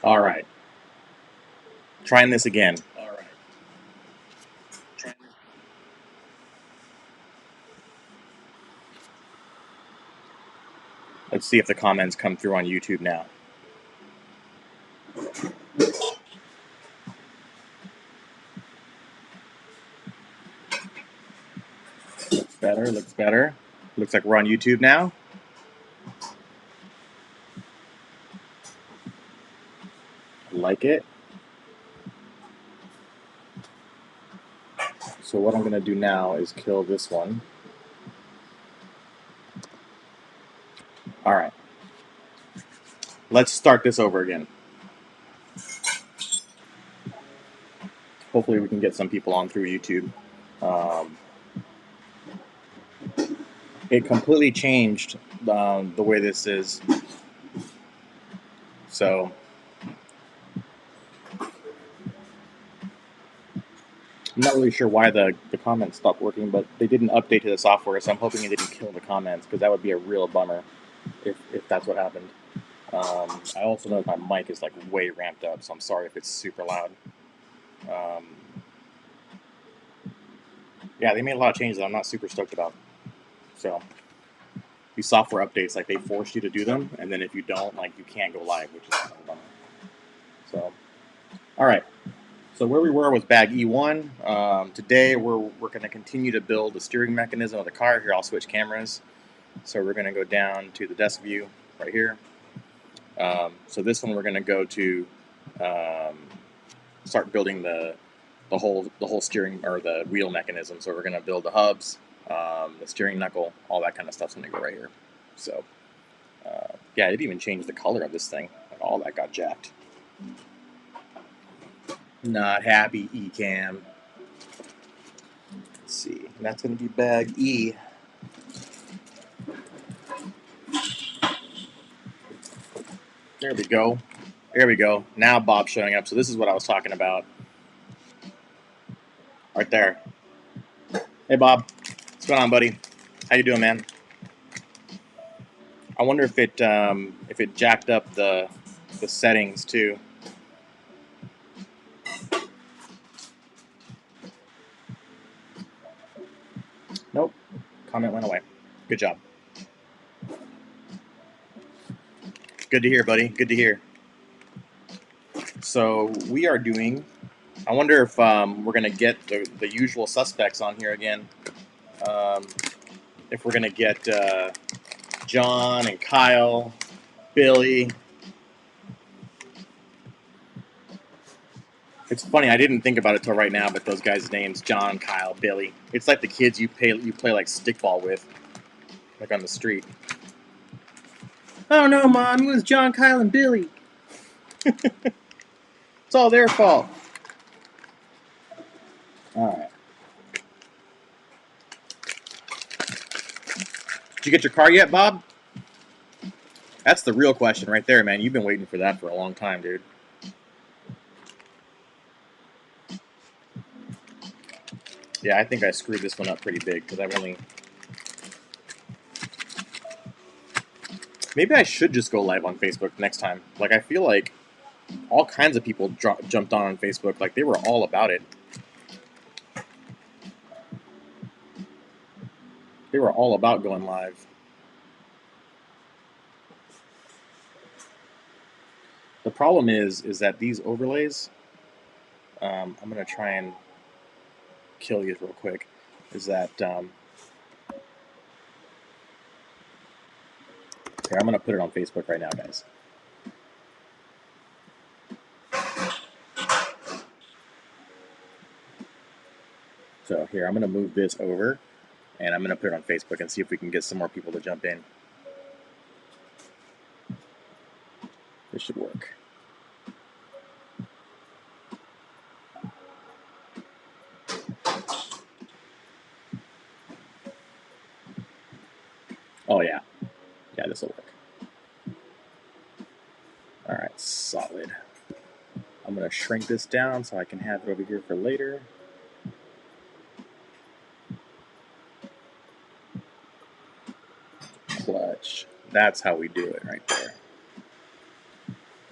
All right, trying this again. Let's see if the comments come through on YouTube now. Looks better, looks better. Looks like we're on YouTube now. Like it. So what I'm going to do now is kill this one. All right. Let's start this over again. Hopefully we can get some people on through YouTube. It completely changed the way this is. So I'm not really sure why the comments stopped working, but they didn't update to the software, so I'm hoping it didn't kill the comments, because that would be a real bummer if that's what happened. I also know that my mic is like way ramped up, so I'm sorry if it's super loud. Yeah, they made a lot of changes that I'm not super stoked about. So these software updates, like, they force you to do them, and then if you don't, like, you can't go live, which is kind of a bummer. So, all right. So where we were was bag E1. Today we're going to continue to build the steering mechanism of the car. Here I'll switch cameras. So we're going to go down to the desk view right here. So this one we're going to go to start building the whole steering or the wheel mechanism. So we're going to build the hubs, the steering knuckle, all that kind of stuff's going to go right here. So yeah, it even changed the color of this thing. Like, all that got jacked. Not happy, Ecam. Let's see. And that's going to be bag E. There we go. There we go. Now Bob's showing up. So this is what I was talking about. Right there. Hey, Bob. What's going on, buddy? How you doing, man? I wonder if it jacked up the settings too. Nope. Comment went away. Good job. Good to hear, buddy. Good to hear. So we are doing. I wonder if we're gonna get the usual suspects on here again. If we're gonna get John and Kyle, Billy. It's funny, I didn't think about it till right now, but those guys' names, John, Kyle, Billy. It's like the kids you play like stickball with, like on the street. Oh no, Mom, it was John, Kyle, and Billy. It's all their fault. All right. Did you get your car yet, Bob? That's the real question right there, man. You've been waiting for that for a long time, dude. Yeah, I think I screwed this one up pretty big because I've only. Maybe I should just go live on Facebook next time. Like, I feel like all kinds of people jumped on Facebook. Like, they were all about it. They were all about going live. The problem is that these overlays. I'm gonna try and kill you real quick. Is that here? I'm gonna put it on Facebook right now, guys. So here, I'm gonna move this over, and I'm gonna put it on Facebook and see if we can get some more people to jump in. This should work. Oh yeah, yeah, this will work. All right, solid. I'm gonna shrink this down so I can have it over here for later. Clutch. That's how we do it right there.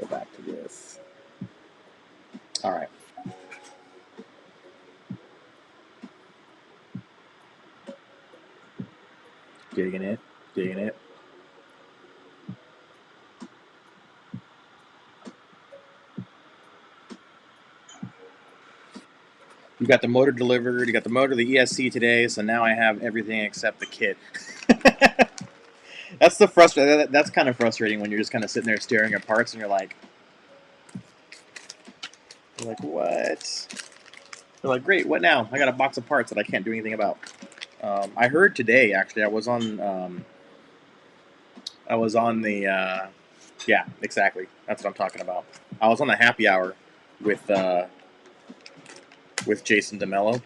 Go back to this. All right. Digging it, digging it. You got the motor delivered, you got the motor, the ESC today, so now I have everything except the kit. That's kind of frustrating when you're just kind of sitting there staring at parts and you're like, what? You're like, great, what now? I got a box of parts that I can't do anything about. I heard today, actually, I was on the, yeah, exactly. That's what I'm talking about. I was on the happy hour with Jason DeMello.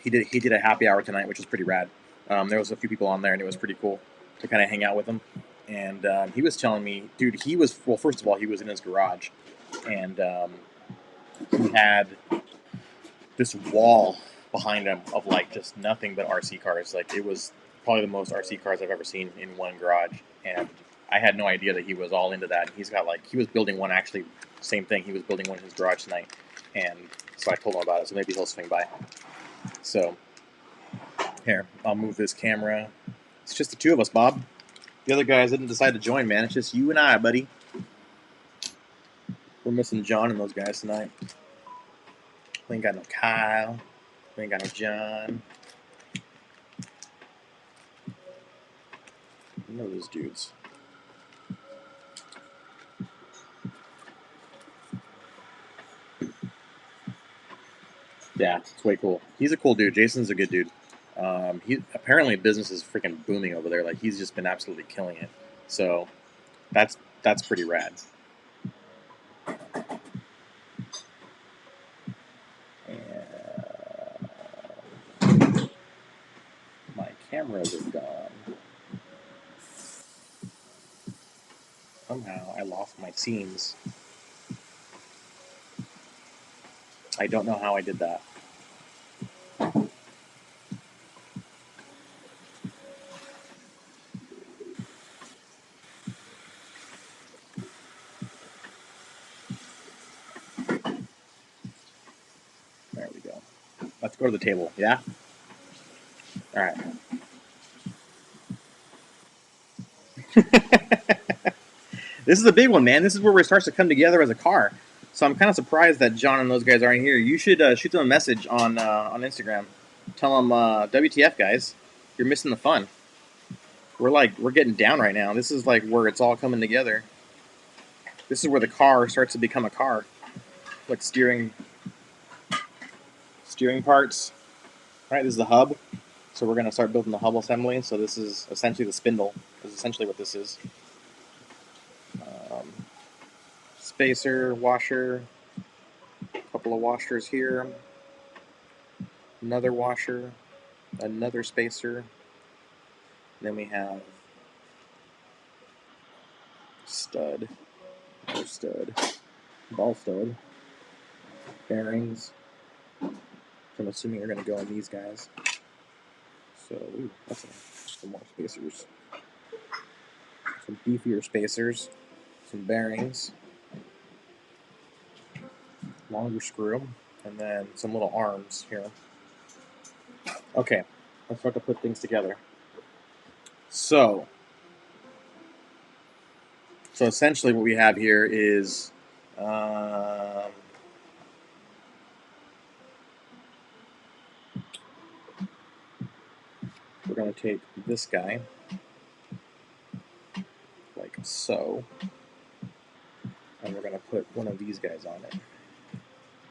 He did a happy hour tonight, which was pretty rad. There was a few people on there, and it was pretty cool to kind of hang out with him. And he was telling me, dude, first of all, he was in his garage, and he had this wall behind him of like just nothing but RC cars. Like it was probably the most RC cars I've ever seen in one garage, and I had no idea that he was all into that. And he was building one actually, same thing. He was building one in his garage tonight, and so I told him about it. So maybe he'll swing by. So here, I'll move this camera. It's just the two of us, Bob. The other guys didn't decide to join, man. It's just you and I, buddy. We're missing John and those guys tonight. We ain't got no Kyle. We ain't got no John. You know those dudes. Yeah, it's way cool. He's a cool dude. Jason's a good dude. He apparently business is freaking booming over there. Like he's just been absolutely killing it. So that's pretty rad. And my cameras are gone. Somehow I lost my scenes. I don't know how I did that. There we go. Let's go to the table. Yeah? All right. This is a big one, man. This is where it starts to come together as a car. So I'm kind of surprised that John and those guys aren't here. You should shoot them a message on Instagram. Tell them, WTF, guys, you're missing the fun. We're getting down right now. This is like where it's all coming together. This is where the car starts to become a car. Like steering parts. All right, this is the hub. So we're gonna start building the hub assembly. So this is essentially the spindle. This is essentially what this is. Spacer, washer, a couple of washers here, another washer, another spacer. Then we have stud, another stud, ball stud, bearings. I'm assuming are going to go on these guys. So, ooh, that's some more spacers. Some beefier spacers, some bearings, longer screw, and then some little arms here. Okay, let's start to put things together. So essentially what we have here is we're going to take this guy like so, and we're going to put one of these guys on it.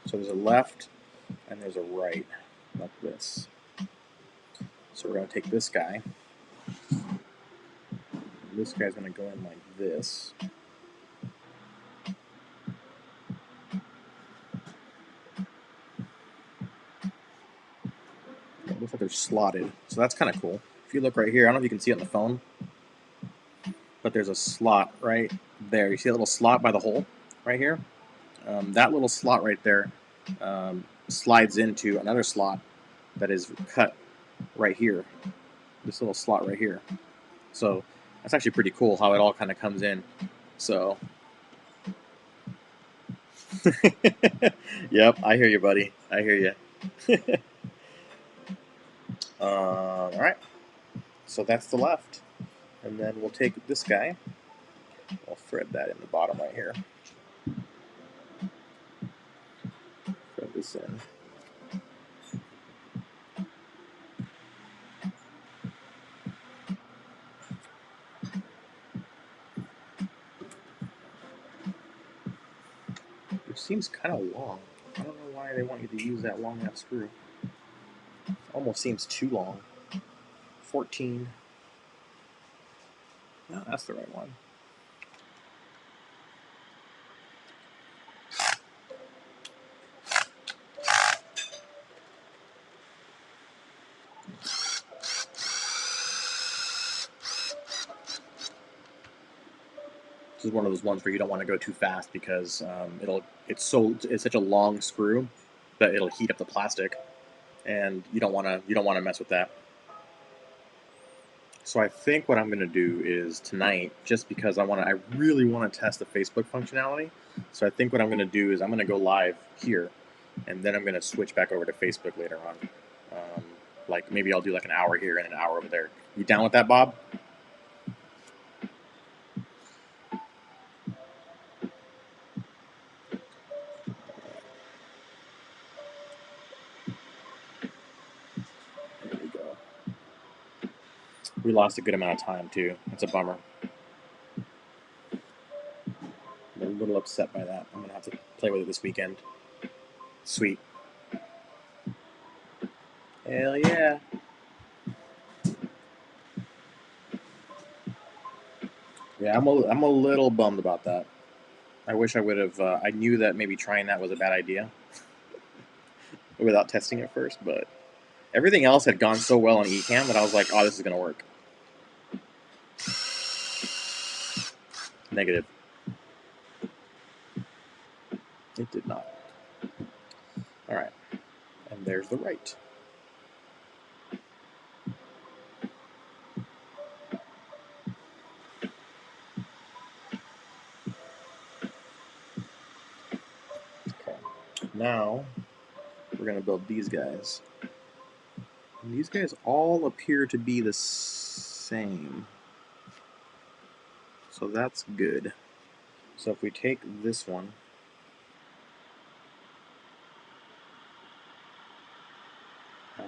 So there's a left and there's a right, like this. So we're going to take this guy. This guy's going to go in like this. It looks like they're slotted. So that's kind of cool. If you look right here, I don't know if you can see it on the phone, but there's a slot right there. You see a little slot by the hole right here? That little slot right there slides into another slot that is cut right here. This little slot right here. So that's actually pretty cool how it all kind of comes in. So Yep, I hear you, buddy. I hear you. All right, so that's the left, and then we'll take this guy. We'll thread that in the bottom right here. Thread this in. It seems kind of long. I don't know why they want you to use that long enough screw. Almost seems too long. 14. No, that's the right one. This is one of those ones where you don't want to go too fast because it's such a long screw that it'll heat up the plastic, and you don't want to mess with that. So I think what I'm going to do is tonight, just because I really want to test the Facebook functionality. So I think what I'm going to do is I'm going to go live here, and then I'm going to switch back over to Facebook later on. Like maybe I'll do like an hour here and an hour over there. You down with that, Bob? There we go. We lost a good amount of time too. It's a bummer. I'm a little upset by that. I'm gonna have to play with it this weekend. Sweet. Hell yeah. Yeah, I'm a little bummed about that. I wish I would have. I knew that maybe trying that was a bad idea without testing it first, but everything else had gone so well on Ecamm that I was like, oh, this is gonna work. Negative. It did not. All right, and there's the right. Okay. Now we're gonna build these guys. And these guys all appear to be the same. So that's good. So if we take this one, uh,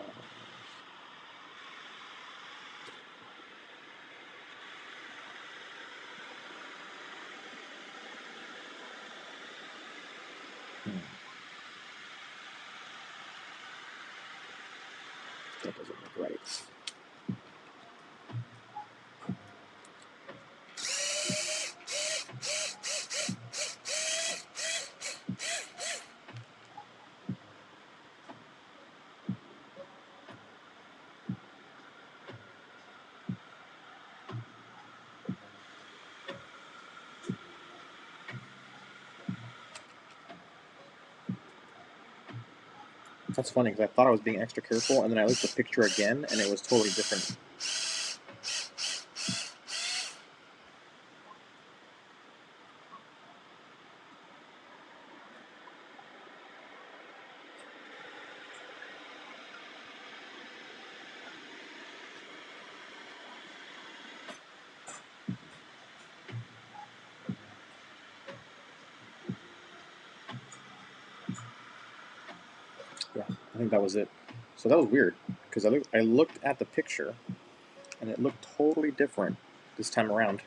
that doesn't look right. That's funny because I thought I was being extra careful, and then I looked at the picture again, and it was totally different. Yeah, I think that was it. So that was weird because I looked at the picture, and it looked totally different this time around.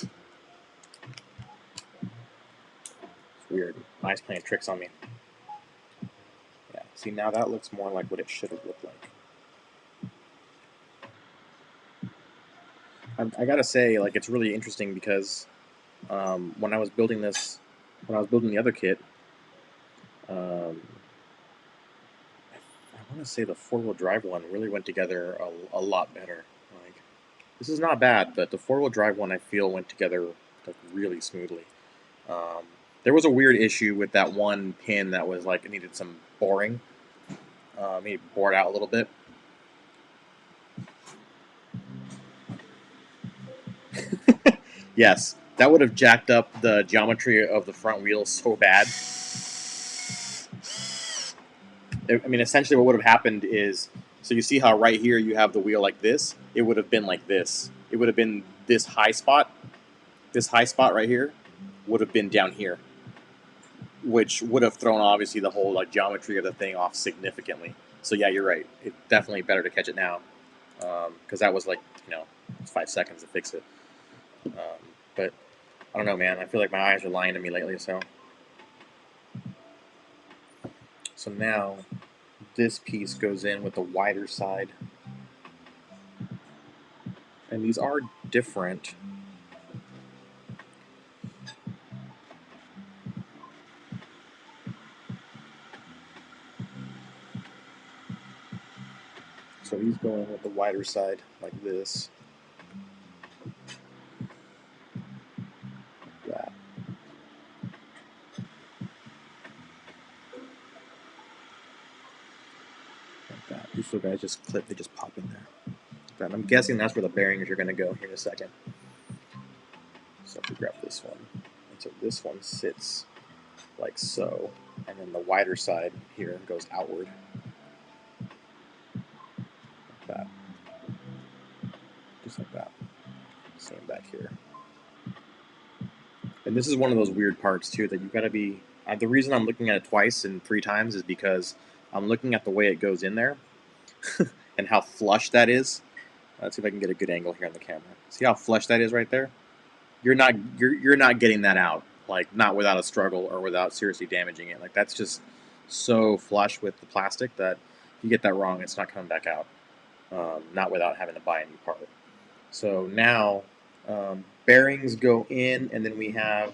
It's weird. Eyes playing tricks on me. Yeah. See, now that looks more like what it should have looked like. I gotta say, like, it's really interesting because when I was building the other kit, um, I want to say the four-wheel drive one really went together a lot better. Like, this is not bad, but the four-wheel drive one I feel went together like really smoothly. Um, there was a weird issue with that one pin that was like it needed some boring. Maybe bored out a little bit. Yes, that would have jacked up the geometry of the front wheel so bad. I mean, essentially, what would have happened is, so you see how right here you have the wheel like this? It would have been like this. It would have been this high spot. This high spot right here would have been down here, which would have thrown obviously the whole like geometry of the thing off significantly. So yeah, you're right. It's definitely better to catch it now, because that was like, it's 5 seconds to fix it. But I don't know, man. I feel like my eyes are lying to me lately. So now this piece goes in with the wider side, and these are different. So he's going with the wider side like this. Like that. Like that. These little guys just clip, they just pop in there. Like that. And I'm guessing that's where the bearings are going to go here in a second. So if we grab this one. And so this one sits like so. And then the wider side here goes outward. Like that. Just like that. Same back here. And this is one of those weird parts too that you've got to be. The reason I'm looking at it twice and 3 times is because I'm looking at the way it goes in there and how flush that is. Let's see if I can get a good angle here on the camera. See how flush that is right there? You're not getting that out, like not without a struggle or without seriously damaging it. Like that's just so flush with the plastic that if you get that wrong, it's not coming back out. Not without having to buy a new part. So now bearings go in, and then we have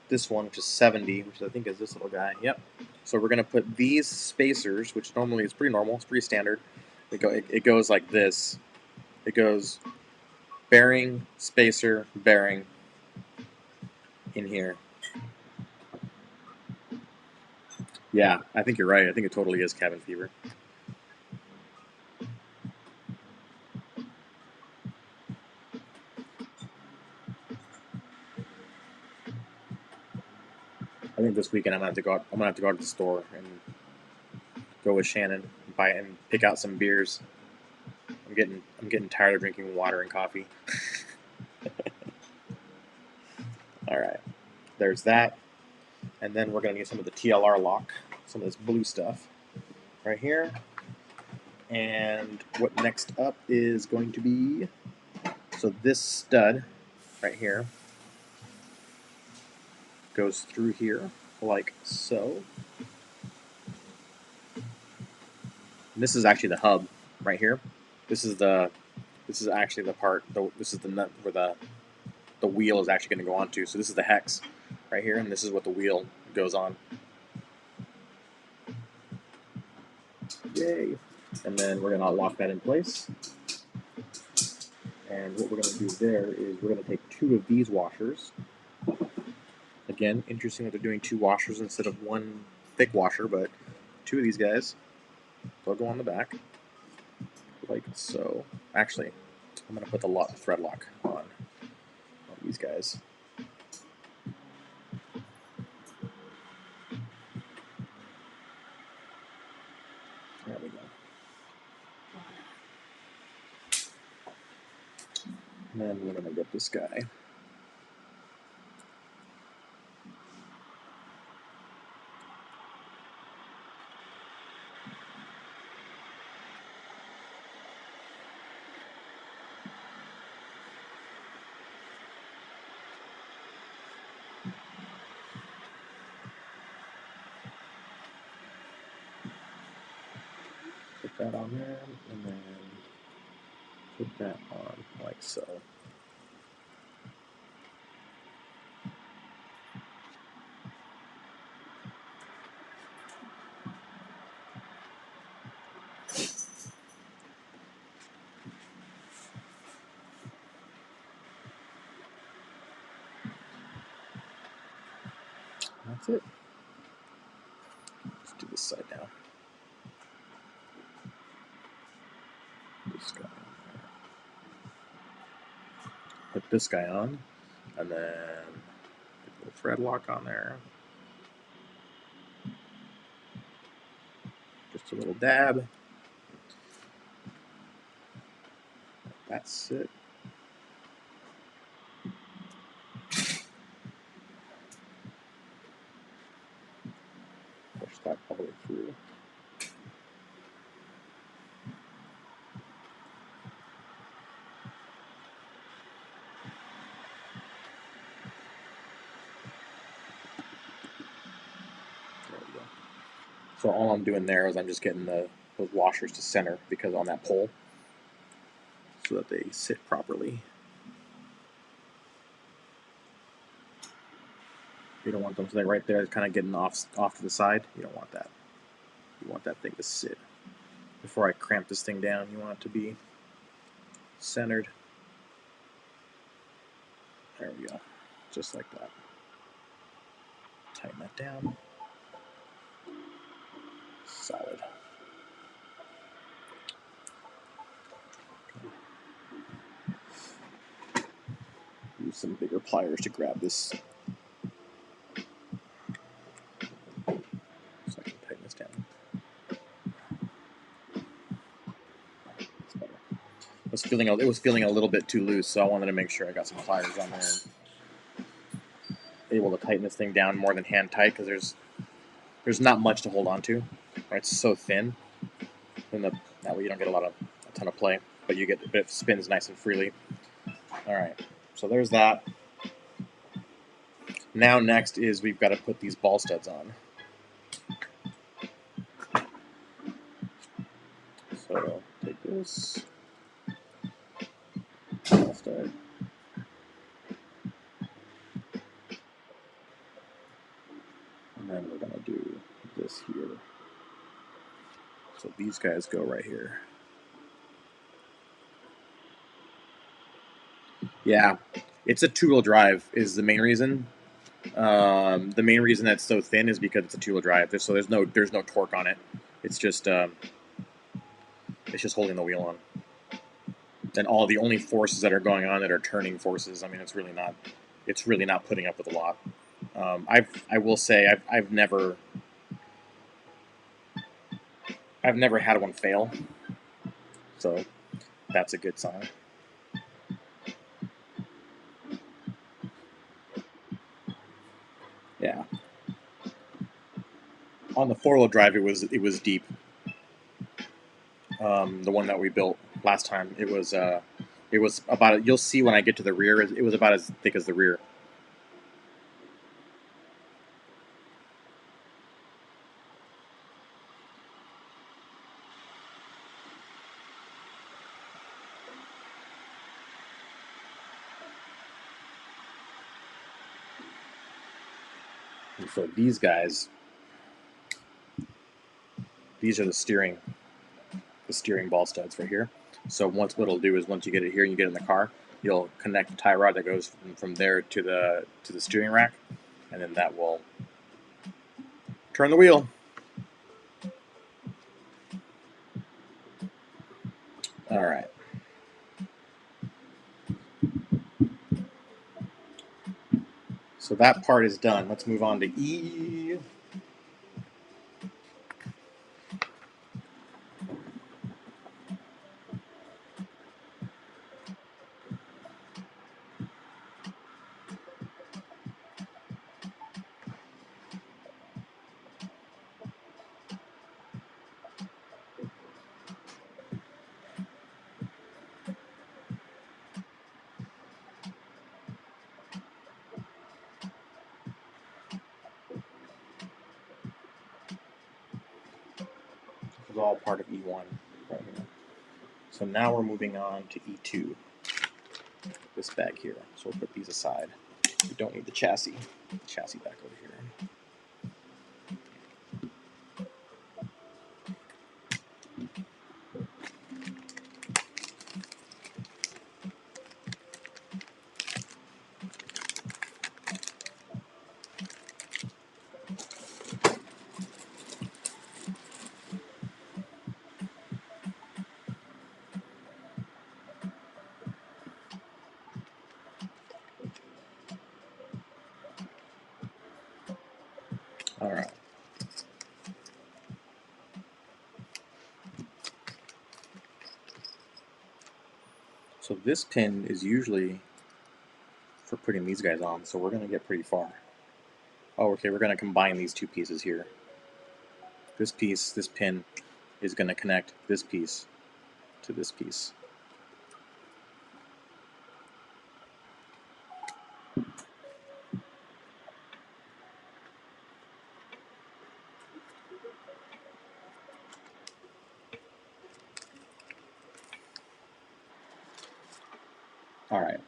this one, which is 70, which I think is this little guy. Yep. So we're going to put these spacers, which normally is pretty normal, it's pretty standard. It goes like this. It goes bearing, spacer, bearing in here. Yeah, I think you're right. I think it totally is cabin fever. I think this weekend I'm gonna have to go. I'm gonna have to go to the store and go with Shannon, and buy and pick out some beers. I'm getting tired of drinking water and coffee. All right, there's that, and then we're gonna need some of the TLR lock, some of this blue stuff right here. And what next up is going to be, so this stud right here goes through here like so. And this is actually the hub right here. This is actually the part. This is the nut where the wheel is actually going to go onto. So this is the hex right here, and this is what the wheel goes on. Yay! And then we're going to lock that in place. And what we're going to do there is we're going to take 2 of these washers. Again, interesting that they're doing 2 washers instead of 1 thick washer, but 2 of these guys. They'll go on the back, like so. Actually, I'm going to put the thread lock on these guys. There we go. And then we're going to get this guy. Put that on there, and then put that on like so. That's it. Let's do this side now. This guy on there. Put this guy on. And then a little thread lock on there. Just a little dab. That's it. Push that all the way through. There we go. So all I'm doing there is I'm just getting those washers to center because on that pole, so that they sit properly. You don't want them so they're right there, kind of getting off to the side. You don't want that. You want that thing to sit. Before I cramp this thing down, you want it to be centered. There we go, just like that. Tighten that down. Solid. Use some bigger pliers to grab this, so I can tighten this down. That's better. It was feeling a little bit too loose, so I wanted to make sure I got some pliers on there and able to tighten this thing down more than hand tight because there's not much to hold on to. Right? It's so thin, and that way you don't get a ton of play, but you get a bit of spins nice and freely. All right, so there's that. Now next is we've got to put these ball studs on. So take this ball stud. And then we're going to do this here. So these guys go right here. Yeah, it's a two-wheel drive is the main reason. The main reason that's so thin is because it's a two-wheel drive. So there's no torque on it. It's just holding the wheel on. And all the only forces that are going on that are turning forces. I mean, it's really not putting up with a lot. I will say I've never had one fail, so that's a good sign. Yeah. On the four-wheel drive, it was deep. The one that we built last time, it was about. You'll see when I get to the rear, it was about as thick as the rear. And so these guys, these are the steering ball studs right here. So what it'll do is once you get it here and you get it in the car, you'll connect the tie rod that goes from there to the steering rack, and then that will turn the wheel. All right. So that part is done. Let's move on to E. This is all part of E1 right here. So now we're moving on to E2. This bag here. So we'll put these aside. We don't need the chassis. Chassis back over here. All right. So this pin is usually for putting these guys on, so we're going to get pretty far. Oh, okay, we're going to combine these two pieces here. This piece, this pin, is going to connect this piece to this piece. All right.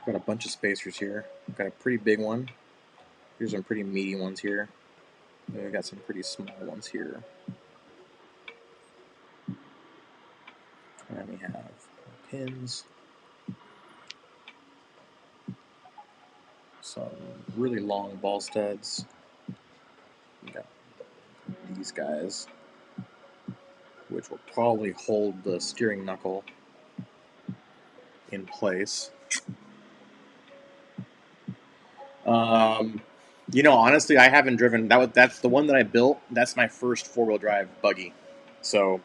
Got a bunch of spacers here. Got a pretty big one. Here's some pretty meaty ones here. Then we got some pretty small ones here. And then we have pins. Some really long ball studs. We got these guys, which will probably hold the steering knuckle in place. You know, honestly, I haven't driven that's the one that I built. That's my first four-wheel drive buggy. So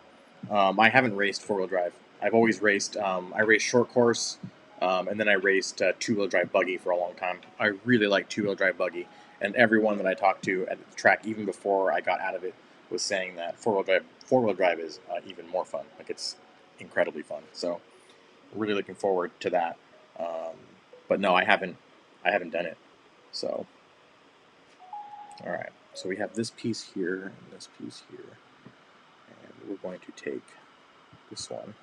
I haven't raced four-wheel drive. I've always raced. I raced short course, and then I raced two-wheel drive buggy for a long time. I really like two-wheel drive buggy, and everyone that I talked to at the track, even before I got out of it, was saying that four-wheel drive is even more fun. Like it's incredibly fun. So really looking forward to that. But no, I haven't done it. So, all right. So we have this piece here and this piece here, and we're going to take this one,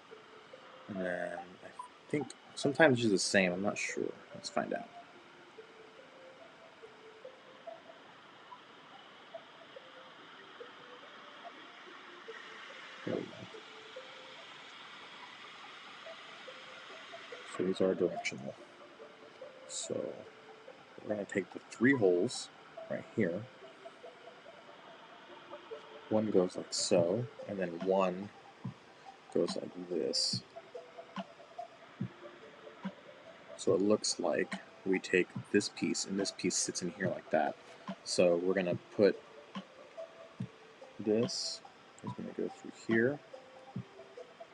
and then I think sometimes it's the same. I'm not sure. Let's find out. There we go. So these are directional. So we're going to take the three holes right here. One goes like so, and then one goes like this. So it looks like we take this piece, and this piece sits in here like that. So we're going to put this is going to go through here,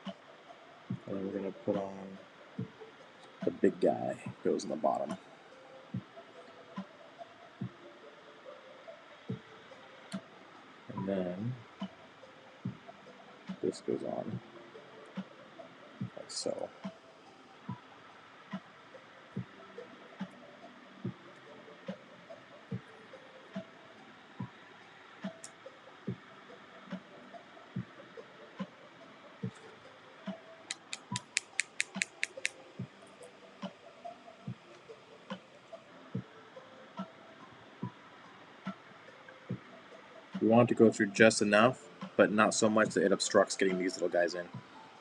and then we're going to put on the big guy, goes in the bottom. And then this goes on like so. We want it to go through just enough, but not so much that it obstructs getting these little guys in,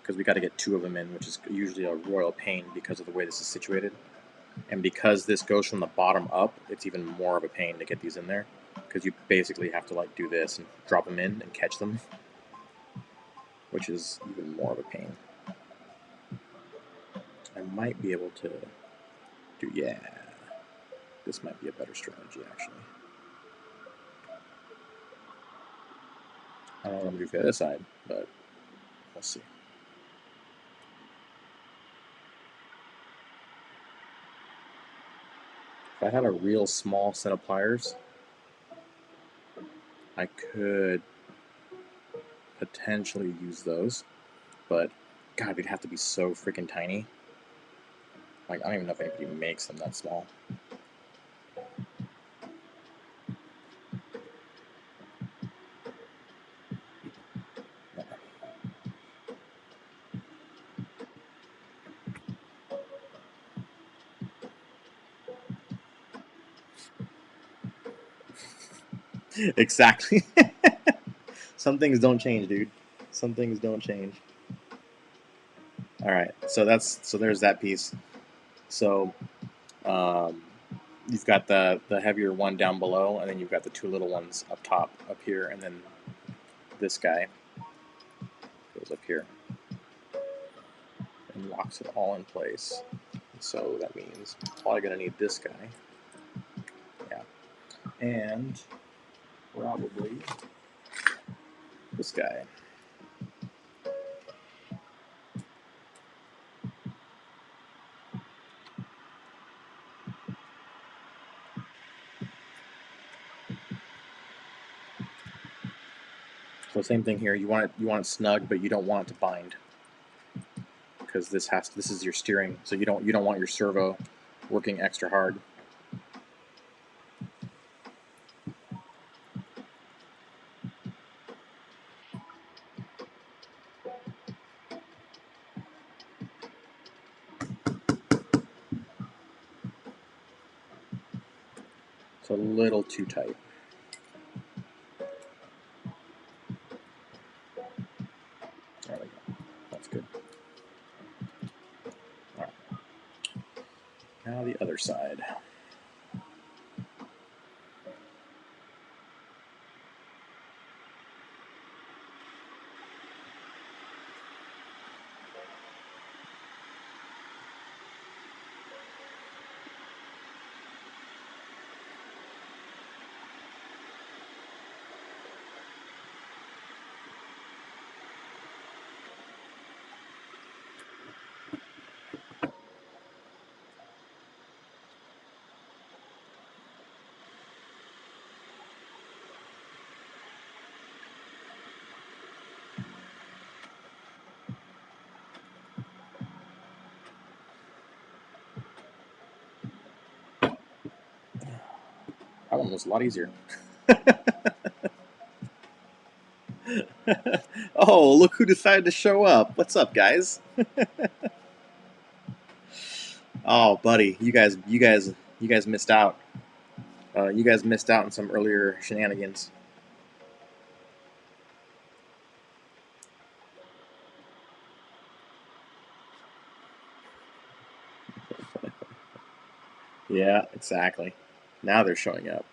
because we got to get two of them in, which is usually a royal pain because of the way this is situated. And because this goes from the bottom up, it's even more of a pain to get these in there, because you basically have to like do this and drop them in and catch them, which is even more of a pain. I might be able to do, yeah, this might be a better strategy actually. I don't know what I'm going to do for the other side, but we'll see. If I had a real small set of pliers, I could potentially use those, but God, they'd have to be so freaking tiny. Like, I don't even know if anybody makes them that small. Exactly. Some things don't change, dude. Some things don't change. All right, so there's that piece. So, you've got the heavier one down below, and then you've got the two little ones up top, up here, and then this guy goes up here and locks it all in place. So that means I'm probably going to need this guy. Yeah. And probably this guy. So same thing here. You want it snug, but you don't want it to bind, because this is your steering. So you don't want your servo working extra hard. It's a little too tight. There we go. That's good. All right. Now the other side. That one was a lot easier. Oh, look who decided to show up. What's up, guys? Oh, buddy, you guys missed out. You guys missed out on some earlier shenanigans. Yeah, exactly. Now they're showing up.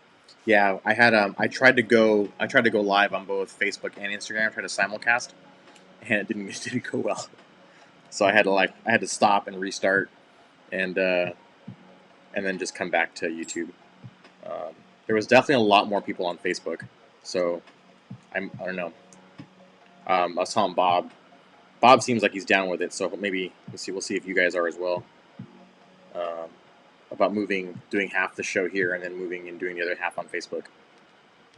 Yeah, I tried to go live on both Facebook and Instagram, tried to simulcast, and it didn't go well. So I had to stop and restart, and then just come back to YouTube. There was definitely a lot more people on Facebook, so I don't know. I was telling Bob. Bob seems like he's down with it, so maybe we'll see if you guys are as well. Um, about doing half the show here, and then moving and doing the other half on Facebook.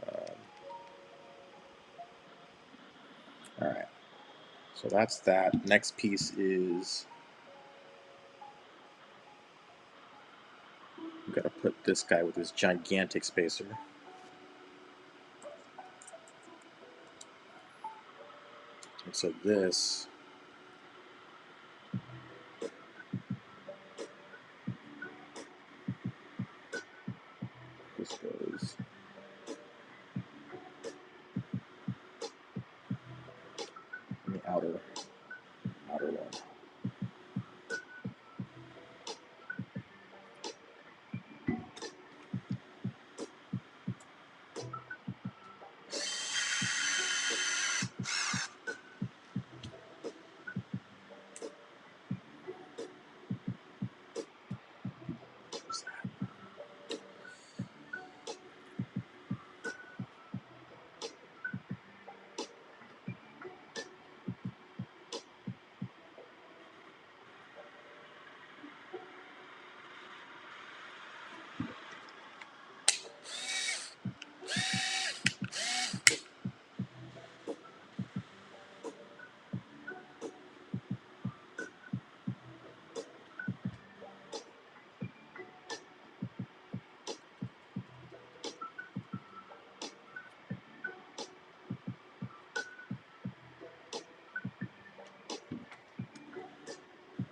Um, all right, so that's that. Next piece is we've got to put this guy with his gigantic spacer. And so this goes in the outer one.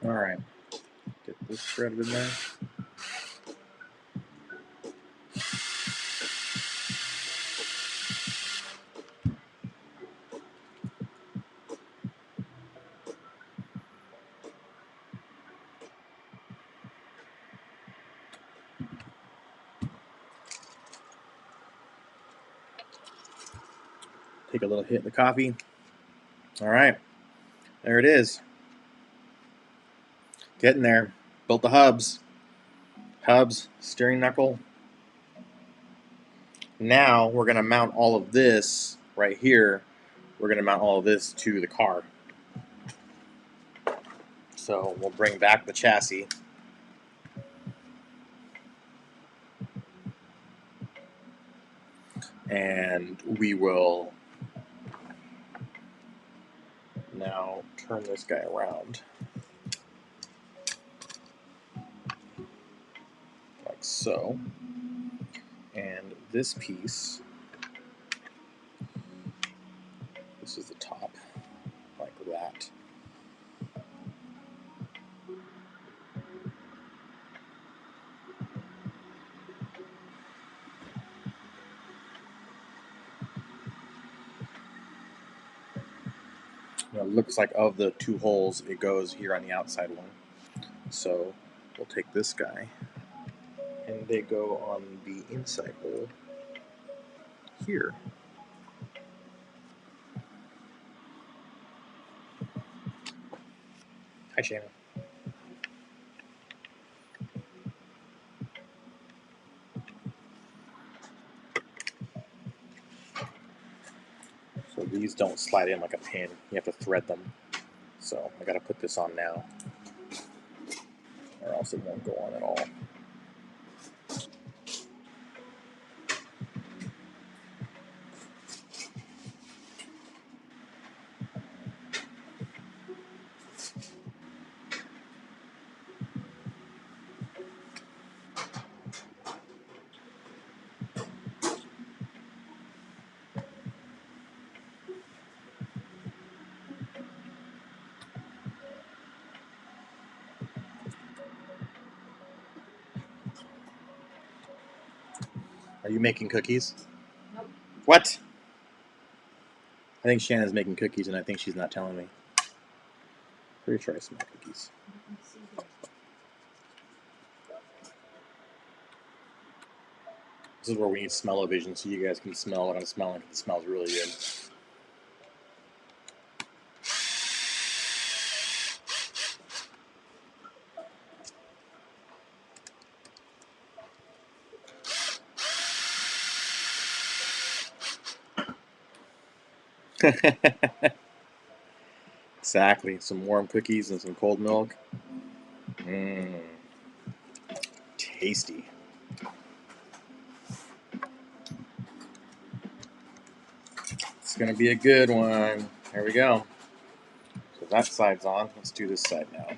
All right, get this threaded in there. Take a little hit of the coffee. All right, there it is. Getting there. Built the hubs. Hubs, steering knuckle. Now we're going to mount all of this right here. We're going to mount all of this to the car. So we'll bring back the chassis. And we will now turn this guy around. Like so. And this piece, this is the top, like that. It looks like of the two holes, it goes here on the outside one. So we'll take this guy, and they go on the inside hole here. Hi, Shannon. So these don't slide in like a pin. You have to thread them. So I got to put this on now, or else it won't go on at all. Are you making cookies? Nope. What? I think Shannon's making cookies, and I think she's not telling me. Pretty sure I smell cookies. This is where we need smell-o-vision so you guys can smell what I'm smelling. It smells really good. Exactly. Some warm cookies and some cold milk. Mmm. Tasty. It's going to be a good one. Here we go. So that side's on. Let's do this side now.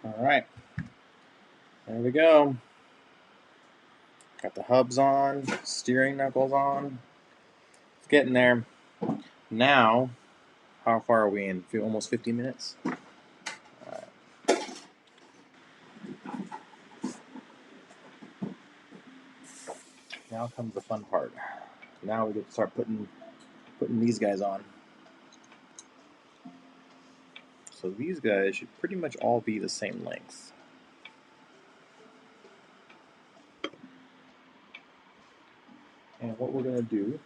All right. There we go. Got the hubs on, steering knuckles on. It's getting there. Now, how far are we in? Almost 50 minutes? Now comes the fun part. Now we get to start putting these guys on. So these guys should pretty much all be the same length. And what we're going to do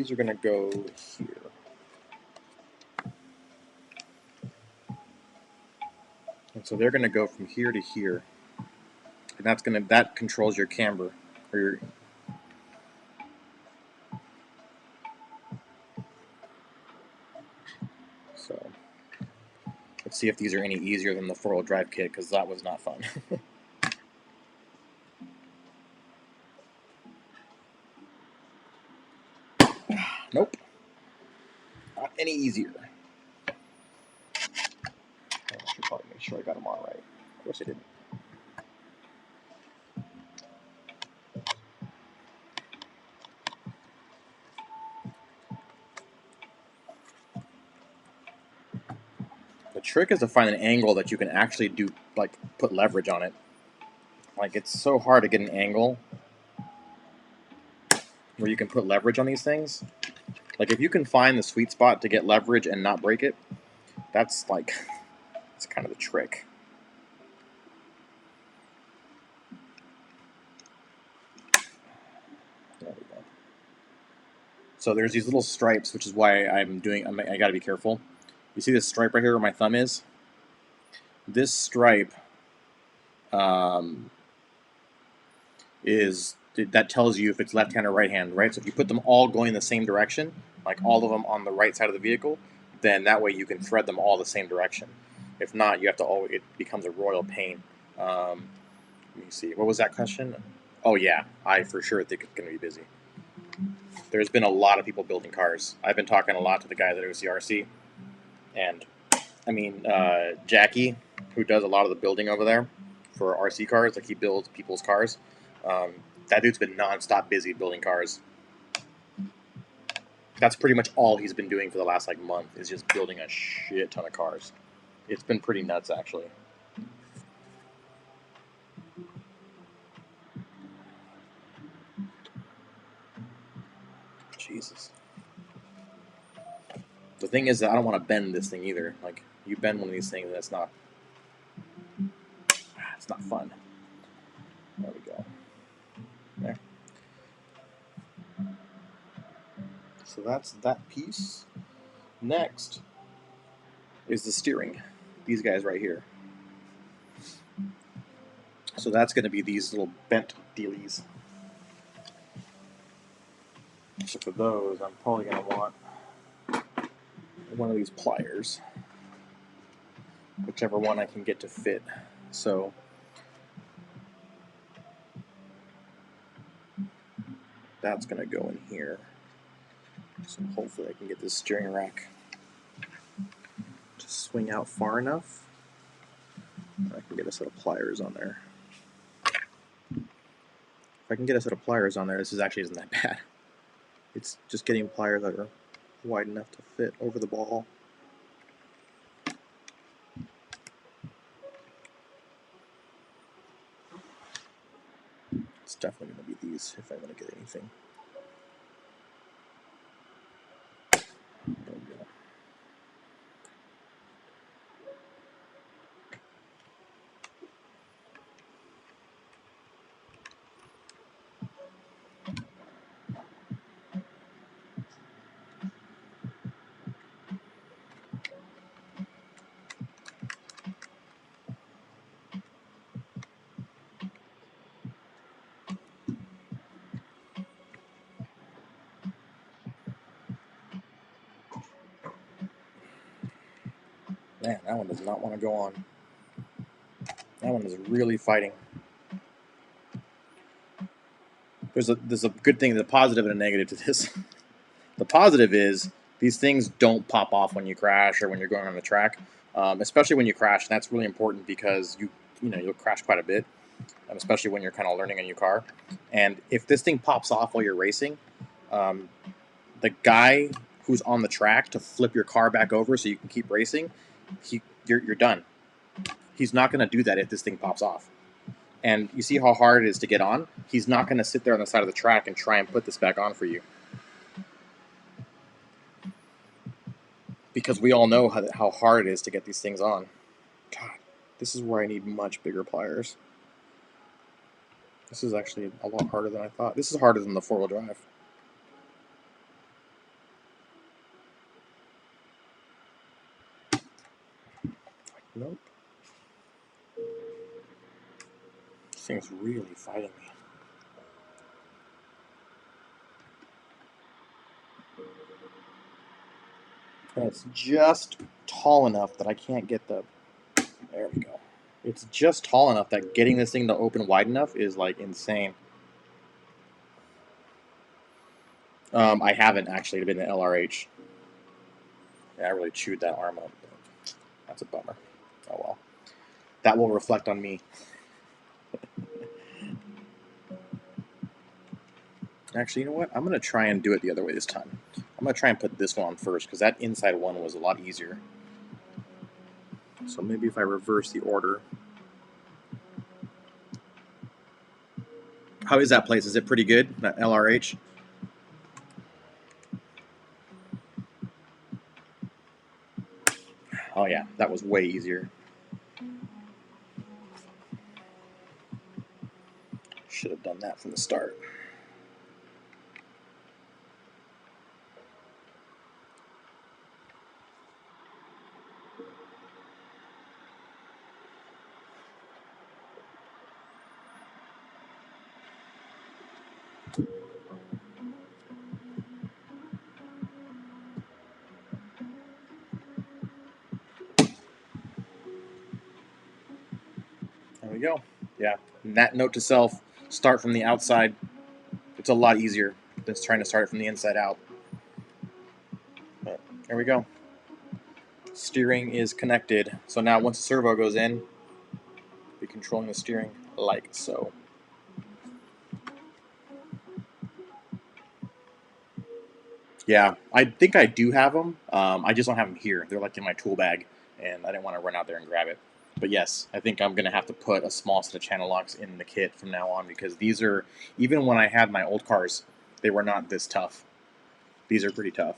these are going to go here. And so they're going to go from here to here. And that controls your camber. Or your, so let's see if these are any easier than the 4-wheel drive kit, because that was not fun. Nope. Not any easier. I should probably make sure I got them all right. Of course I didn't. The trick is to find an angle that you can actually do, like, put leverage on it. Like, it's so hard to get an angle where you can put leverage on these things. Like, if you can find the sweet spot to get leverage and not break it, that's like, it's kind of the trick. There we go. So there's these little stripes, which is why I gotta be careful. You see this stripe right here where my thumb is? This stripe that tells you if it's left hand or right hand, right? So if you put them all going the same direction, like all of them on the right side of the vehicle, then that way you can thread them all the same direction. If not, you have to always, it becomes a royal pain. Let me see. What was that question? Oh yeah, I for sure think it's going to be busy. There's been a lot of people building cars. I've been talking a lot to the guys at OCRC, and I mean Jackie, who does a lot of the building over there for RC cars, like he builds people's cars. That dude's been nonstop busy building cars. That's pretty much all he's been doing for the last like month, is just building a shit ton of cars. It's been pretty nuts, actually. Jesus. The thing is that I don't want to bend this thing either. Like, you bend one of these things and it's not fun. There we go. There. So that's that piece. Next is the steering. These guys right here. So that's going to be these little bent dealies. So for those, I'm probably going to want one of these pliers. Whichever one I can get to fit. So that's going to go in here. So hopefully I can get this steering rack to swing out far enough. I can get a set of pliers on there. If I can get a set of pliers on there, this actually isn't that bad. It's just getting pliers that are wide enough to fit over the ball. It's definitely going to be these if I want to get anything. There we go. Man, that one does not want to go on. That one is really fighting. There's a good thing, the positive and a negative to this. The positive is these things don't pop off when you crash or when you're going on the track, especially when you crash. And that's really important because you'll crash quite a bit, especially when you're kind of learning a new car. And if this thing pops off while you're racing, the guy who's on the track to flip your car back over so you can keep racing, you're done. He's not going to do that if this thing pops off. And you see how hard it is to get on? He's not going to sit there on the side of the track and try and put this back on for you. Because we all know how hard it is to get these things on. God, this is where I need much bigger pliers. This is actually a lot harder than I thought. This is harder than the 4-wheel drive. Nope. This thing's really fighting me. And it's just tall enough that I can't get the... There we go. It's just tall enough that getting this thing to open wide enough is like insane. I haven't actually been the LRH. Yeah, I really chewed that arm up. That's a bummer. Oh well. That will reflect on me. Actually, you know what? I'm going to try and do it the other way this time. I'm going to try and put this one on first, because that inside one was a lot easier. So maybe if I reverse the order. How is that place? Is it pretty good, that LRH? Oh yeah, that was way easier. Should have done that from the start. There we go. Yeah, and that note to self, start from the outside. It's a lot easier than trying to start it from the inside out. But there we go. Steering is connected. So now once the servo goes in, we'll be controlling the steering like so. Yeah, I think I do have them. I just don't have them here. They're like in my tool bag, and I didn't want to run out there and grab it. But yes, I think I'm going to have to put a small set of channel locks in the kit from now on, because these are, even when I had my old cars, they were not this tough. These are pretty tough.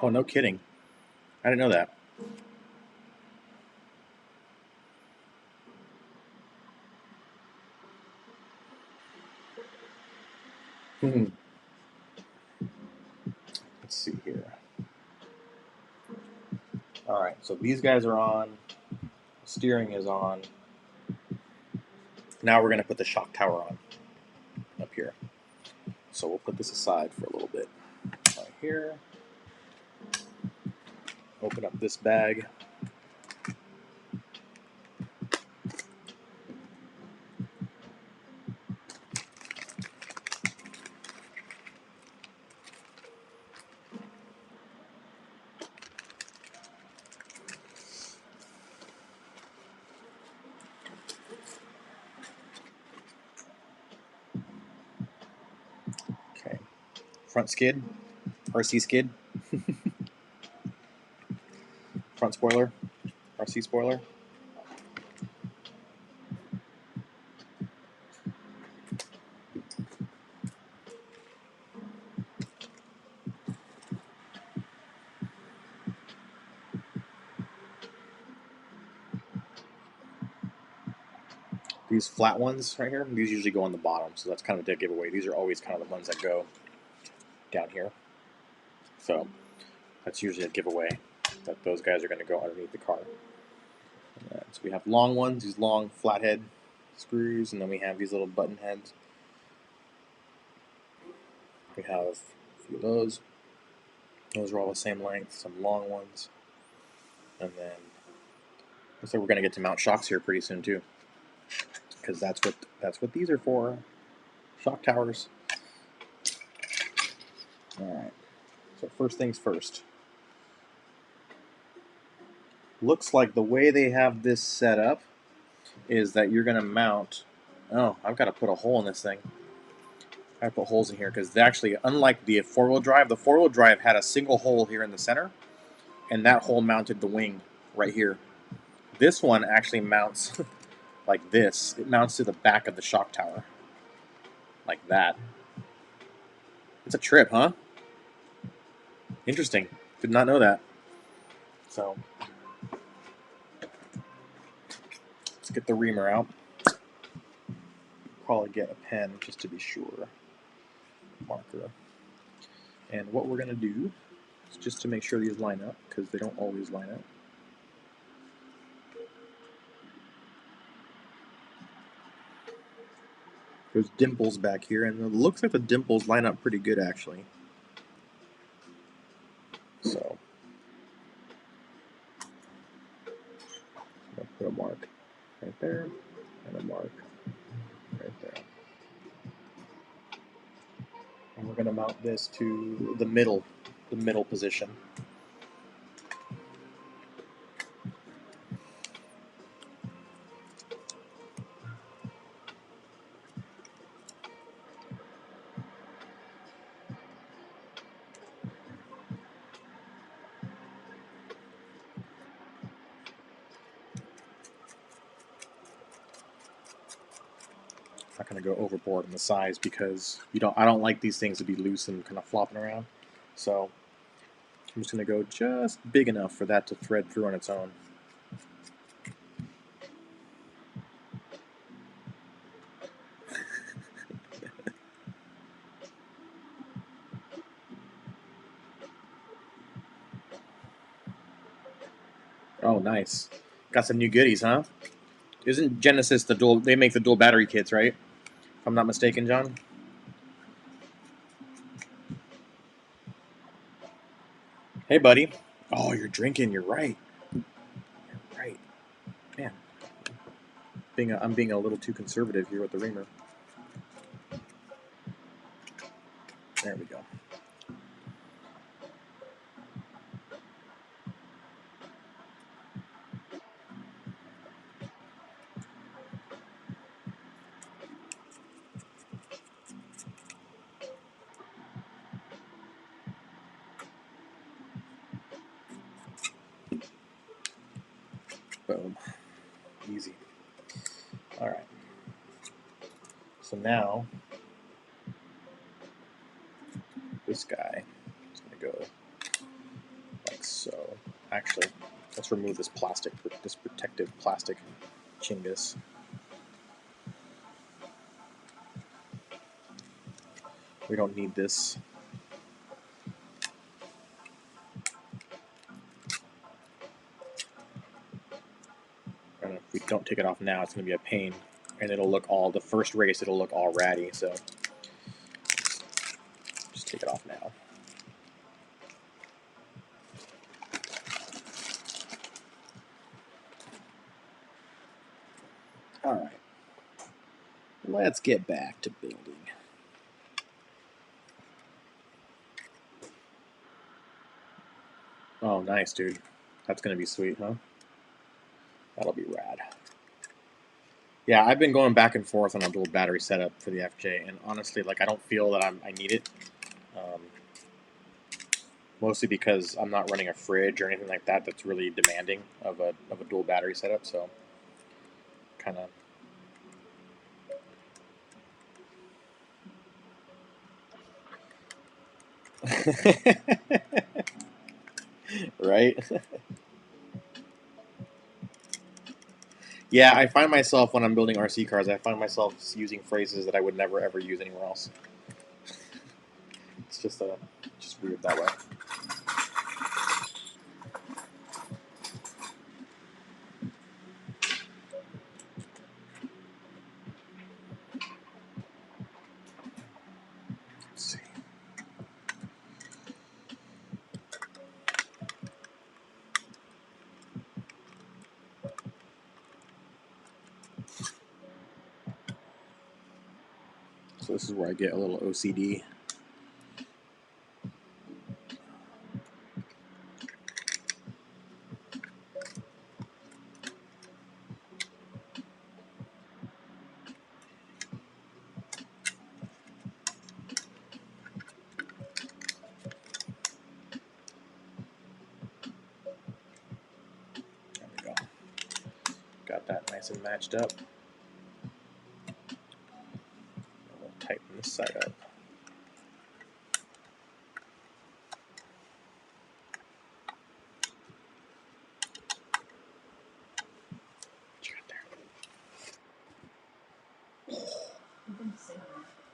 Oh, no kidding. I didn't know that. Let's see here. All right, so these guys are on. Steering is on. Now we're going to put the shock tower on up here. So we'll put this aside for a little bit. Right here. Open up this bag. Okay. Front skid. RC skid. Front spoiler. RC spoiler. These flat ones right here, these usually go on the bottom, so that's kind of a dead giveaway. These are always kind of the ones that go down here. So that's usually a giveaway that those guys are going to go underneath the car. So we have long ones, these long flathead screws, and then we have these little button heads. We have a few of those. Those are all the same length, some long ones. And then looks like we're going to get to mount shocks here pretty soon too, because that's what these are for. Shock towers. All right. So first things first. Looks like the way they have this set up is that you're going to mount... Oh, I've got to put a hole in this thing. I put holes in here because actually, unlike the four-wheel drive had a single hole here in the center, and that hole mounted the wing right here. This one actually mounts like this. It mounts to the back of the shock tower. Like that. It's a trip, huh? Interesting. Did not know that. So, let's get the reamer out. Probably get a pen just to be sure. marker. And what we're going to do is just to make sure these line up, because they don't always line up. There's dimples back here, and it looks like the dimples line up pretty good, actually. So, I'm going to put a mark right there, and a mark right there. And we're going to mount this to the middle position. Not going to go overboard in the size because I don't like these things to be loose and kind of flopping around. So I'm just going to go just big enough for that to thread through on its own. Oh, nice. Got some new goodies, huh? Isn't Genesis the dual? They make the dual battery kits, right? If I'm not mistaken, John. Hey, buddy. Oh, you're drinking. You're right. You're right. Man, I'm being a little too conservative here with the reamer. There we go. Boom. Easy. All right. So now, this guy is going to go like so. Actually, let's remove this plastic, this protective plastic chingus. We don't need this. And if we don't take it off now, it's going to be a pain. And it'll look the first race, it'll look all ratty. So just take it off now. All right. Let's get back to building. Oh, nice, dude. That's going to be sweet, huh? That'll be rad. Yeah, I've been going back and forth on a dual battery setup for the FJ, and honestly, like, I don't feel that I need it. Mostly because I'm not running a fridge or anything like that that's really demanding of a dual battery setup, so kind of. Right? Yeah, I find myself when I'm building RC cars, I find myself using phrases that I would never ever use anywhere else. It's just weird that way. Let's see. So this is where I get a little OCD. There we go. Got that nice and matched up. We'll tighten this side up.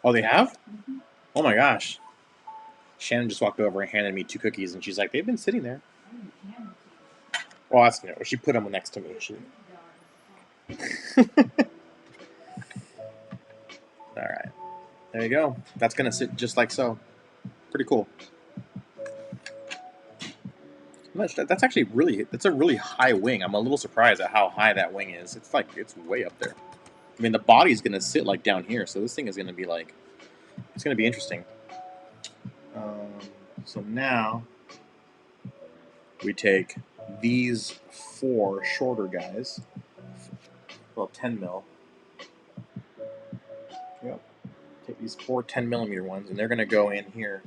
Oh, they have? Oh my gosh. Shannon just walked over and handed me 2 cookies, and she's like, "They've been sitting there." Well, that's new. She put them next to me. All right. There you go. That's gonna sit just like so. Pretty cool. That's actually really. That's a really high wing. I'm a little surprised at how high that wing is. It's way up there. I mean, the body's gonna sit like down here, so this thing is gonna be like. It's gonna be interesting. Um, so now we take these 4 shorter guys. Well, 10 mil. Yep. Take these 4 10mm ones, and they're gonna go in here.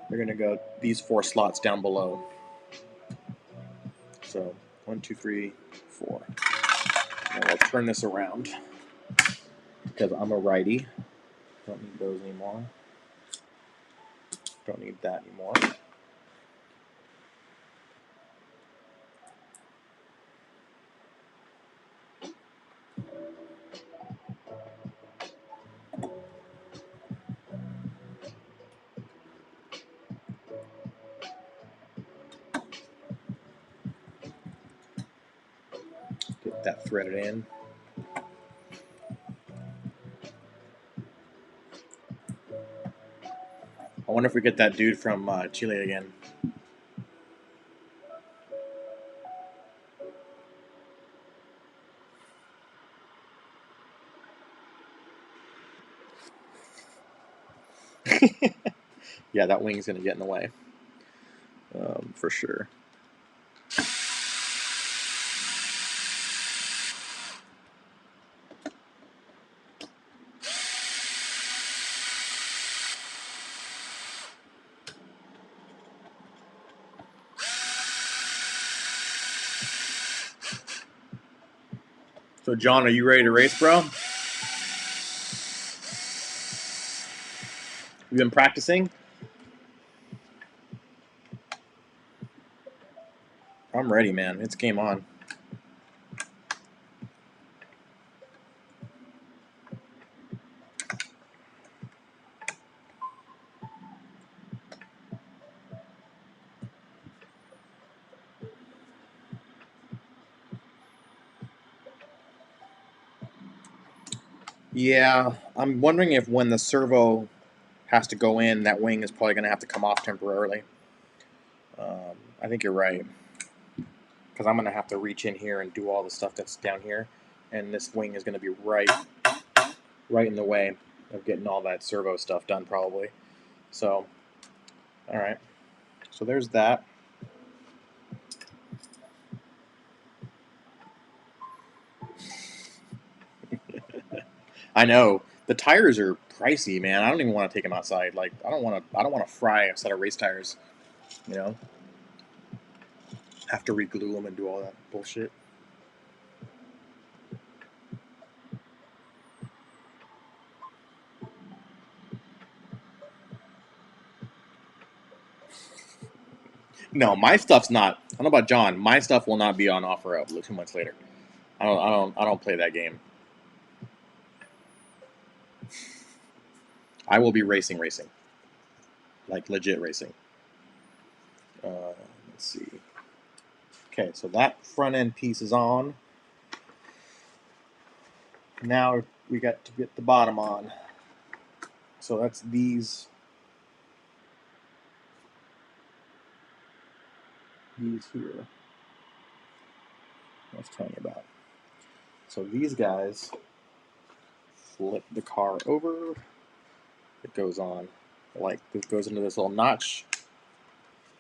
They're gonna go these 4 slots down below. So 1, 2, 3, 4. Now I'll turn this around because I'm a righty. Don't need those anymore. Don't need that anymore. Get that threaded in. I wonder if we get that dude from Chile again. Yeah, that wing's gonna get in the way, for sure. So, John, are you ready to race, bro? You been practicing? I'm ready, man. It's game on. Yeah, I'm wondering if when the servo has to go in, that wing is probably going to have to come off temporarily. I think you're right. Because I'm going to have to reach in here and do all the stuff that's down here. And this wing is going to be right in the way of getting all that servo stuff done probably. So, all right. So there's that. I know. The tires are pricey, man. I don't even want to take them outside. Like I don't want to fry a set of race tires, you know? Have to reglue them and do all that bullshit. No, my stuff's not. I don't know about John. My stuff will not be on offer up 2 months later. I don't play that game. I will be racing, like legit racing. Let's see. Okay, so that front end piece is on. Now we got to get the bottom on. So that's these here. I was telling you about. So these guys flip the car over. It goes on, like this goes into this little notch,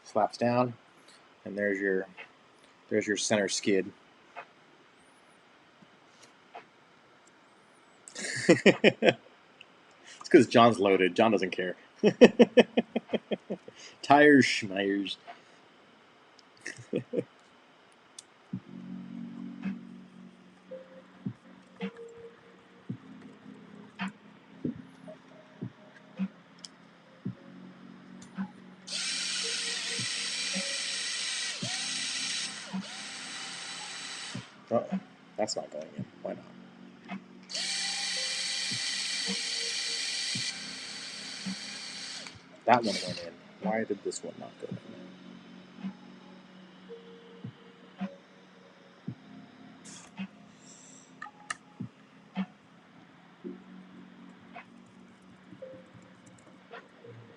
slaps down, and there's your center skid. It's because John's loaded. John doesn't care. Tires, schmires. Uh-oh. That's not going in. Why not? That one went in. Why did this one not go in?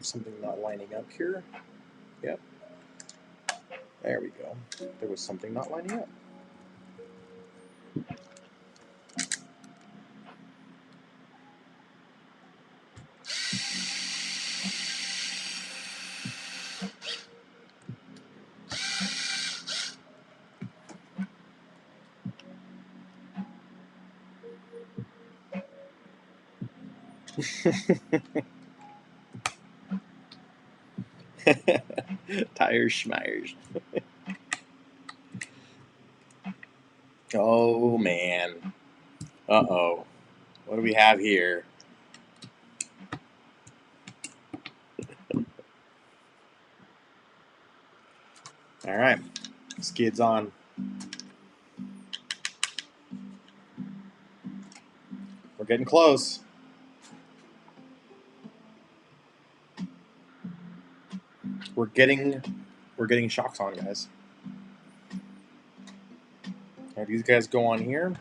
Something not lining up here. Yep. There we go. There was something not lining up. Tires schmires. Oh man. Uh-oh. What do we have here? Alright. Skids on. We're getting close. We're getting shocks on, guys. Now these guys go on here,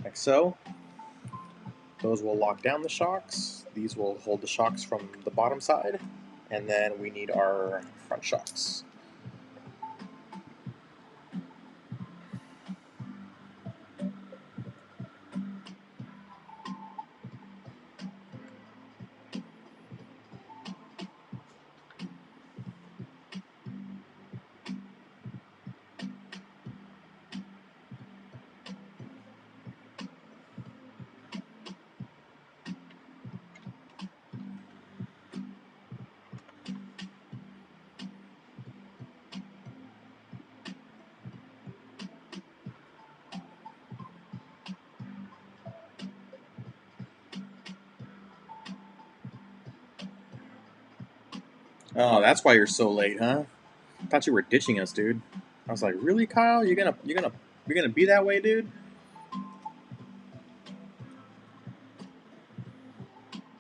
like so. Those will lock down the shocks. These will hold the shocks from the bottom side. And then we need our front shocks. Oh, that's why you're so late, huh? I thought you were ditching us, dude. I was like, really, Kyle? You're gonna be that way, dude?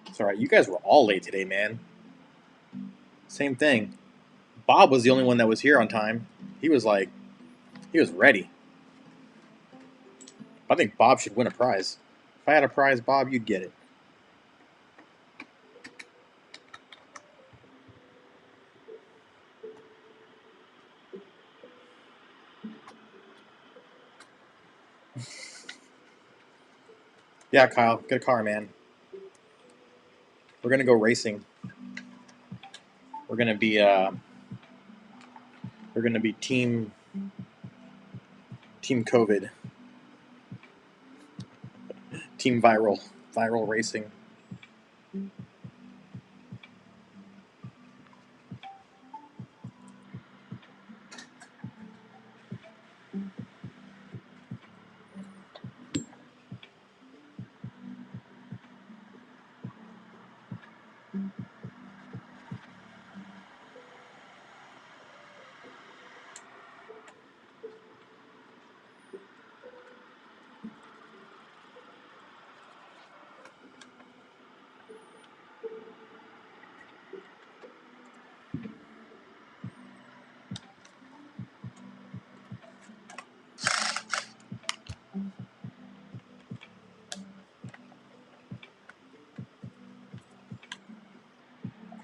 It's alright, you guys were all late today, man. Same thing. Bob was the only one that was here on time. He was ready. I think Bob should win a prize. If I had a prize, Bob, you'd get it. Yeah, Kyle, get a car, man. We're gonna go racing. We're gonna be team COVID, team viral racing.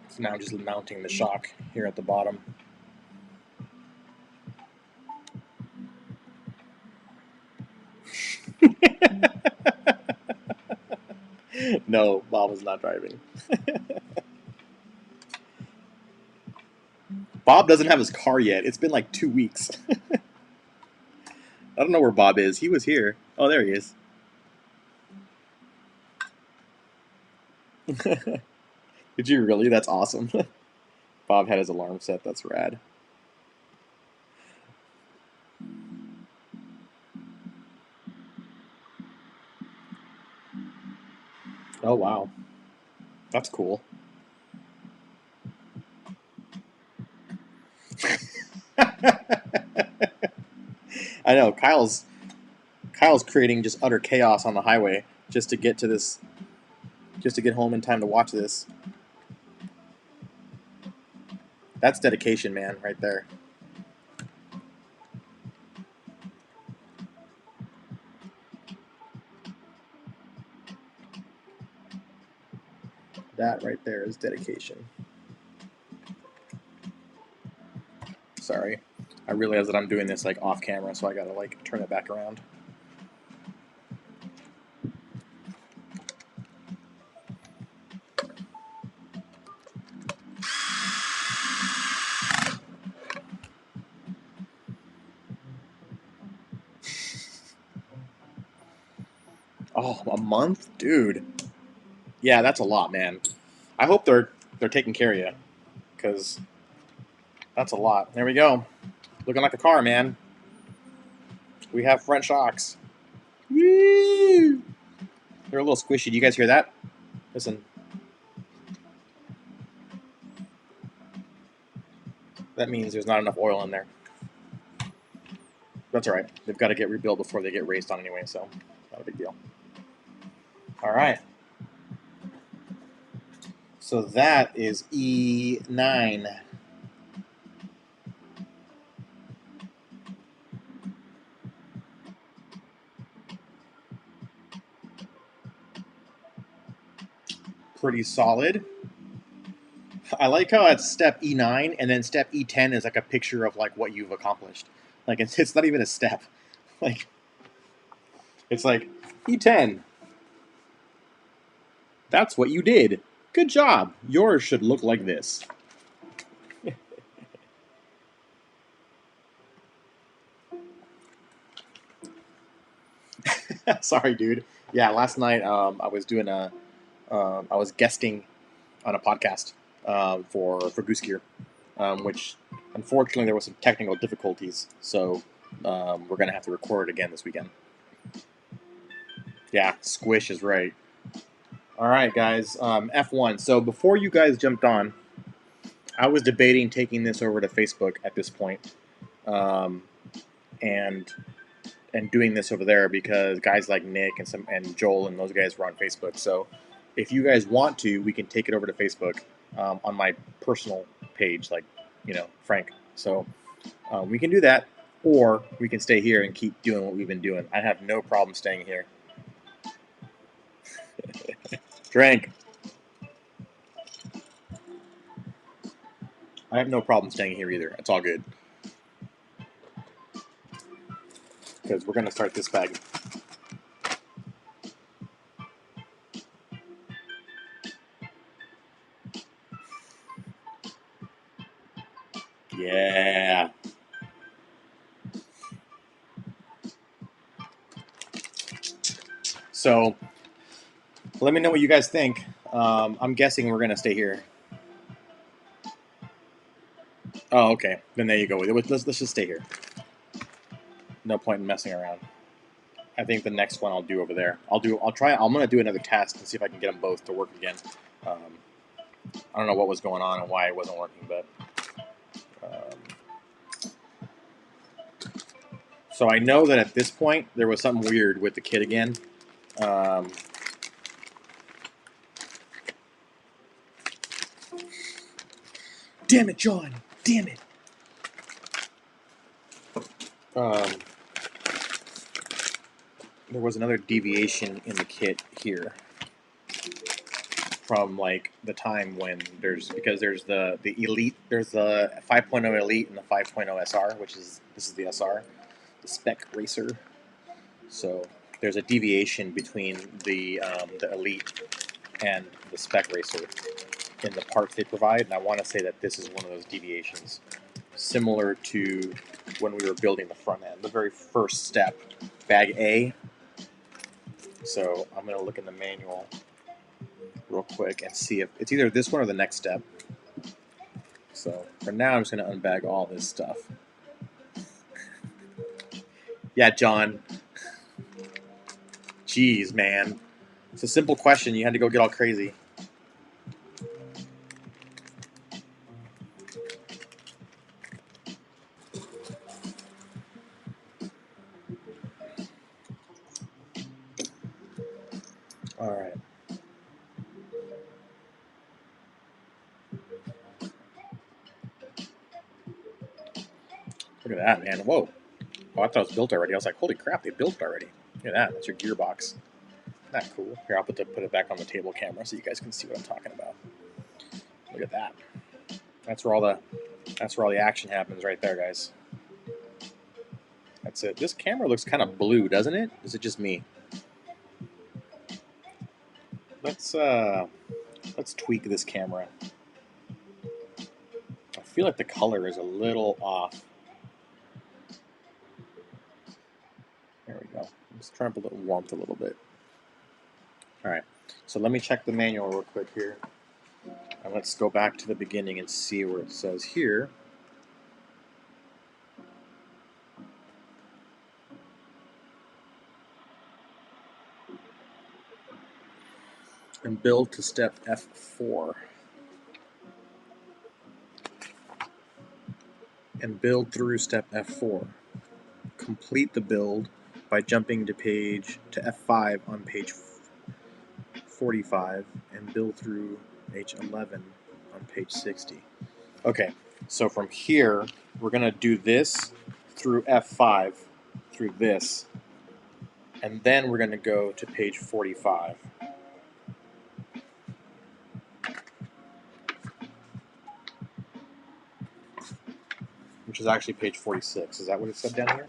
So now I'm just mounting the shock here at the bottom. No, Bob is not driving. Bob doesn't have his car yet. It's been like 2 weeks. I don't know where Bob is. He was here. Oh, there he is. Did you really? That's awesome. Bob had his alarm set. That's rad. Oh, wow. That's cool. I know. Kyle's creating just utter chaos on the highway just to get to this, just to get home in time to watch this. That's dedication, man, right there. That right there is dedication. Sorry. I realize that I'm doing this like off camera, so I gotta like turn it back around. Oh, a month? Dude. Yeah, that's a lot, man. I hope they're taking care of you, because that's a lot. There we go. Looking like a car, man. We have front shocks. Woo! They're a little squishy. Do you guys hear that? Listen. That means there's not enough oil in there. That's all right. They've got to get rebuilt before they get raced on anyway, so not a big deal. All right. So that is E9. Pretty solid. I like how it's step E9 and then step E10 is like a picture of like what you've accomplished. Like it's not even a step. Like it's like E10. That's what you did. Good job. Yours should look like this. Sorry, dude. Yeah, last night I was doing I was guesting on a podcast for Goose Gear, which unfortunately there was some technical difficulties, so we're gonna have to record it again this weekend. Yeah, squish is right. All right, guys. F1. So before you guys jumped on, I was debating taking this over to Facebook at this point, um, and doing this over there because guys like Nick and Joel and those guys were on Facebook. So if you guys want to, we can take it over to Facebook on my personal page, like Frank. So we can do that, or we can stay here and keep doing what we've been doing. I have no problem staying here. Drink. I have no problem staying here either. It's all good. Because we're going to start this bag. Yeah. So let me know what you guys think. I'm guessing we're going to stay here. Oh, okay. Then there you go. Let's just stay here. No point in messing around. I think the next one I'll do over there. I'm gonna do another test and see if I can get them both to work again. I don't know what was going on and why it wasn't working, but so I know that at this point there was something weird with the kit again. Damn it, John! Damn it! There was another deviation in the kit here from like the time when there's the elite, there's the 5.0 elite and the 5.0 SR, this is the SR, the spec racer. So there's a deviation between the elite and the spec racer in the parts they provide, and I want to say that this is one of those deviations, similar to when we were building the front end, the very first step, bag A. So I'm going to look in the manual real quick and see if it's either this one or the next step. So for now, I'm just going to unbag all this stuff. Yeah, John. Jeez, man. It's a simple question. You had to go get all crazy. All right. Look at that, man. Whoa. Oh, I thought it was built already. I was like, holy crap, they built it already. Look at that. That's your gearbox. Isn't that cool? Here, I'll put it back on the table camera so you guys can see what I'm talking about. Look at that. That's where all the action happens right there, guys. That's it. This camera looks kind of blue, doesn't it? Is it just me? Let's tweak this camera. I feel like the color is a little off. There we go. Let's try to put the warmth a little bit. All right. So let me check the manual real quick here. And let's go back to the beginning and see where it says here. And build to step F4. And build through step F4. Complete the build by jumping to F5 on page 45 and build through H11 on page 60. Okay, so from here, we're going to do this through F5, through this, and then we're going to go to page 45. Which is actually page 46. Is that what it said down here?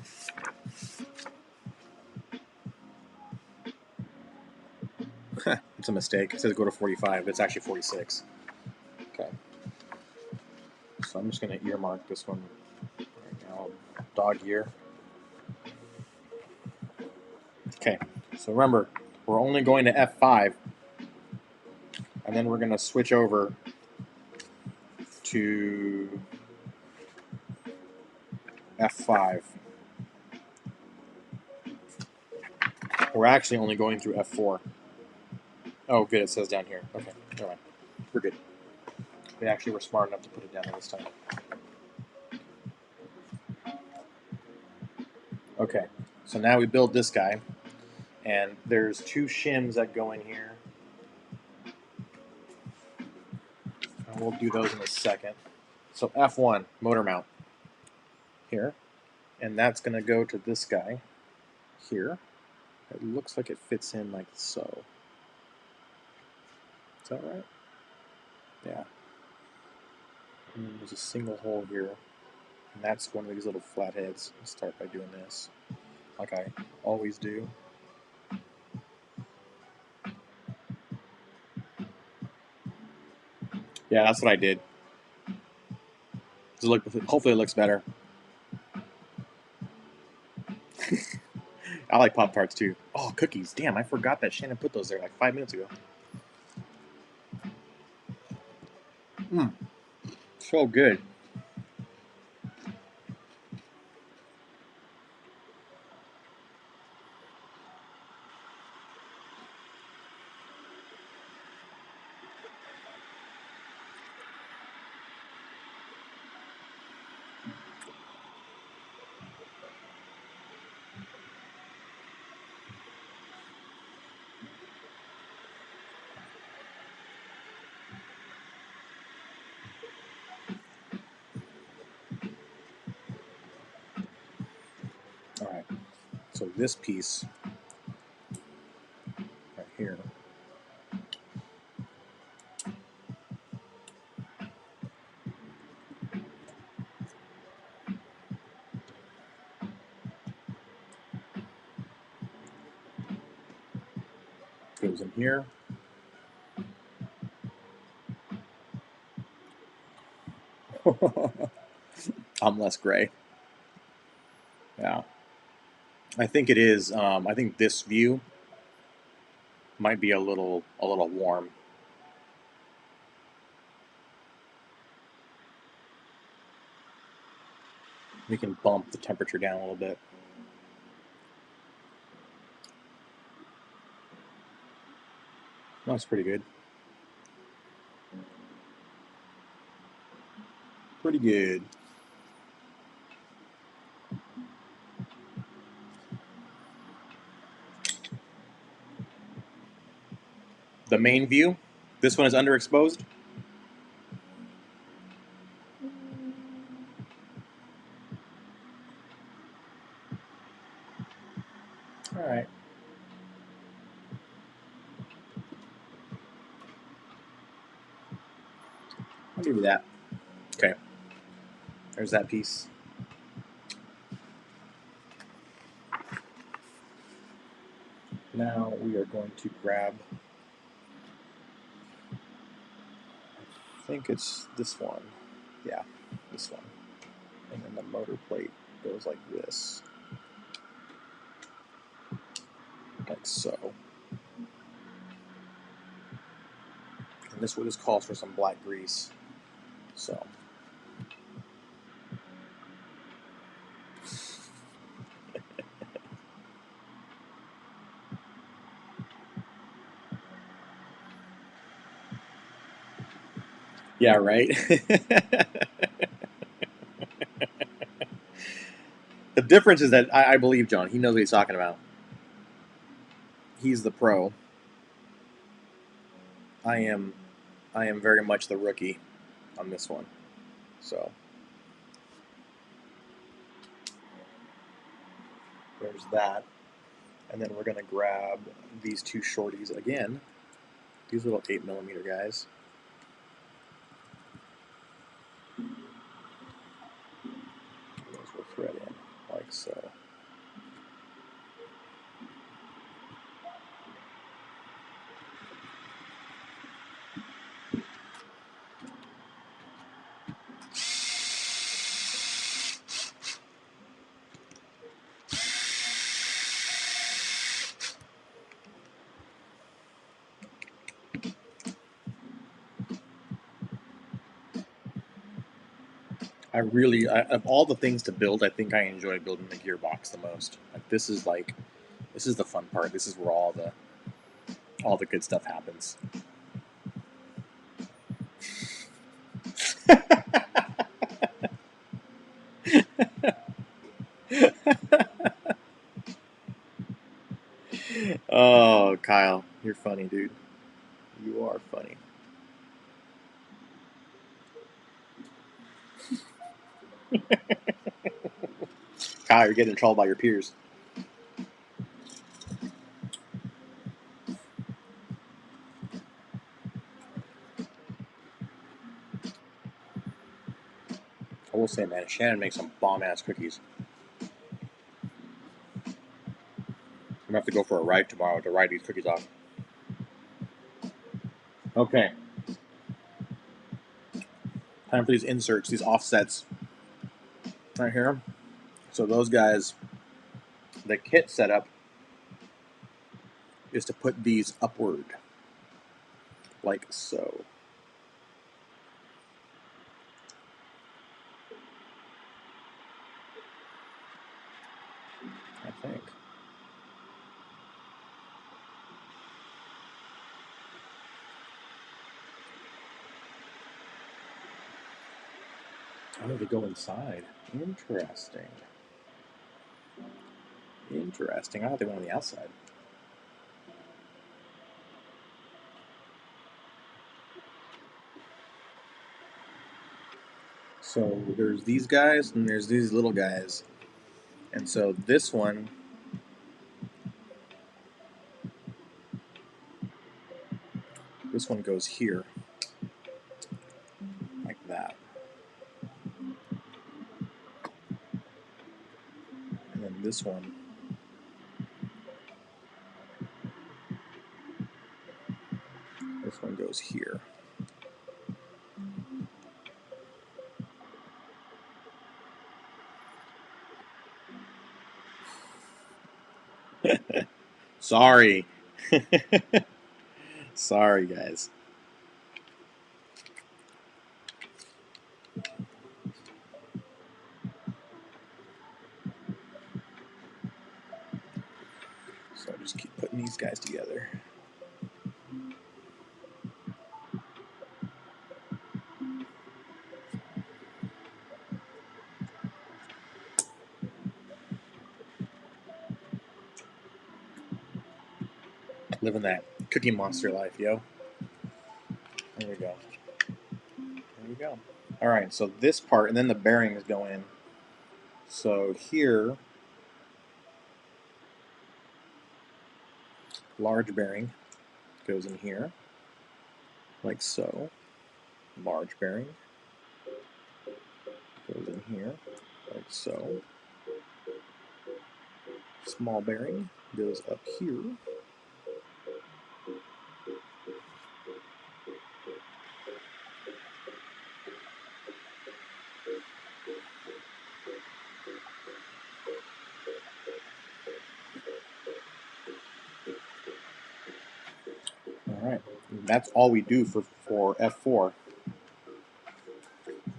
It's a mistake. It says go to 45, but it's actually 46. Okay. So I'm just going to earmark this one right now. Dog ear. Okay. So remember, we're only going to F5, and then we're going to switch over to F5. We're actually only going through F4. Oh, good. It says down here. Okay. Never mind. We're good. We actually were smart enough to put it down there this time. Okay. So now we build this guy. And there's two shims that go in here. And we'll do those in a second. So F1, motor mount. Here. And that's going to go to this guy. Here. It looks like it fits in like so. Is that right? Yeah. And there's a single hole here. And that's one of these little flatheads. Let's start by doing this. Like I always do. Yeah, that's what I did. Hopefully it looks better. I like Pop-Tarts too. Oh, cookies. Damn, I forgot that Shannon put those there like 5 minutes ago. Mmm. So good. All right. So this piece right here goes in here. I'm less gray. Yeah. I think it is. I think this view might be a little warm. We can bump the temperature down a little bit. That's pretty good. Pretty good. The main view, this one is underexposed. right. I'll give you that. Okay. There's that piece. Now we are going to grab, I think it's this one. Yeah, this one. And then the motor plate goes like this. Like so. And this calls for some black grease. So. Yeah, right? The difference is that I believe John. He knows what he's talking about. He's the pro. I am very much the rookie on this one. So there's that. And then we're going to grab these two shorties again. These little 8mm guys. Those will thread in like so. Of all the things to build, I think I enjoy building the gearbox the most. This is the fun part. This is where all the good stuff happens. Oh, Kyle, you're funny, dude. You are funny. Kyle, you're getting in trouble by your peers. I will say, man, Shannon makes some bomb-ass cookies. I'm gonna have to go for a ride tomorrow to ride these cookies off. Okay. Time for these inserts, these offsets. Right here. So those guys, the kit setup is to put these upward. Like so. I think. Oh, they go inside. Interesting. Interesting. I thought they went on the outside. So there's these guys and there's these little guys. And so this one goes here. Like that. And then this one goes here. Sorry. Sorry, guys. So just keep putting these guys together. Living that Cookie Monster life, yo. There we go. There we go. All right, so this part, and then the bearings go in. So here, Large bearing goes in here, like so. Large bearing goes in here, like so. Small bearing goes up here. All right, and that's all we do for F4.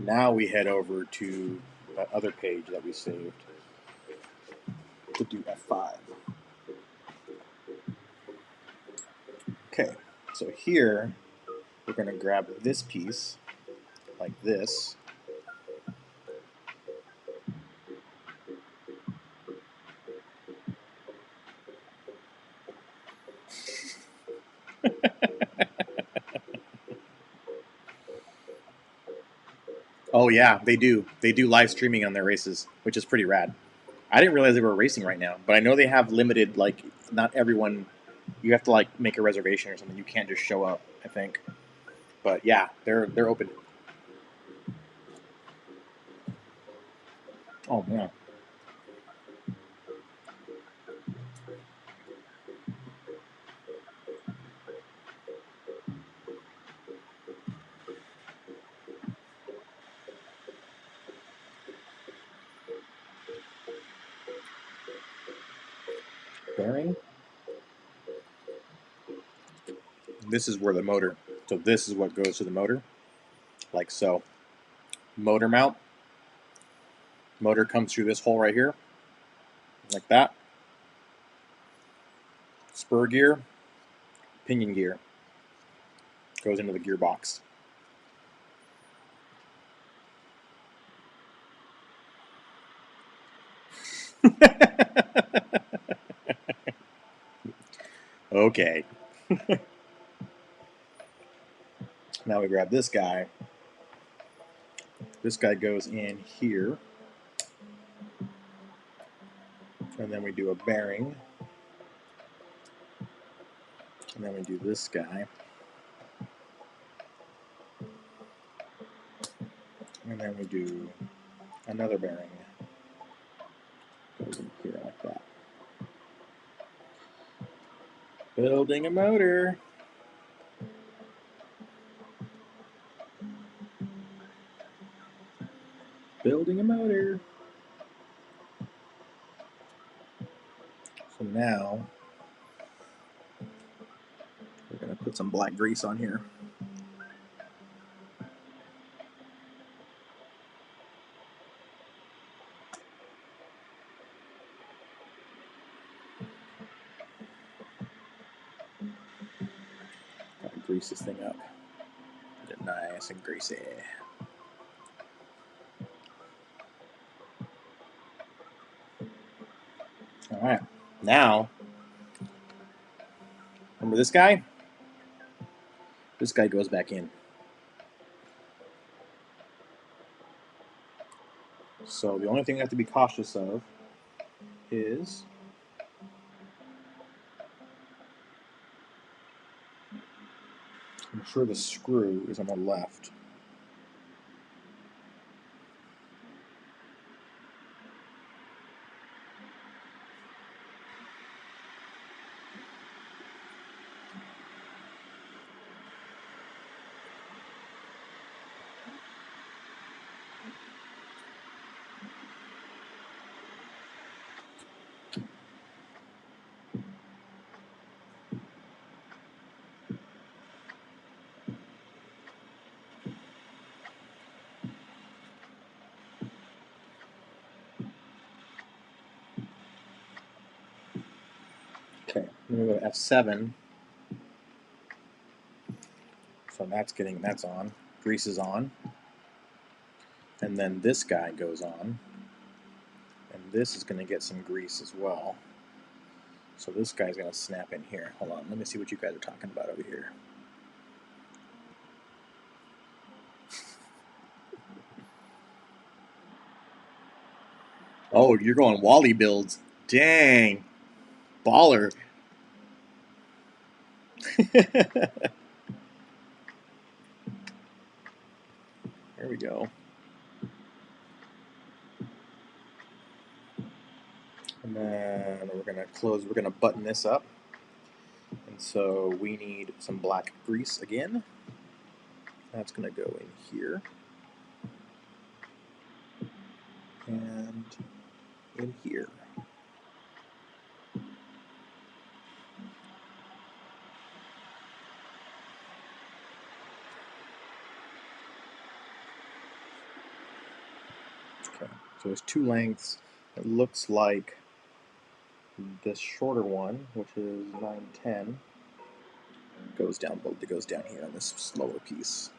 Now we head over to that other page that we saved to do F5. Okay, so here we're going to grab this piece like this. Oh yeah, they do. They do live streaming on their races, which is pretty rad. I didn't realize they were racing right now, but I know they have limited, like, not everyone. You have to like make a reservation or something. You can't just show up, I think. But yeah, they're open. Oh man. Bearing. This is where the motor. So this is what goes to the motor, like so. Motor mount. Motor comes through this hole right here, like that. Spur gear, pinion gear goes into the gearbox. Okay. Now we grab this guy. This guy goes in here. And then we do a bearing. And then we do this guy. And then we do another bearing. Goes in here like that. Building a motor. Building a motor. So now we're going to put some black grease on here. Gotta grease this thing up. Get it nice and greasy. All right. Now, remember this guy? This guy goes back in. So the only thing you have to be cautious of is I'm sure the screw is on the left. Okay, then we go to F7. So that's on. Grease is on. And then this guy goes on. And this is going to get some grease as well. So this guy's going to snap in here. Hold on, let me see what you guys are talking about over here. Oh, you're going Wally builds. Dang. Baller. There we go. And then we're gonna button this up. And so we need some black grease again. That's gonna go in here. And in here. Okay, so there's two lengths. It looks like this shorter one, which is 910, goes down here on this slower piece.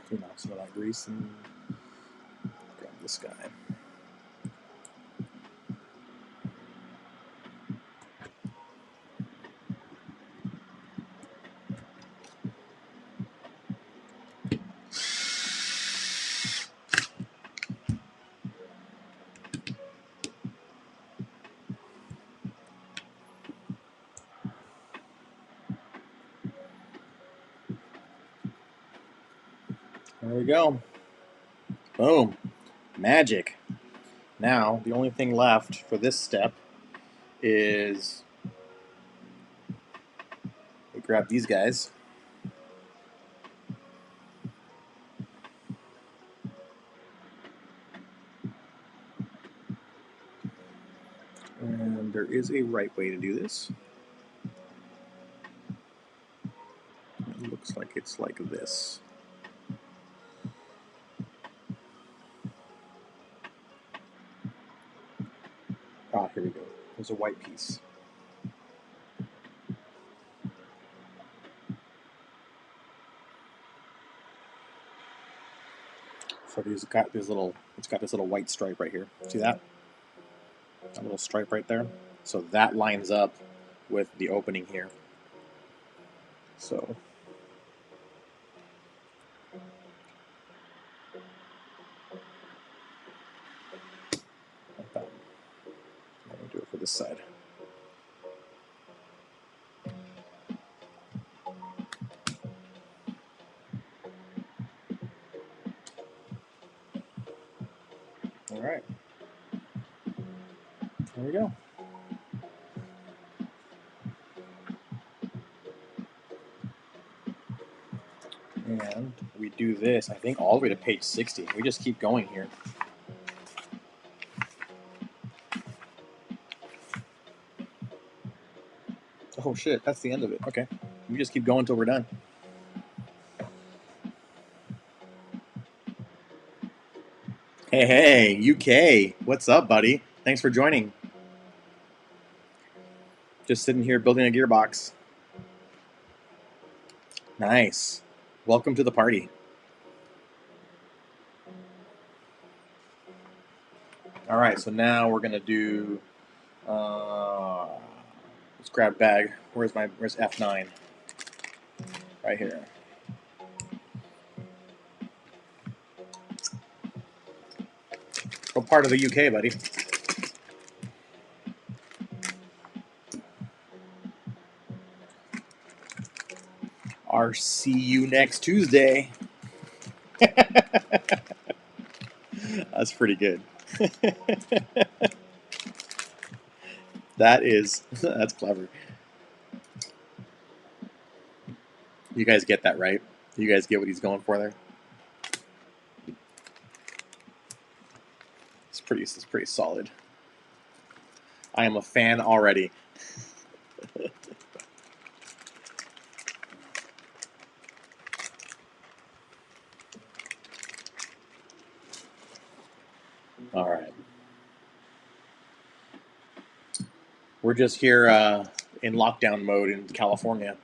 Clean off some of that grease and grab this guy. There we go. Boom. Magic. Now, the only thing left for this step is we grab these guys. And there is a right way to do this. It looks like it's like this. Ah, here we go. There's a white piece. So it's got this little white stripe right here. See that? That little stripe right there. So that lines up with the opening here. So like that. I'm gonna do it for this side. All right. There we go. And we do this, I think, all the way to page 60. We just keep going here. Oh shit, that's the end of it. Okay. We just keep going until we're done. Hey, UK. What's up, buddy? Thanks for joining. Just sitting here building a gearbox. Nice. Welcome to the party. All right, so now we're gonna do. Let's grab bag. Where's F9? Right here. What part of the UK, buddy? Our see you next Tuesday. That's pretty good. That's clever. You guys get that, right? You guys get what he's going for there? It's pretty solid. I am a fan already. All right. We're just here in lockdown mode in California,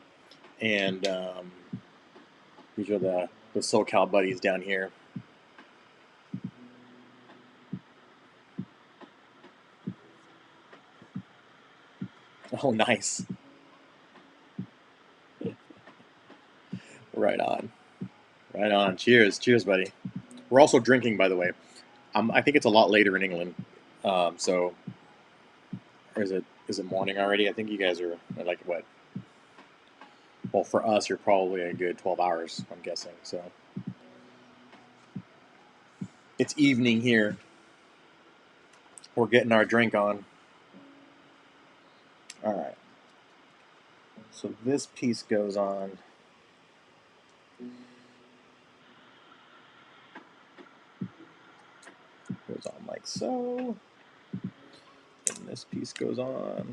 and these are the SoCal buddies down here. Oh, nice. Right on. Right on. Cheers. Cheers, buddy. We're also drinking, by the way. I think it's a lot later in England. So, or is it morning already? I think you guys are like what? Well, for us, you're probably a good 12 hours, I'm guessing. So, it's evening here. We're getting our drink on. All right. So this piece goes on. Goes on like so. And this piece goes on.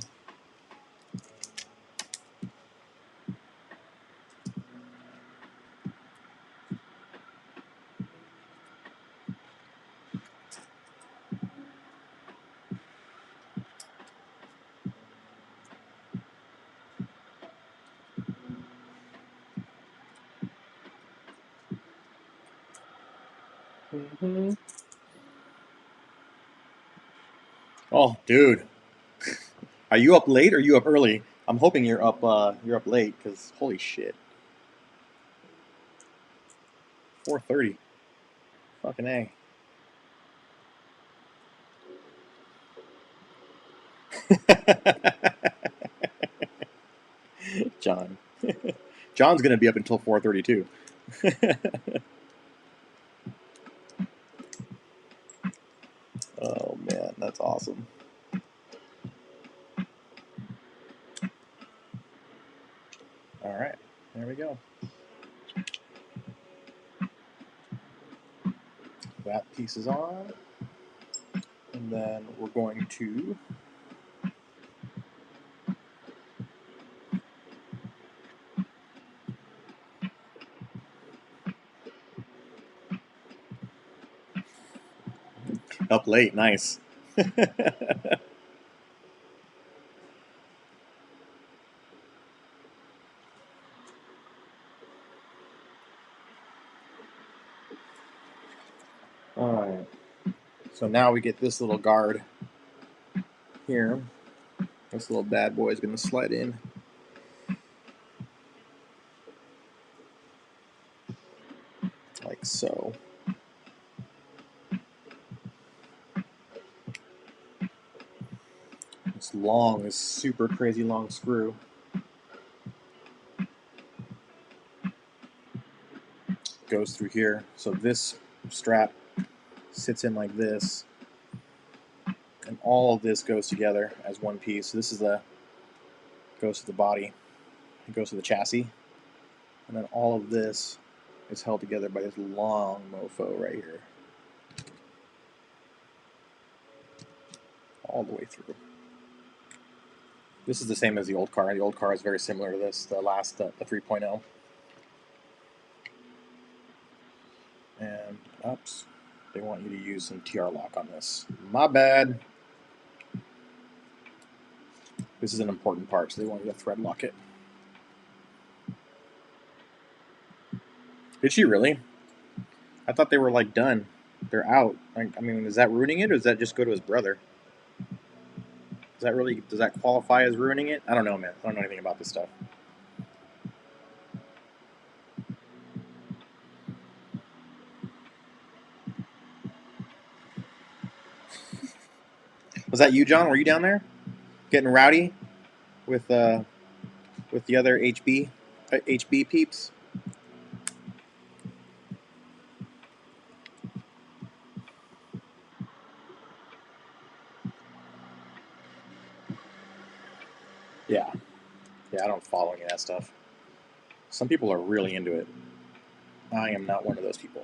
Mm-hmm. Oh, dude, are you up late or are you up early? I'm hoping you're up. You're up late because holy shit, 4:30. Fucking a. John. John's gonna be up until 4:30 too. Oh man, that's awesome. All right, there we go. That piece is on, and then we're going to up late. Nice. All right. So now we get this little guard here. This little bad boy is going to slide in. Like so. It's long, this super crazy long screw. Goes through here. So this strap sits in like this. And all of this goes together as one piece. This is goes to the body. It goes to the chassis. And then all of this is held together by this long mofo right here. All the way through. This is the same as the old car. The old car is very similar to this, the 3.0. And, oops, they want you to use some TR lock on this. My bad. This is an important part, so they want you to thread lock it. Did she really? I thought they were like done. They're out. Like, I mean, is that ruining it, or does that just go to his brother? Does that qualify as ruining it? I don't know, man. I don't know anything about this stuff. Was that you, John? Were you down there getting rowdy with the other HB peeps? Yeah, yeah. I don't follow any of that stuff. Some people are really into it. I am not one of those people.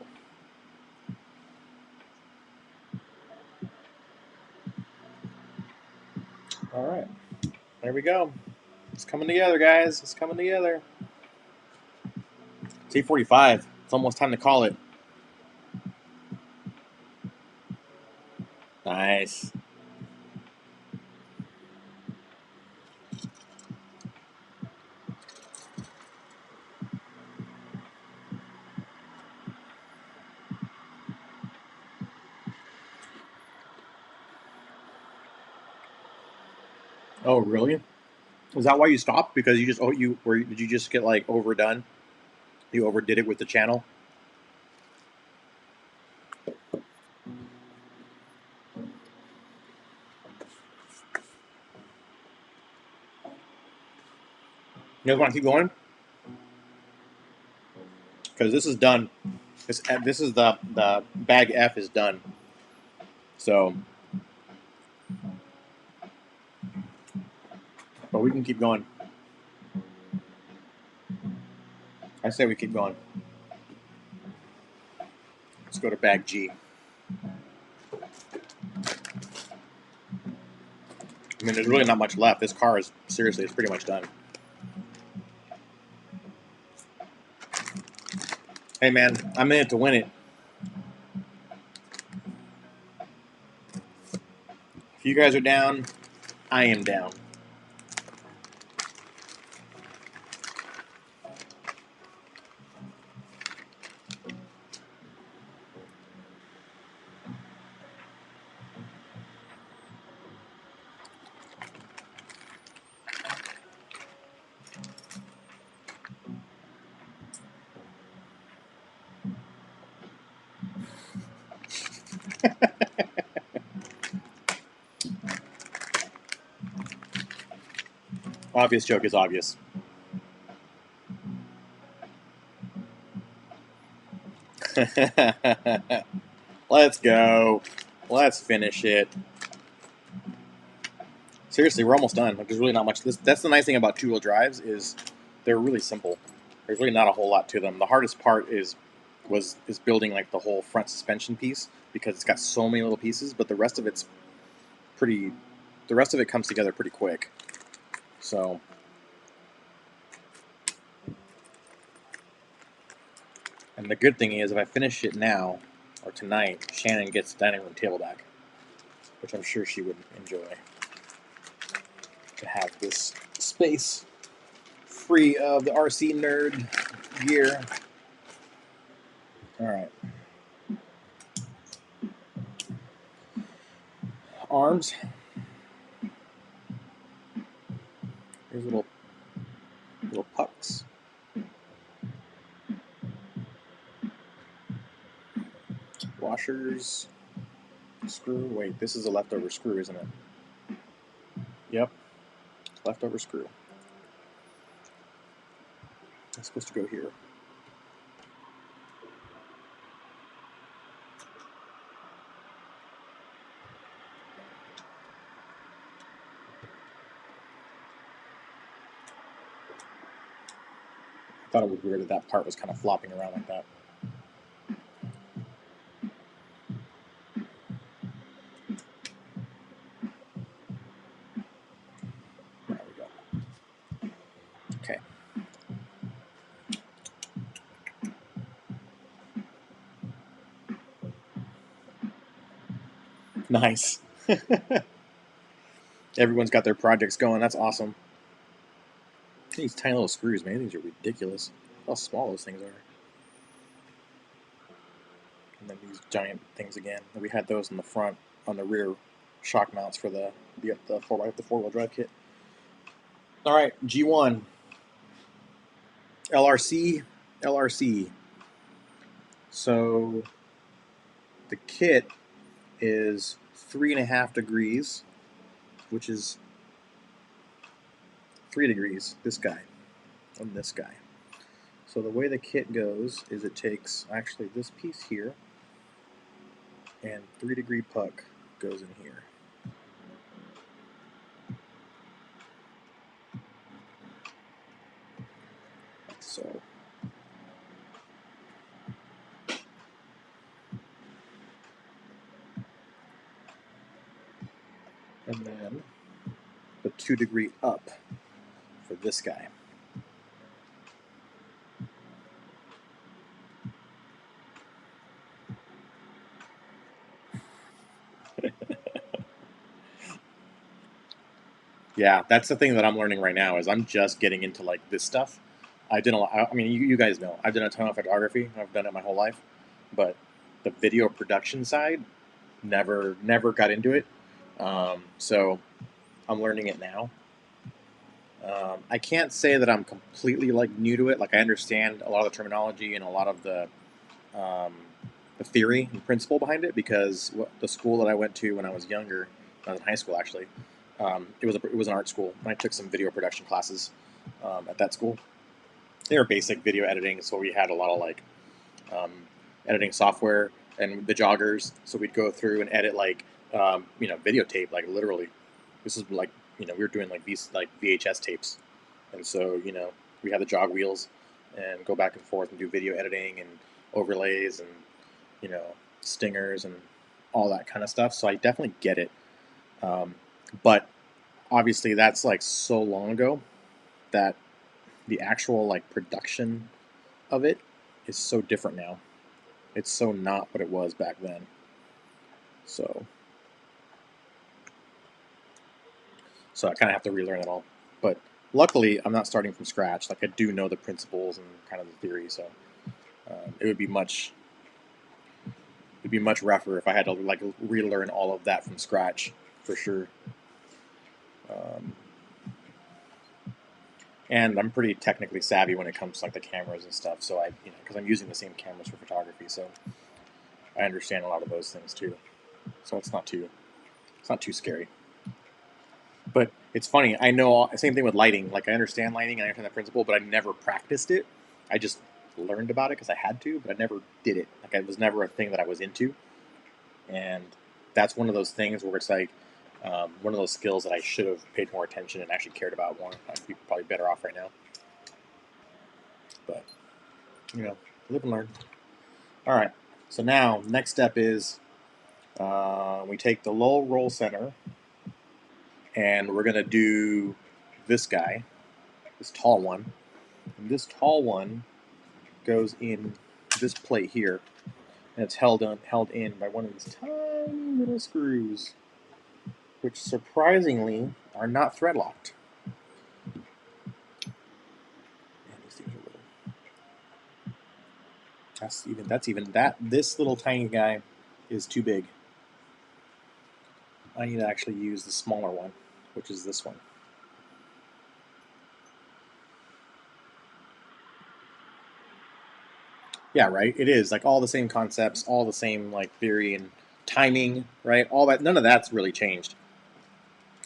All right, there we go. It's coming together, guys. It's coming together. It's 8:45. It's almost time to call it. Nice. Oh, really? Is that why you stopped? Because you just did you just get like overdone? You overdid it with the channel. You guys want to keep going? Because this is done. This is the bag F is done. So, but we can keep going. I say we keep going. Let's go to bag G. I mean, there's really not much left. This car is seriously, it's pretty much done. Hey man, I'm in it to win it. If you guys are down, I am down. Obvious joke is obvious. Let's go. Let's finish it. Seriously, we're almost done. Like, there's really not much. That's the nice thing about two-wheel drives is they're really simple. There's really not a whole lot to them. The hardest part is building like the whole front suspension piece because it's got so many little pieces. But the rest of it's pretty. The rest of it comes together pretty quick. So. And the good thing is, if I finish it now or tonight, Shannon gets dining room table back, which I'm sure she would enjoy. To have this space free of the RC nerd gear. All right. Arms. Here's little pucks. Washers. Screw. Wait, this is a leftover screw, isn't it? Yep. Leftover screw. It's supposed to go here. I thought it was weird that part was kind of flopping around like that. There we go. Okay. Nice. Everyone's got their projects going. That's awesome. These tiny little screws, man. These are ridiculous. How small those things are. And then these giant things again. We had those in the front, on the rear shock mounts for the 4x4 wheel drive kit. All right, G1. LRC. So the kit is 3.5 degrees, which is 3 degrees, this guy, and this guy. So the way the kit goes is it takes actually this piece here, and 3-degree puck goes in here. So and then the 2-degree up for this guy. Yeah, that's the thing that I'm learning right now is I'm just getting into like this stuff. I did a lot. I mean, you guys know I've done a ton of photography. I've done it my whole life, but the video production side, never got into it. So I'm learning it now. I can't say that I'm completely like new to it. Like I understand a lot of the terminology and a lot of um, the theory and principle behind it because the school that I went to when I was younger, when I was in high school actually, it was an art school. And I took some video production classes at that school. They were basic video editing, so we had a lot of like um, editing software and the joggers. So we'd go through and edit like videotape, like literally. This is like we were doing like these like VHS tapes, and so we had the jog wheels and go back and forth and do video editing and overlays and you know stingers and all that kind of stuff. So I definitely get it, but obviously that's like so long ago that the actual like production of it is so different now. It's so not what it was back then. So so I kind of have to relearn it all. But luckily, I'm not starting from scratch. Like I do know the principles and kind of the theory. So it would be much rougher if I had to like relearn all of that from scratch for sure. Um, and I'm pretty technically savvy when it comes to like the cameras and stuff. So because I'm using the same cameras for photography, so I understand a lot of those things too. So it's not too scary. But it's funny. I know same thing with lighting. Like I understand lighting, I understand that principle, but I never practiced it. I just learned about it because I had to, but I never did it. Like it was never a thing that I was into, and that's one of those things where it's like one of those skills that I should have paid more attention and actually cared about more. I'd be probably better off right now. But live and learn. All right. So now next step is we take the low roll center and we're gonna do this guy, this tall one. And this tall one goes in this plate here, and it's held in by one of these tiny little screws, which surprisingly are not thread locked. Man, these things are little. That this little tiny guy is too big. I need to actually use the smaller one, which is this one. Yeah, right. It is like all the same concepts, all the same like theory and timing, right? All that. None of that's really changed,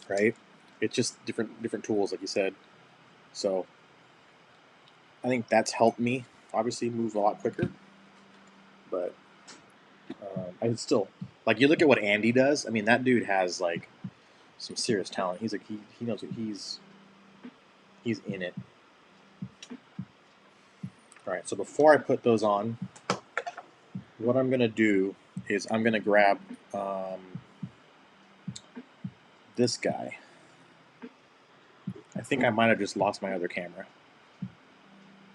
right? It's just different tools, like you said. So I think that's helped me obviously move a lot quicker. But I still like you look at what Andy does. I mean, that dude has like some serious talent. He's like he knows what he's in it. All right. So before I put those on, what I'm gonna do is I'm gonna grab this guy. I think I might have just lost my other camera.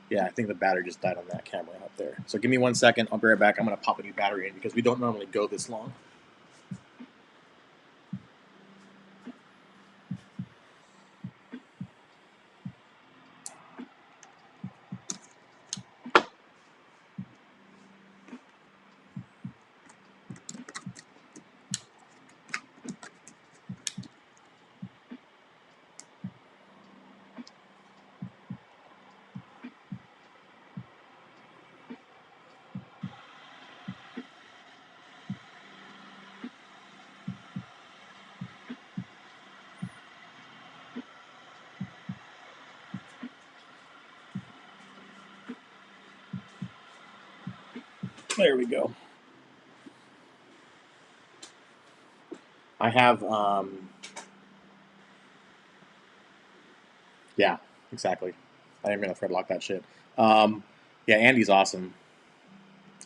Yeah, I think the battery just died on that camera up there. So give me 1 second. I'll be right back. I'm going to pop a new battery in because we don't normally go this long. There we go. I have, yeah, exactly. I am going to thread lock that shit. Yeah, Andy's awesome.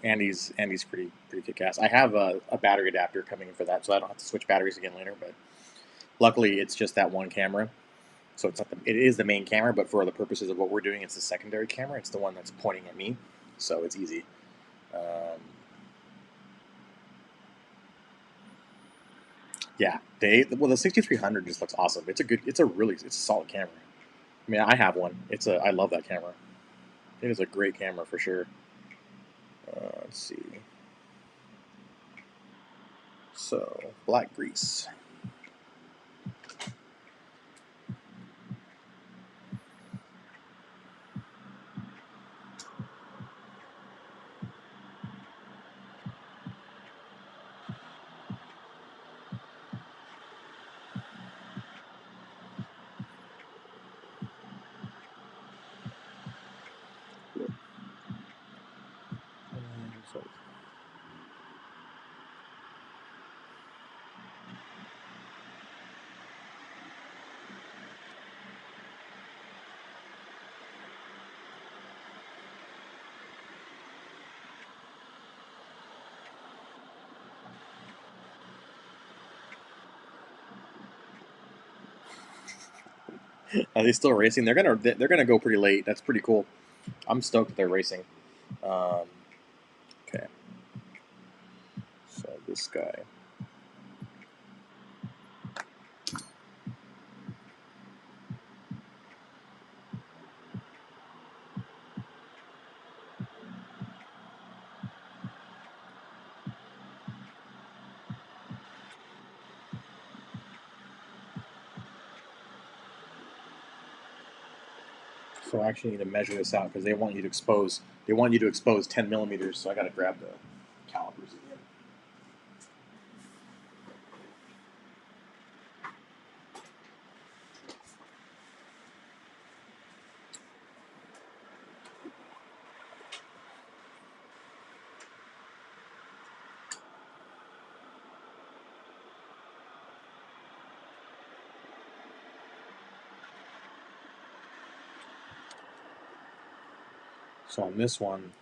Andy's pretty kick ass. I have a battery adapter coming in for that, so I don't have to switch batteries again later. But luckily, it's just that one camera, so it is the main camera. But for the purposes of what we're doing, it's the secondary camera. It's the one that's pointing at me, so it's easy. Yeah, the 6300 just looks awesome. It's a solid camera. I mean, I have one. I love that camera. It is a great camera for sure. Let's see. So black grease. So are they still racing? They're gonna go pretty late. That's pretty cool. I'm stoked that they're racing. Okay. So this guy. So I actually need to measure this out because they want you to expose. They want you to expose 10 millimeters. So I got to grab the calipers again. So on this one,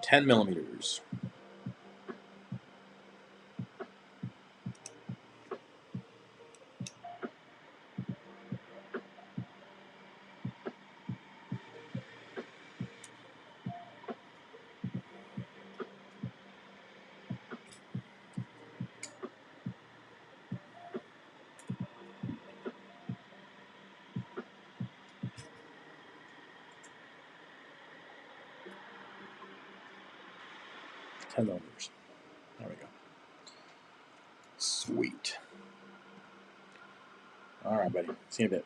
$10 millimeters. $10. There we go. Sweet. All right, buddy. See you in a bit.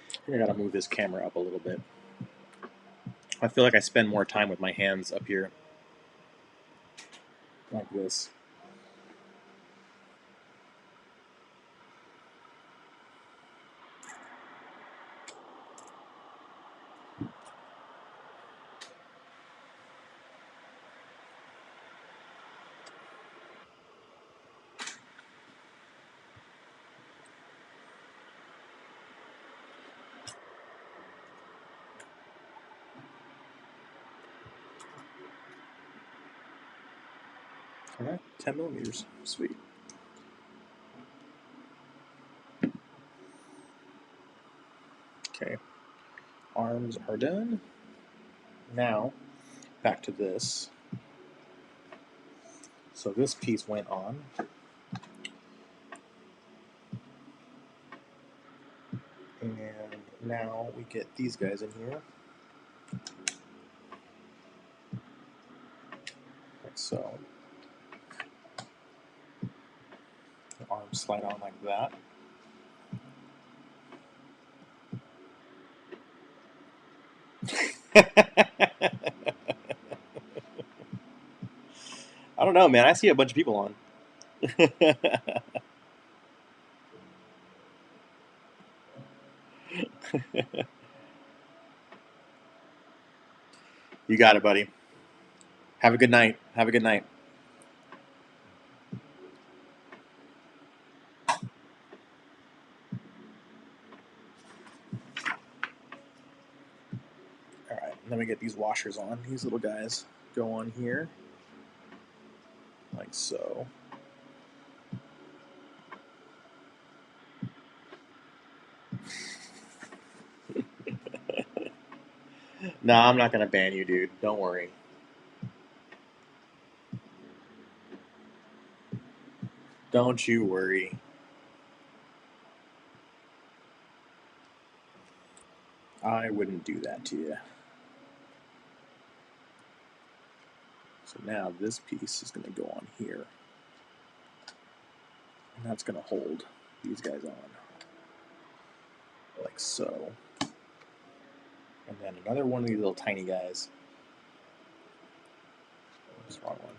I think I gotta move this camera up a little bit. I feel like I spend more time with my hands up here, like this. All right, 10 millimeters. Sweet. Okay, arms are done. Now, back to this. So this piece went on. And now we get these guys in here. Like so. The arms slide on like that. I don't know, man. I see a bunch of people on. You got it, buddy. Have a good night. Have a good night. All right, let me get these washers on. These little guys go on here, like so. Nah, I'm not gonna ban you, dude. Don't worry. Don't you worry. I wouldn't do that to you. So now this piece is going to go on here. And that's going to hold these guys on. Like so. And then another one of these little tiny guys. Oops, wrong one.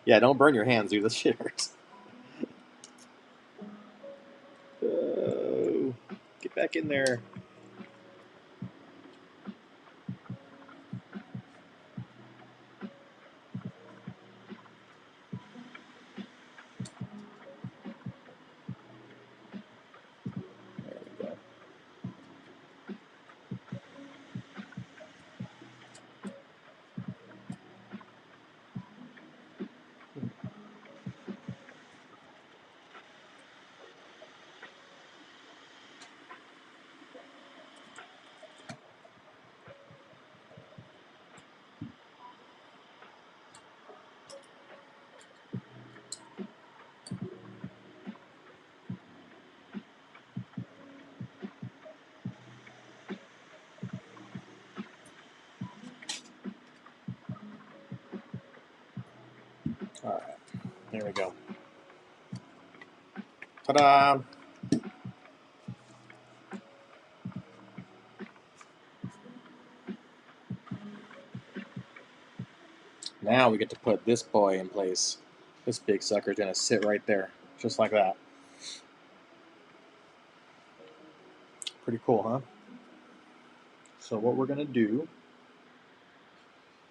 Yeah, don't burn your hands, dude. This shit hurts. Oh, get back in there. There we go. All right, there we go. Ta-da! Now we get to put this boy in place. This big sucker's gonna sit right there, just like that. Pretty cool, huh? So what we're gonna do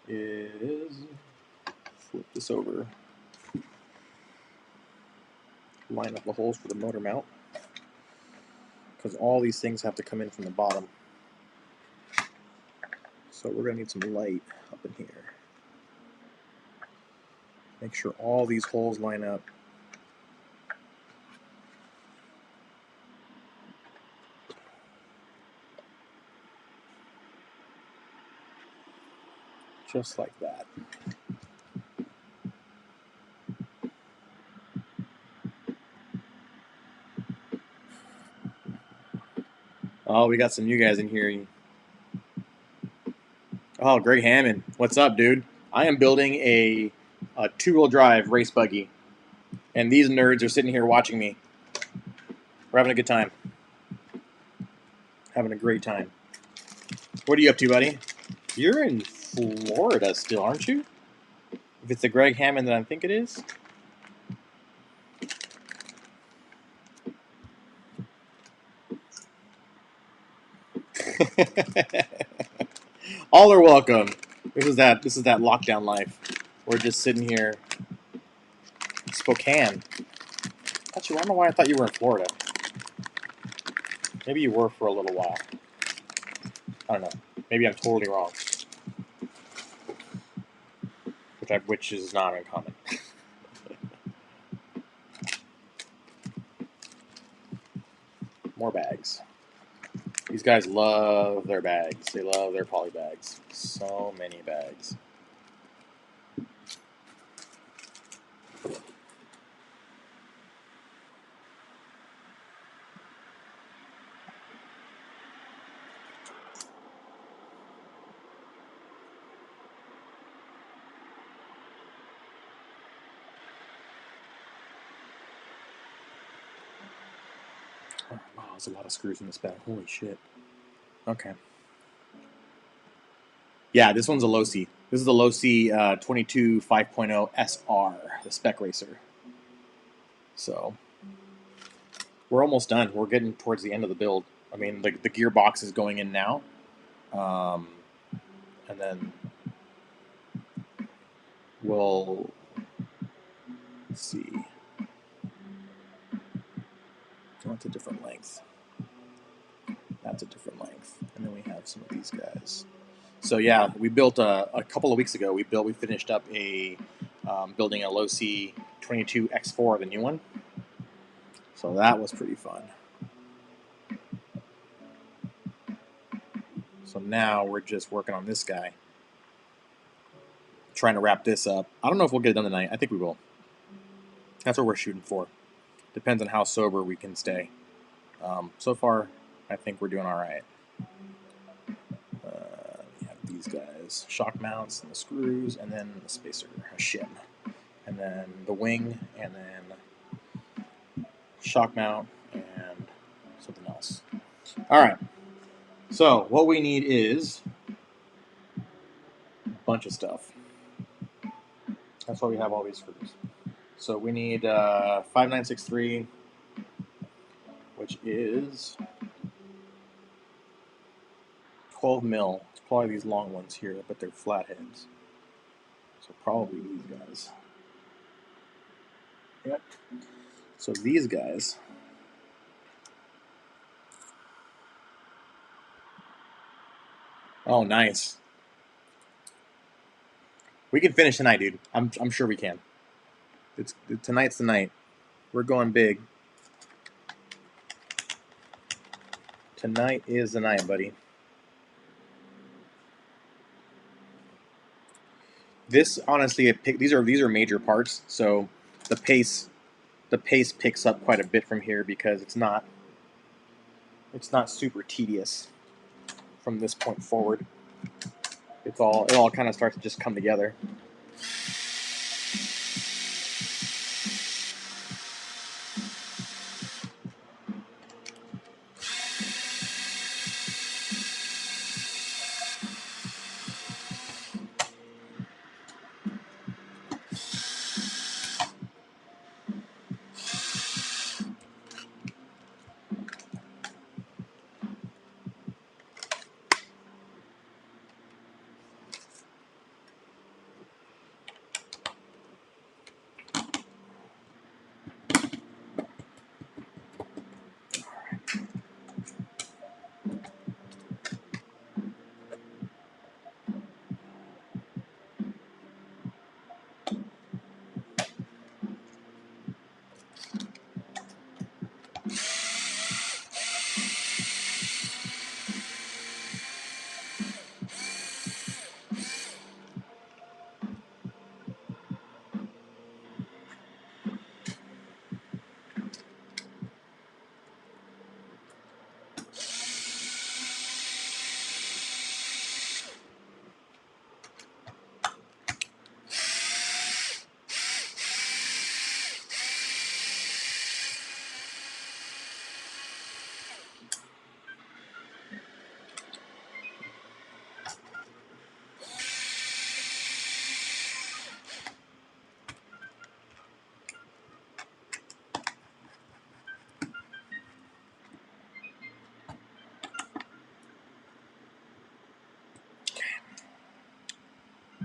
is flip this over, line up the holes for the motor mount, because all these things have to come in from the bottom. So we're gonna need some light up in here. Make sure all these holes line up. Just like that. Oh, we got some new guys in here. Oh, Greg Hammond. What's up, dude? I am building a two-wheel drive race buggy, and these nerds are sitting here watching me. We're having a good time. Having a great time. What are you up to, buddy? You're in Florida still, aren't you? If it's the Greg Hammond that I think it is. All are welcome. This is that lockdown life. We're just sitting here. Spokane. Actually, I don't know why I thought you were in Florida. Maybe you were for a little while. I don't know. Maybe I'm totally wrong. Which is not uncommon. More bags. These guys love their bags. They love their poly bags. So many bags. Oh, wow, there's a lot of screws in this bag. Holy shit. Okay. Yeah, this one's a low C. This is the low C 22 5.0 SR, the spec racer. So we're almost done. We're getting towards the end of the build. I mean, the gearbox is going in now, and then we'll see. That's a different length. That's a different length, and then we have some of these guys. So yeah, we built a couple of weeks ago. We finished up building a low C 22 X4, the new one. So that was pretty fun. So now we're just working on this guy. trying to wrap this up. I don't know if we'll get it done tonight. I think we will. That's what we're shooting for. Depends on how sober we can stay. So far, I think we're doing all right. We have these guys, shock mounts and the screws, and then the spacer, a shim, and then the wing, and then shock mount, and something else. All right. So what we need is a bunch of stuff. That's why we have all these screws. So we need 5963, which is 12 mil. It's probably these long ones here, but they're flatheads. So probably these guys. Yep. So these guys. Oh, nice. We can finish tonight, dude. I'm sure we can. Tonight's the night. We're going big. Tonight is the night, buddy. This honestly, these are major parts, so the pace picks up quite a bit from here because it's not super tedious from this point forward. It all kind of starts to just come together.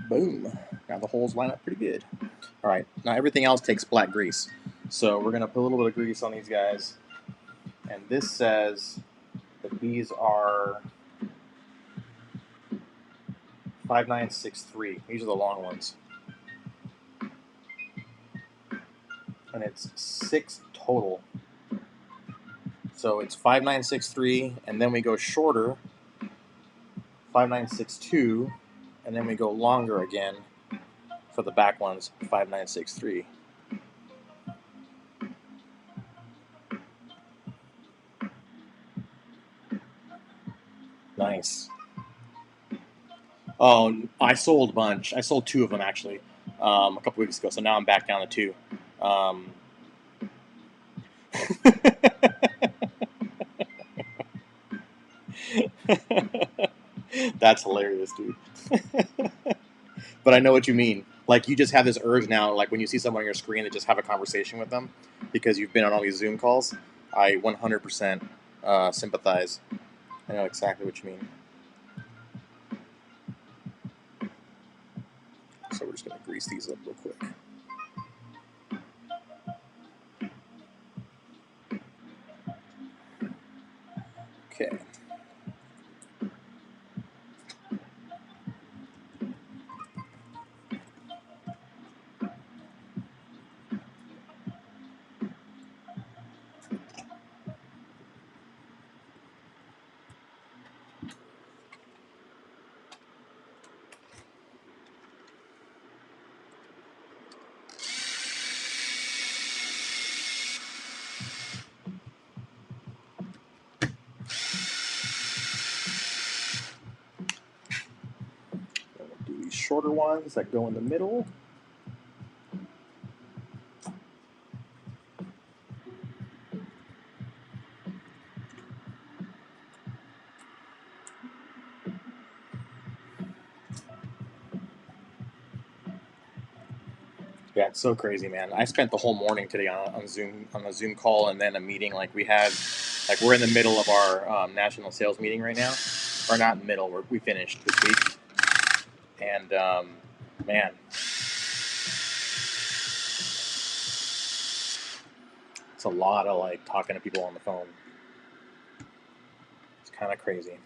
Boom. Now the holes line up pretty good. All right. Now everything else takes black grease. So we're going to put a little bit of grease on these guys. And this says that these are 5963. These are the long ones. And it's 6 total. So it's 5963, and then we go shorter, 5962, and then we go longer again for the back ones, 5963. Nice. Oh, I sold a bunch. I sold 2 of them actually a couple weeks ago, so now I'm back down to 2. That's hilarious, dude. But I know what you mean. Like, you just have this urge now, like when you see someone on your screen, to just have a conversation with them because you've been on all these Zoom calls. I 100% sympathize. I know exactly what you mean. So we're just going to grease these up real quick. Okay. shorter ones that go in the middle. Yeah, it's so crazy, man. I spent the whole morning today on Zoom, on a Zoom call, and then a meeting. Like we're in the middle of our national sales meeting right now, or not middle. We finished this week, and man, it's a lot of like talking to people on the phone. It's kind of crazy.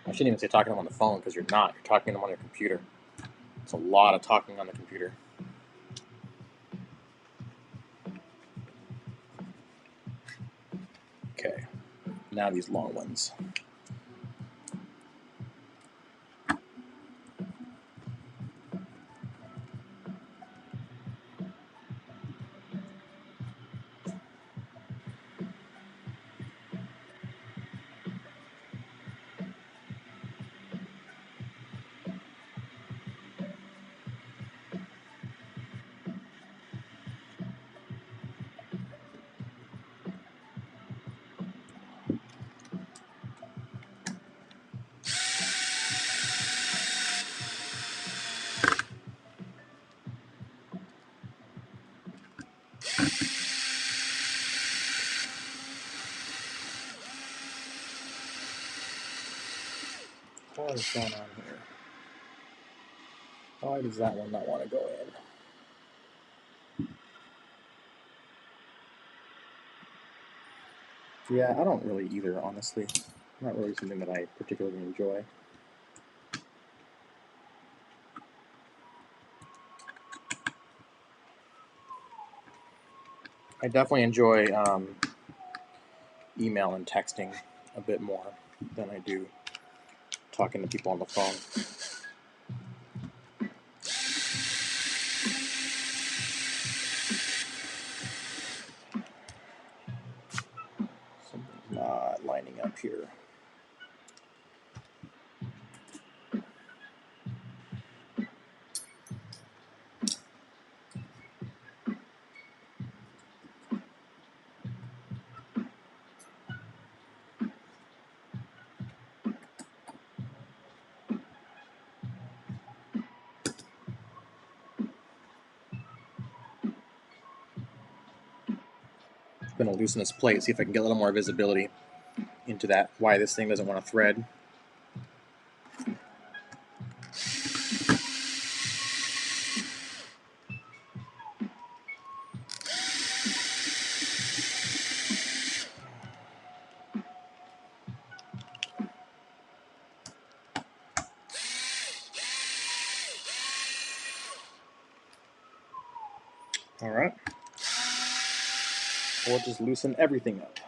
I shouldn't even say talking to them on the phone because you're not. You're talking to them on your computer. It's a lot of talking on the computer. Okay, now these long ones. What is going on here? Why does that one not want to go in? Yeah, I don't really either, honestly. Not really something that I particularly enjoy. I definitely enjoy email and texting a bit more than I do talking to people on the phone. Something's not lining up here. I'm going to loosen this plate, see if I can get a little more visibility into that, why this thing doesn't want to thread. All right. We'll just loosen everything up.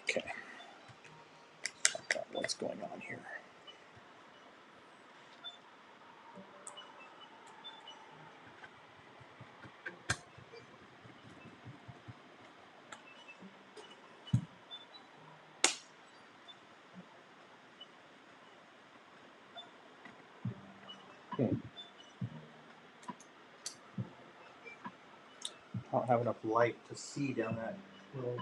Okay. Check out what's going on here. I don't have enough light to see down that little.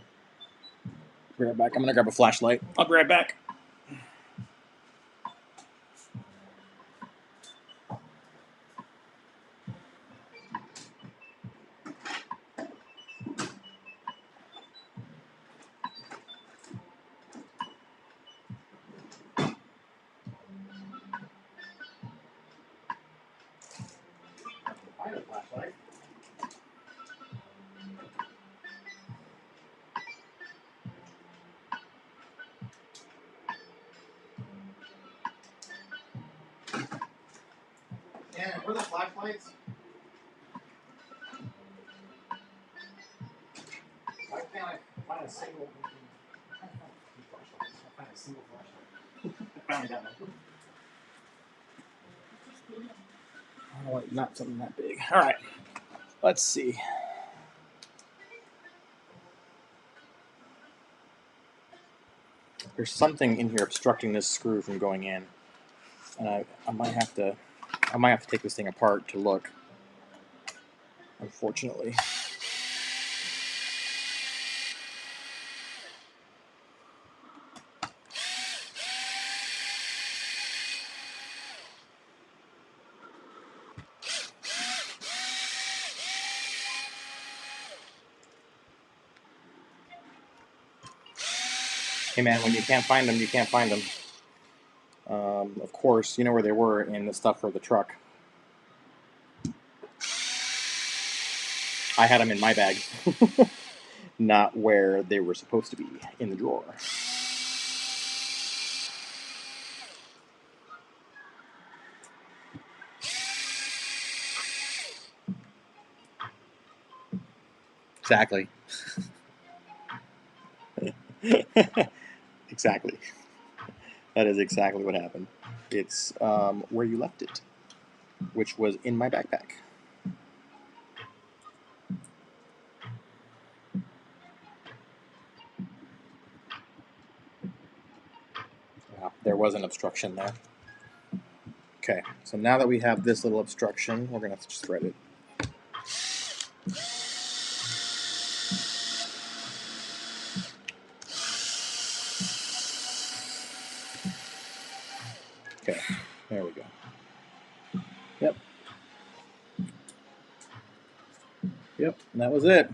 Be right back. I'm gonna grab a flashlight. I'll be right back. I have a flashlight. Man, where are the flashlights? Why can't I find a single flashlight? I find a single flashlight. I finally got one. Oh, not something that big. All right, let's see. There's something in here obstructing this screw from going in, and I might have to take this thing apart to look. Unfortunately. Hey man, when you can't find them, you can't find them. Of course, you know where they were in the stuff for the truck. I had them in my bag, not where they were supposed to be, in the drawer. Exactly. Exactly. That is exactly what happened. It's where you left it, which was in my backpack. Wow, there was an obstruction there. Okay, so now that we have this little obstruction, we're going to just thread it. Okay, there we go. Yep. Yep, and that was it.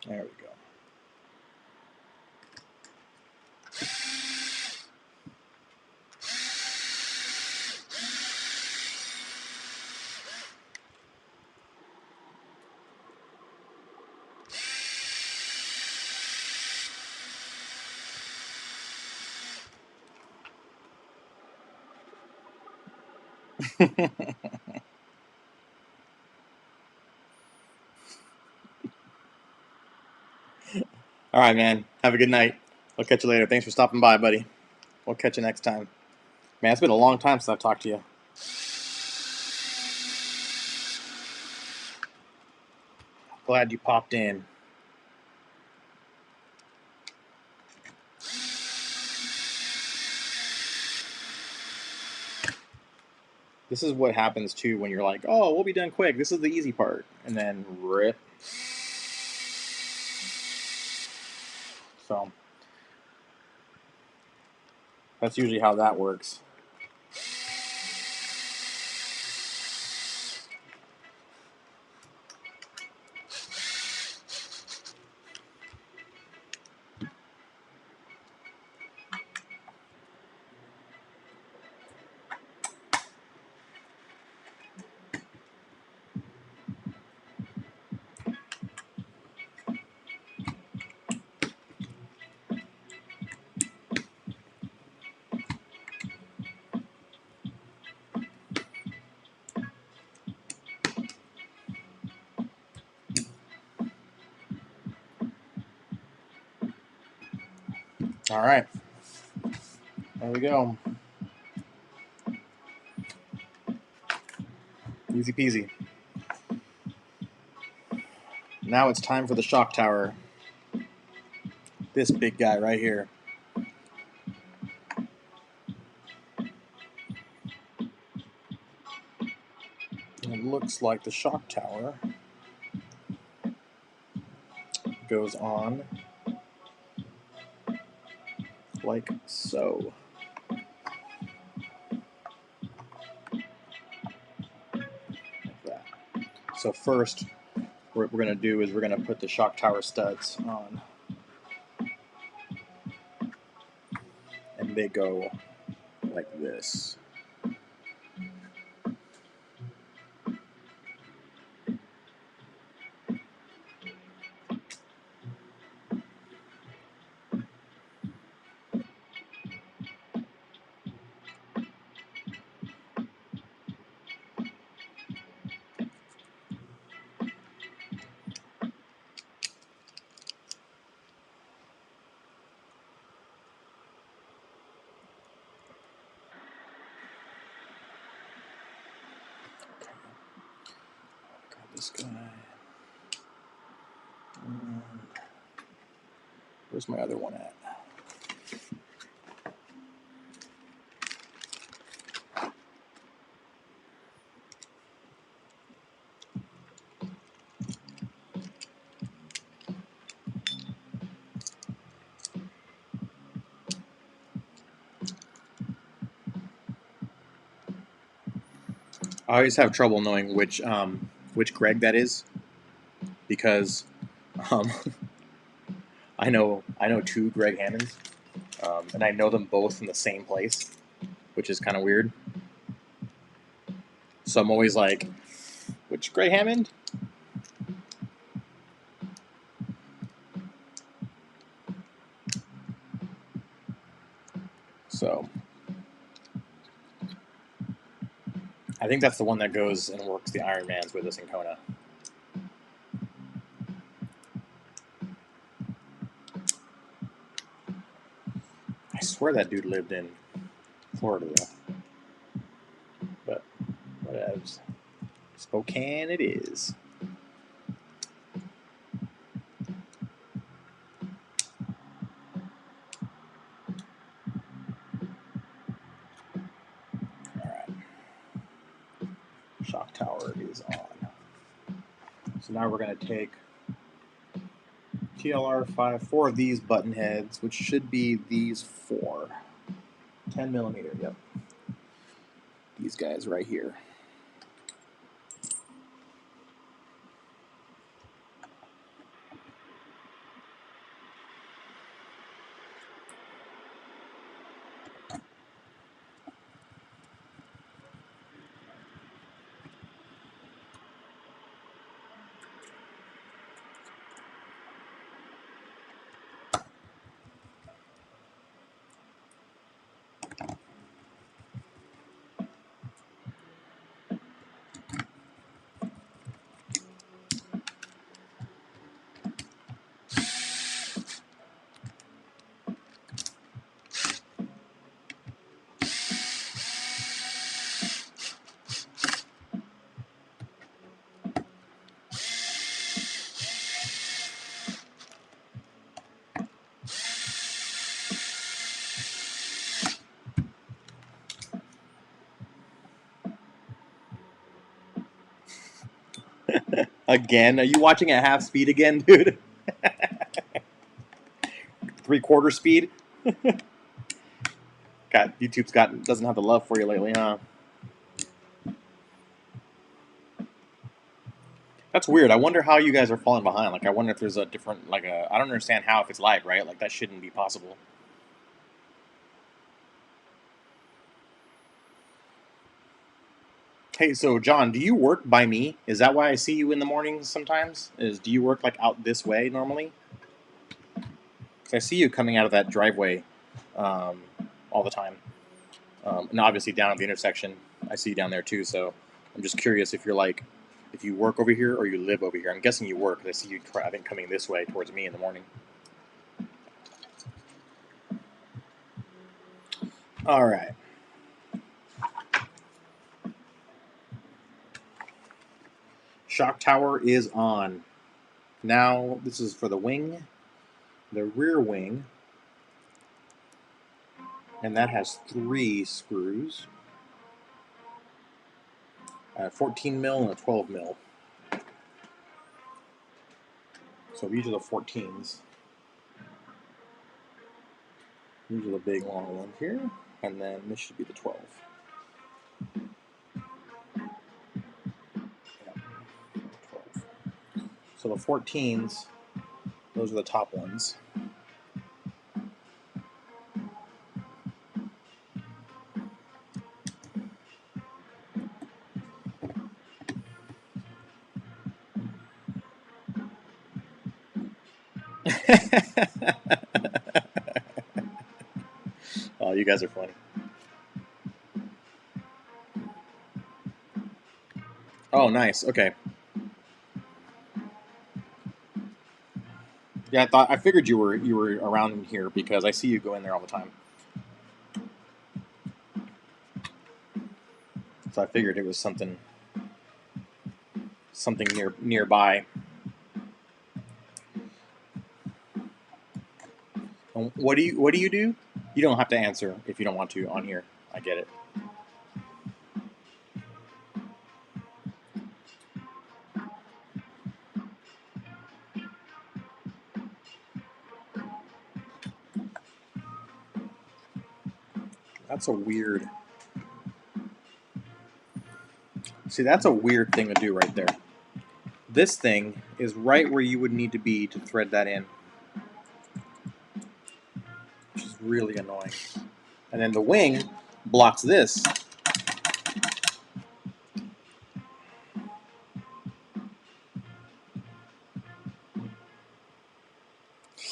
There we go. All right, man. Have a good night. I'll catch you later. Thanks for stopping by, buddy. We'll catch you next time. Man, it's been a long time since I've talked to you. Glad you popped in. This is what happens too when you're like, oh, we'll be done quick. This is the easy part. And then rip. So that's usually how that works. All right. There we go. Easy peasy. Now it's time for the shock tower. This big guy right here. looks like the shock tower goes on like so. Like that. So first, what we're going to do is we're going to put the shock tower studs on. And they go like this. Grab this guy. Where's my other one at? I always have trouble knowing which Greg that is, because um, I know two Greg Hammonds, and I know them both in the same place, which is kind of weird. So I'm always like, which Greg Hammond? So I think that's the one that goes and works the Ironmans with us in Kona. I swear that dude lived in Florida, though. But whatevs. Spokane it is. Alright. Shock tower is on. So now we're going to take TLR 4 of these button heads, which should be these 4. 10 millimeter, yep. These guys right here. Again? Are you watching at half speed again, dude? 3/4 speed? YouTube's doesn't have the love for you lately, huh? That's weird. I wonder how you guys are falling behind. Like, I wonder if there's a different, I don't understand how if it's live, right? Like, that shouldn't be possible. Hey, so John, do you work by me? Is that why I see you in the mornings sometimes? Do you work like out this way normally? Because I see you coming out of that driveway all the time, and obviously down at the intersection, I see you down there too. So I'm just curious if if you work over here or you live over here. I'm guessing you work. I see you, I think, coming this way towards me in the morning. All right. Shock tower is on. Now this is for the wing, the rear wing, and that has 3 screws. 14 mil and a 12 mil. So these are the 14s. These are the big long ones here, and then this should be the 12. Yeah, 12. So the 14s, those are the top ones. Oh, you guys are funny. Oh, nice. Okay. Yeah, I figured you were around here because I see you go in there all the time. So I figured it was something nearby. What do you do? You don't have to answer if you don't want to on here. I get it. That's a weird. See, that's a weird thing to do right there. This thing is right where you would need to be to thread that in, which is really annoying. And then the wing blocks this.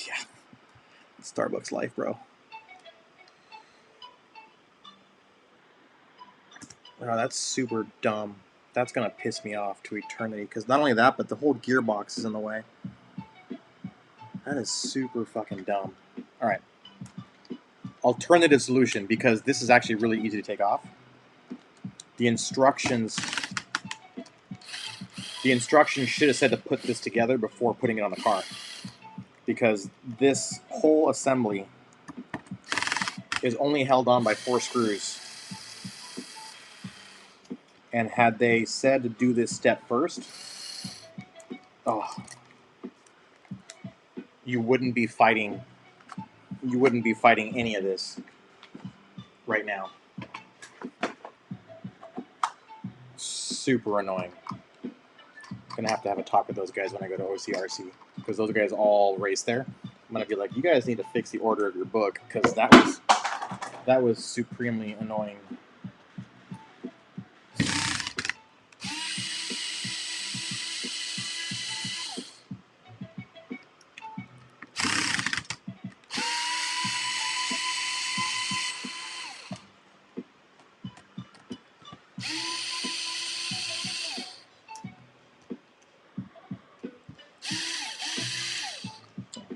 Yeah, Starbucks life, bro. Oh, that's super dumb. That's gonna piss me off to eternity. Because not only that, but the whole gearbox is in the way. That is super fucking dumb. All right. Alternative solution, because this is actually really easy to take off. The instructions should have said to put this together before putting it on the car, because this whole assembly is only held on by 4 screws. And had they said to do this step first, oh, you wouldn't be fighting any of this right now. Super annoying. Gonna have to have a talk with those guys when I go to OCRC, because those guys all race there. I'm gonna be like, you guys need to fix the order of your book, because that was supremely annoying.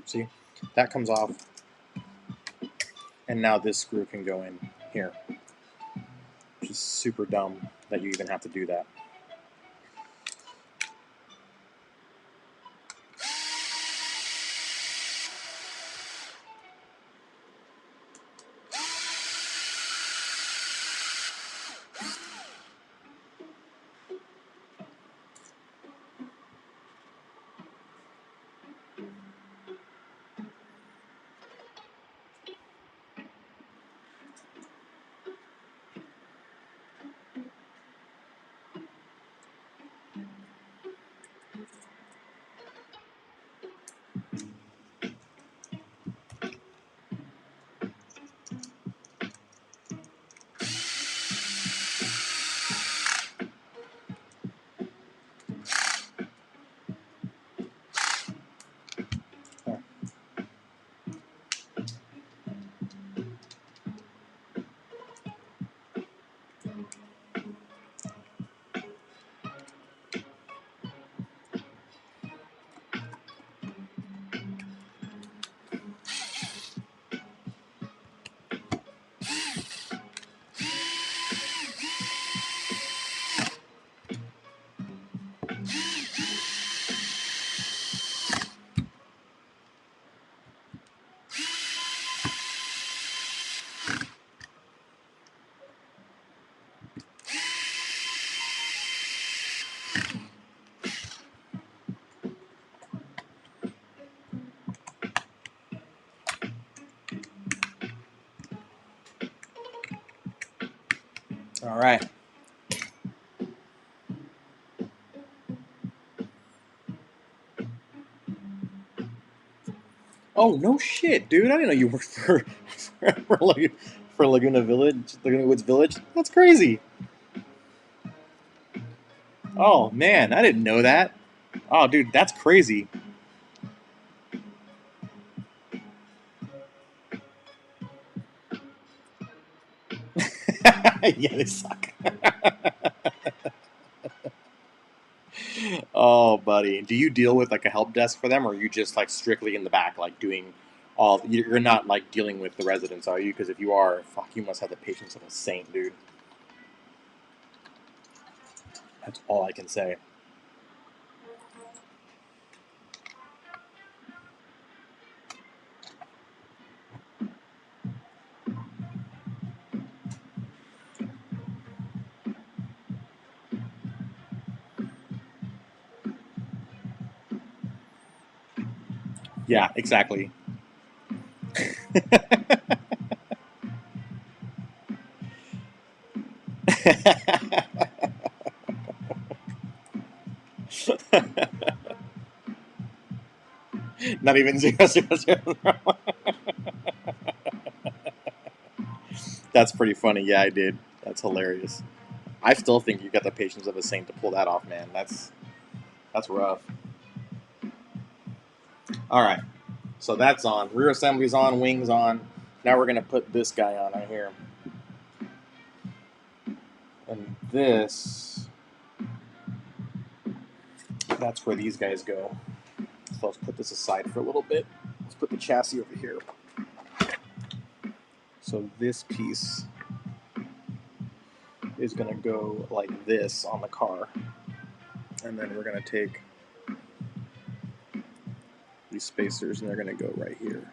See, that comes off, and now this screw can go in here, which is super dumb that you even have to do that. All right. Oh, no shit, dude. I didn't know you worked for Laguna Village, Laguna Woods Village. That's crazy. Oh, man. I didn't know that. Oh, dude, that's crazy. Yeah, they suck. Oh, buddy. Do you deal with like a help desk for them, or are you just like strictly in the back, like doing all? You're not like dealing with the residents, are you? Because if you are, fuck, you must have the patience of a saint, dude. That's all I can say. Yeah, exactly. Not even 000. That's pretty funny. Yeah, I did. That's hilarious. I still think you got the patience of a saint to pull that off, man. That's rough. All right, so that's on. Rear assembly's on. Wings on. Now we're gonna put this guy on right here, and this. That's where these guys go. So let's put this aside for a little bit. Let's put the chassis over here. So this piece is gonna go like this on the car, and then we're gonna take these spacers and they're gonna go right here.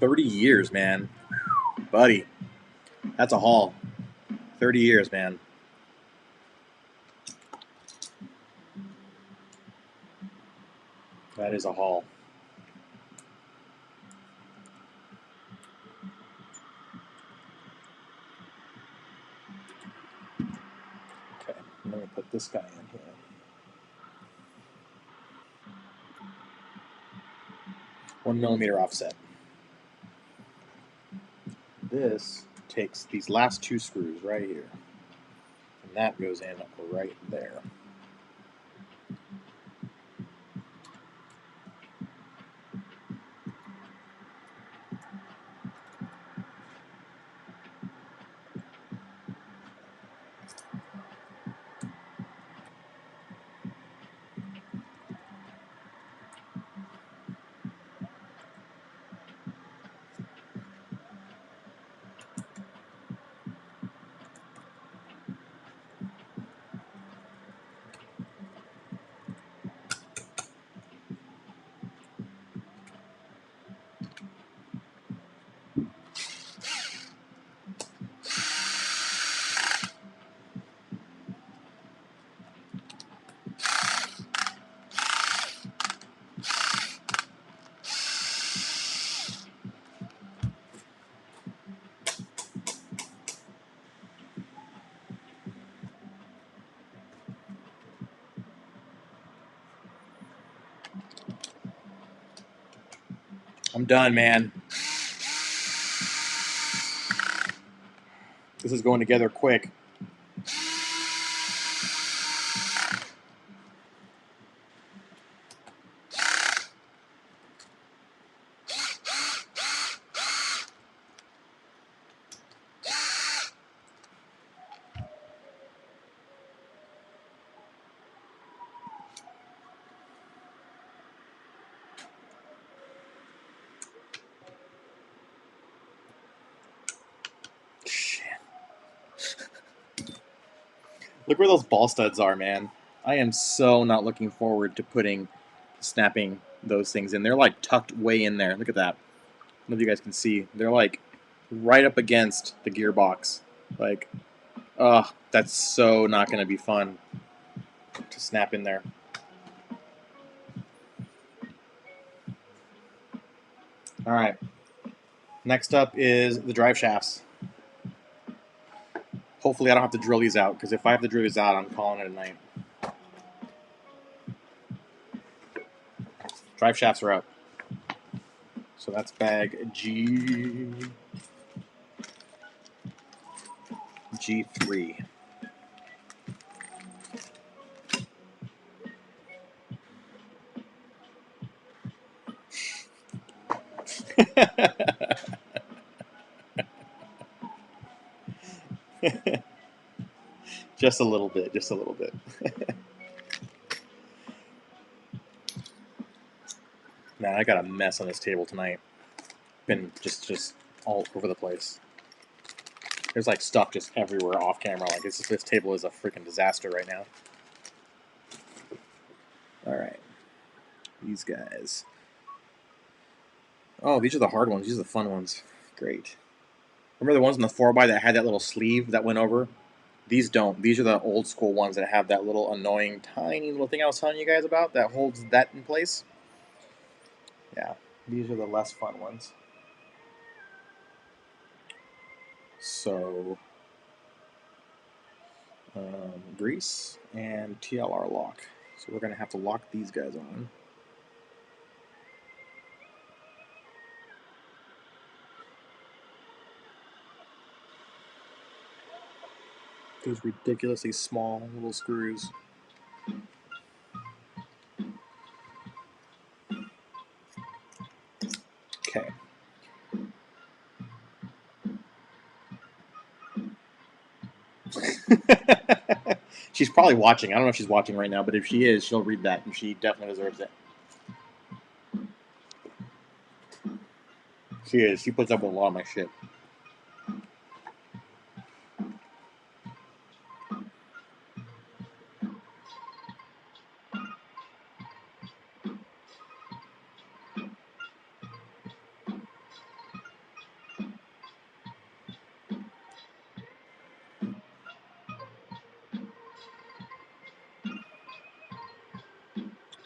$30 years, man. Buddy, that's a haul. 30 years, man. That is a haul. Okay, I'm going to put this guy in here. $1 mm offset. This takes these last two screws right here, and that goes in right there. I'm done, man. This is going together quick. Shit. Look where those ball studs are, man. I am so not looking forward to putting snapping those things in. They're like tucked way in there. Look at that. I don't know if you guys can see. They're like right up against the gearbox. Like, oh, that's so not going to be fun to snap in there. All right. Next up is the drive shafts. Hopefully I don't have to drill these out, because if I have to drill these out, I'm calling it a night. Drive shafts are up. So that's bag G3. Just a little bit, just a little bit. Man, I got a mess on this table tonight. Been just all over the place. There's like stuff just everywhere off camera. Like this table is a freaking disaster right now. All right, these guys. Oh, these are the hard ones. These are the fun ones. Great. Remember the ones in the 4x that had that little sleeve that went over? These don't. These are the old school ones that have that little annoying, tiny little thing I was telling you guys about that holds that in place. Yeah, these are the less fun ones. So, grease and TLR lock. So we're going to have to lock these guys on. These ridiculously small little screws. Okay. She's probably watching. I don't know if she's watching right now, but if she is, she'll read that, and she definitely deserves it. She is. She puts up with a lot of my shit.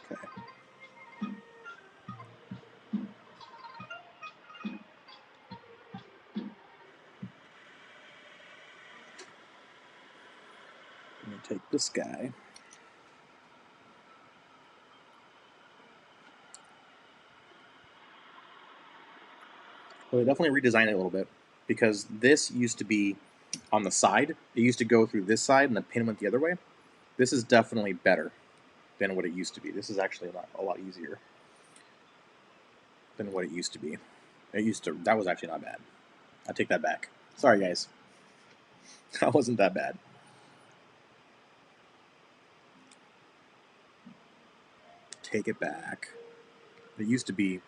Okay. I'm going to take this guy. Well, they definitely redesigned it a little bit, because this used to be on the side. It used to go through this side, and the pin went the other way. This is definitely better than what it used to be. This is actually a lot easier than what it used to be. That was actually not bad. I take that back. Sorry, guys. That wasn't that bad. Take it back. It used to be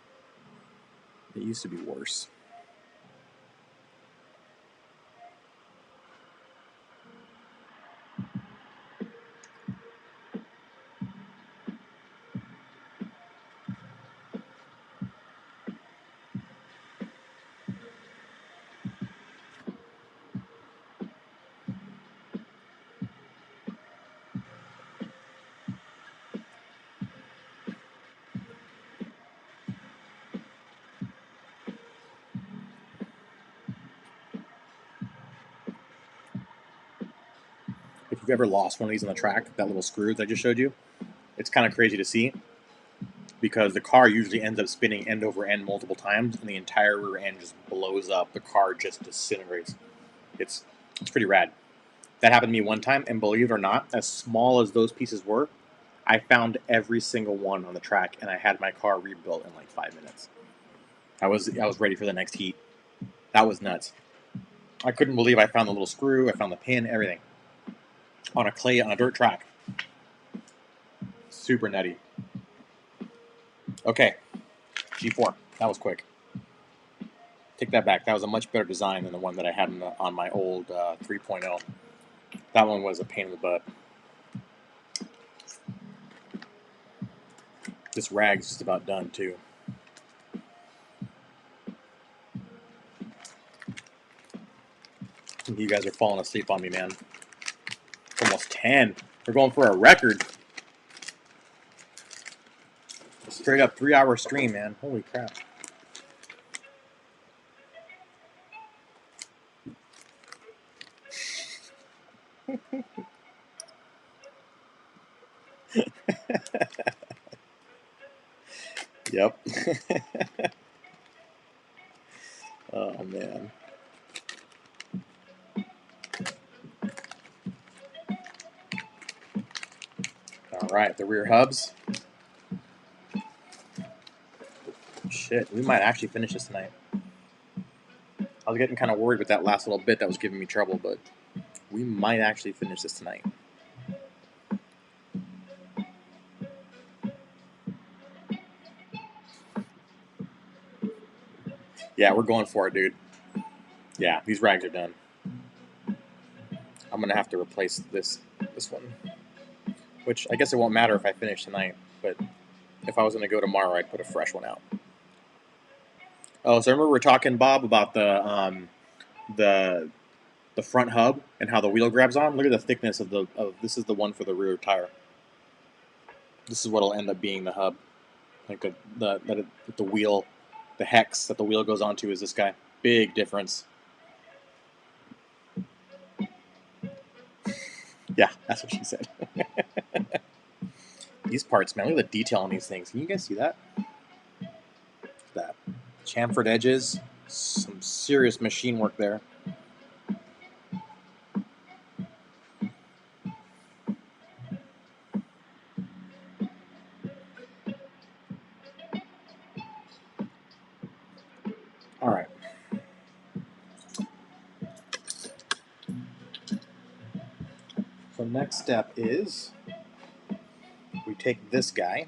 worse. If you've ever lost one of these on the track, that little screw that I just showed you, it's kind of crazy to see, because the car usually ends up spinning end over end multiple times, and the entire rear end just blows up. The car just disintegrates. It's pretty rad. That happened to me one time, and believe it or not, as small as those pieces were, I found every single one on the track, and I had my car rebuilt in like 5 minutes. I was ready for the next heat. That was nuts. I couldn't believe I found the little screw, I found the pin, everything on a dirt track. Super nutty. Okay, G4. That was quick. Take that back. That was a much better design than the one that I had on my old 3.0. That one was a pain in the butt. This rag's just about done too. You guys are falling asleep on me, man. It's almost 10. We're going for a record. A straight up 3-hour stream, man. Holy crap. Yep. Oh, man. All right, the rear hubs. Shit, we might actually finish this tonight. I was getting kind of worried with that last little bit that was giving me trouble, but we might actually finish this tonight. Yeah, we're going for it, dude. Yeah, these rags are done. I'm gonna have to replace this one, which I guess it won't matter if I finish tonight. But if I was gonna go tomorrow, I'd put a fresh one out. Oh, so remember we were talking, Bob, about the front hub and how the wheel grabs on. Look at the thickness of the this is the one for the rear tire. This is what'll end up being the hub, like the wheel, the hex that the wheel goes onto is this guy. Big difference. Yeah, that's what she said. These parts, man, look at the detail on these things. Can you guys see that? That chamfered edges, some serious machine work there. All right. So next step is we take this guy,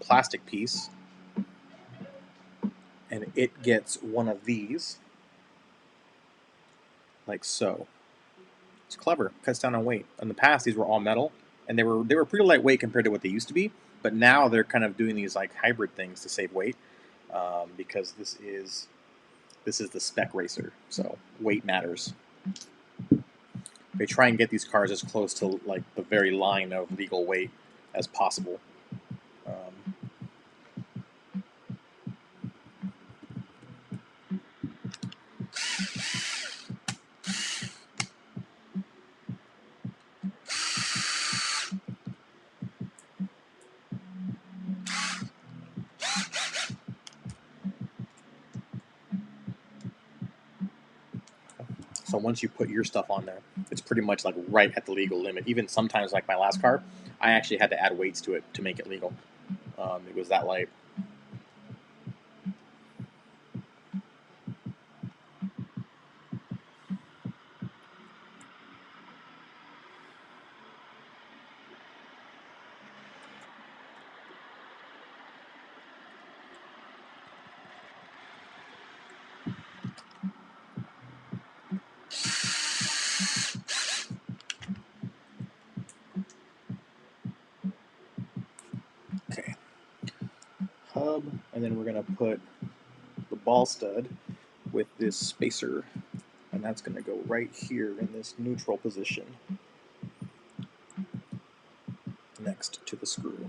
plastic piece, and it gets one of these, like so. It's clever, cuts down on weight. In the past, these were all metal, and they were pretty lightweight compared to what they used to be. But now they're kind of doing these like hybrid things to save weight, because this is the spec racer, so weight matters. They try and get these cars as close to like the very line of legal weight as possible. So once you put your stuff on there, it's pretty much like right at the legal limit. Even sometimes, like my last car, I actually had to add weights to it to make it legal. It was that light. Okay. Hub, and then we're gonna put the ball stud with this spacer, and that's gonna go right here in this neutral position next to the screw.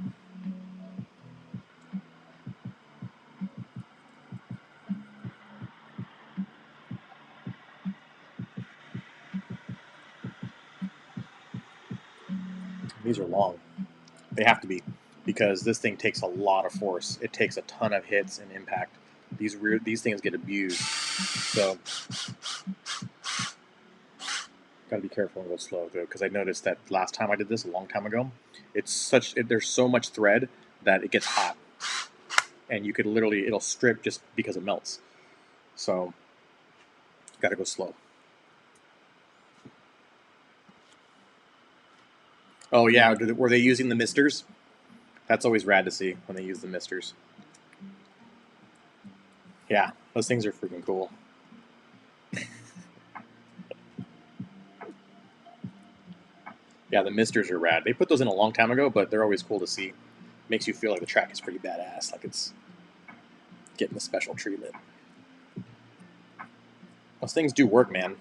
These are long. They have to be, because this thing takes a lot of force. It takes a ton of hits and impact. These things get abused. So gotta be careful and go slow though, because I noticed that last time I did this a long time ago, there's so much thread that it gets hot, and you could literally it'll strip just because it melts. So gotta go slow. Oh yeah, were they using the misters? That's always rad to see when they use the misters. Yeah, those things are freaking cool. Yeah, the misters are rad. They put those in a long time ago, but they're always cool to see. makes you feel like the track is pretty badass, like it's getting the special treatment. Those things do work, man.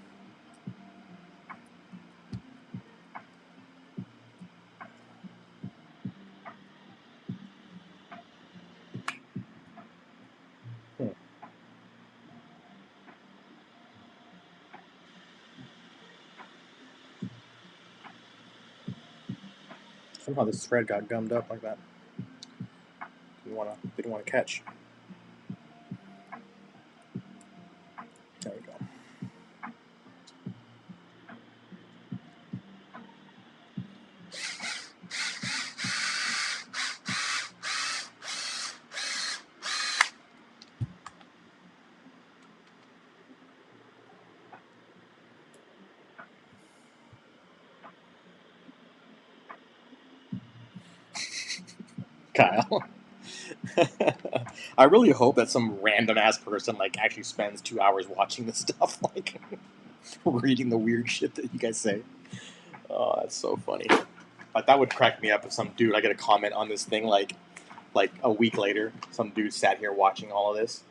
Somehow this thread got gummed up like that. Didn't want to catch. There we go. Kyle. I really hope that some random ass person like actually spends 2 hours watching this stuff, like reading the weird shit that you guys say. Oh, that's so funny. Like that would crack me up if some dude I get a comment on this thing like a week later, some dude sat here watching all of this.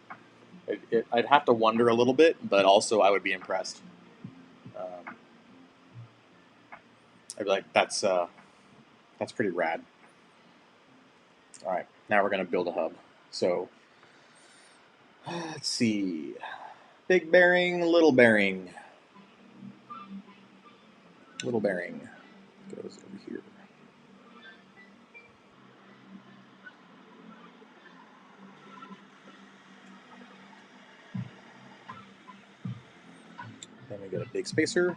I'd have to wonder a little bit, but also I would be impressed. I'd be like, that's pretty rad. All right, now we're gonna build a hub. So let's see, big bearing, little bearing. Little bearing goes over here. Then we get a big spacer,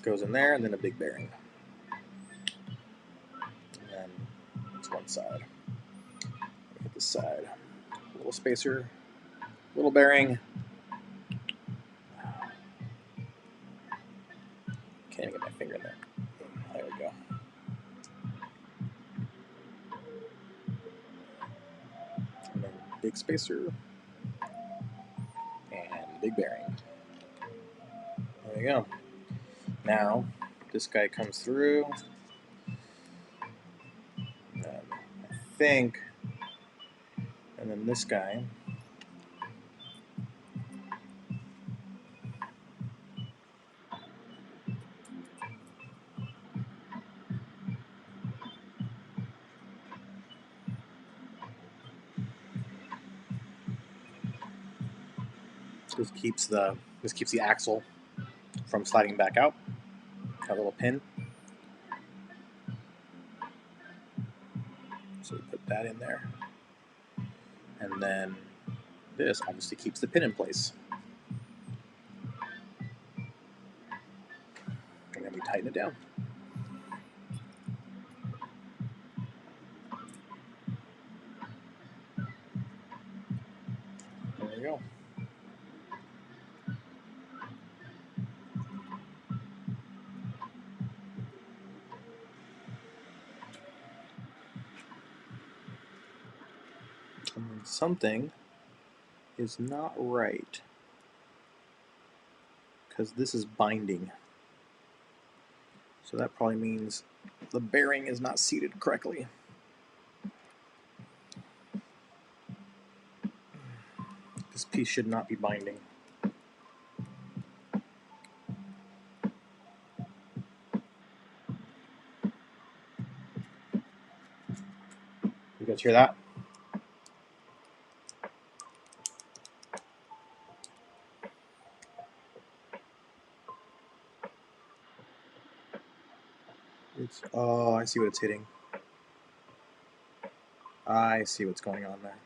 goes in there, and then a big bearing. And then it's one side. Hit this side. Little spacer, little bearing. Can't even get my finger in there. There we go. And then big spacer and big bearing. There you go. Now this guy comes through. And I think, and then this guy. This keeps the axle from sliding back out. A little pin. So we put that in there. And then this obviously keeps the pin in place. And then we tighten it down. There we go. And then something is not right because this is binding. So that probably means the bearing is not seated correctly. This piece should not be binding. You guys hear that? Oh, I see what it's hitting. I see what's going on there.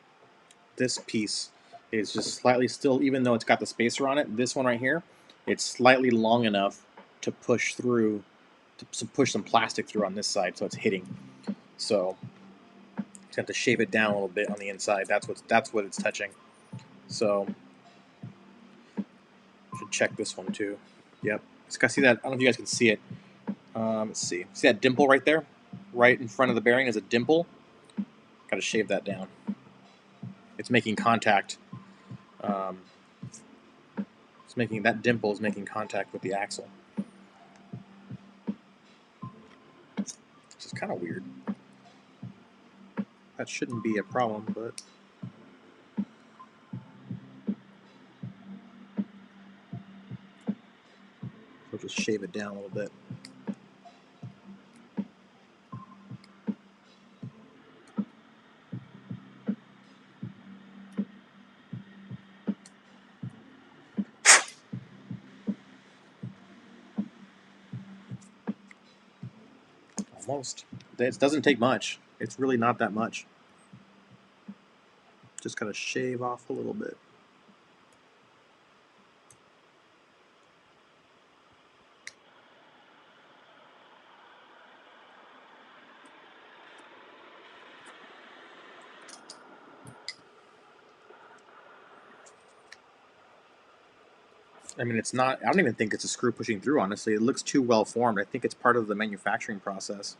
This piece is just slightly still, even though it's got the spacer on it, this one right here, it's slightly long enough to push through, to push some plastic through on this side, so it's hitting. So you have to shave it down a little bit on the inside. That's what it's touching. So should check this one too. Yep. See that? I don't know if you guys can see it. Let's see. See that dimple right there? Right in front of the bearing is a dimple. Got to shave that down. It's making contact. That dimple is making contact with the axle, which is kind of weird. that shouldn't be a problem, but we'll just shave it down a little bit. Almost. It doesn't take much. It's really not that much. Just kind of shave off a little bit. I mean, it's not, I don't even think it's a screw pushing through, honestly. It looks too well formed. I think it's part of the manufacturing process.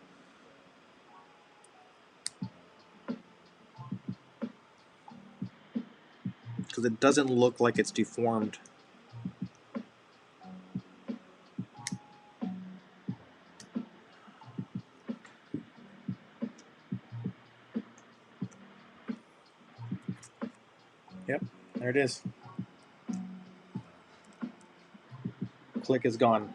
Because it doesn't look like it's deformed. Yep, there it is. Click is gone.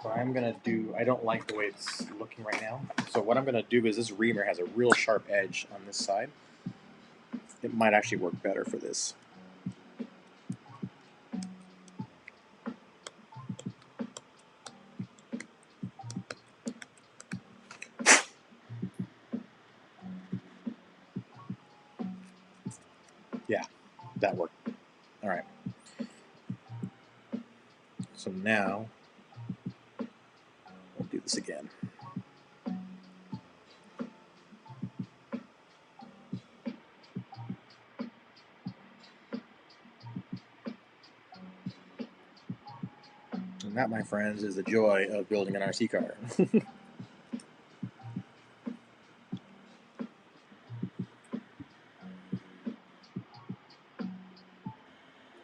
So I'm going to do, I don't like the way it's looking right now. So what I'm going to do is this reamer has a real sharp edge on this side. It might actually work better for this. Yeah, that worked. All right. So now we'll do this again. And that, my friends, is the joy of building an RC car.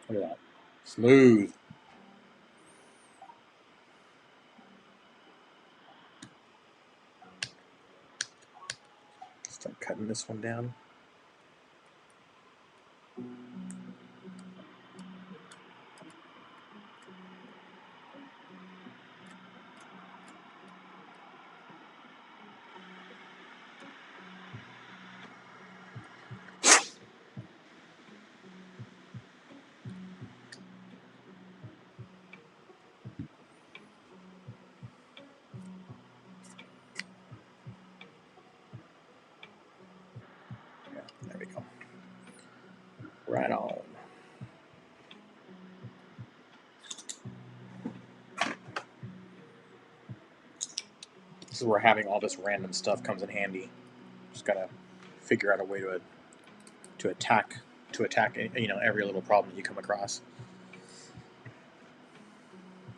Look at that. Smooth. Start cutting this one down. Yeah, there we go. Right on. This is where having all this random stuff comes in handy. Just gotta figure out a way to attack every little problem that you come across.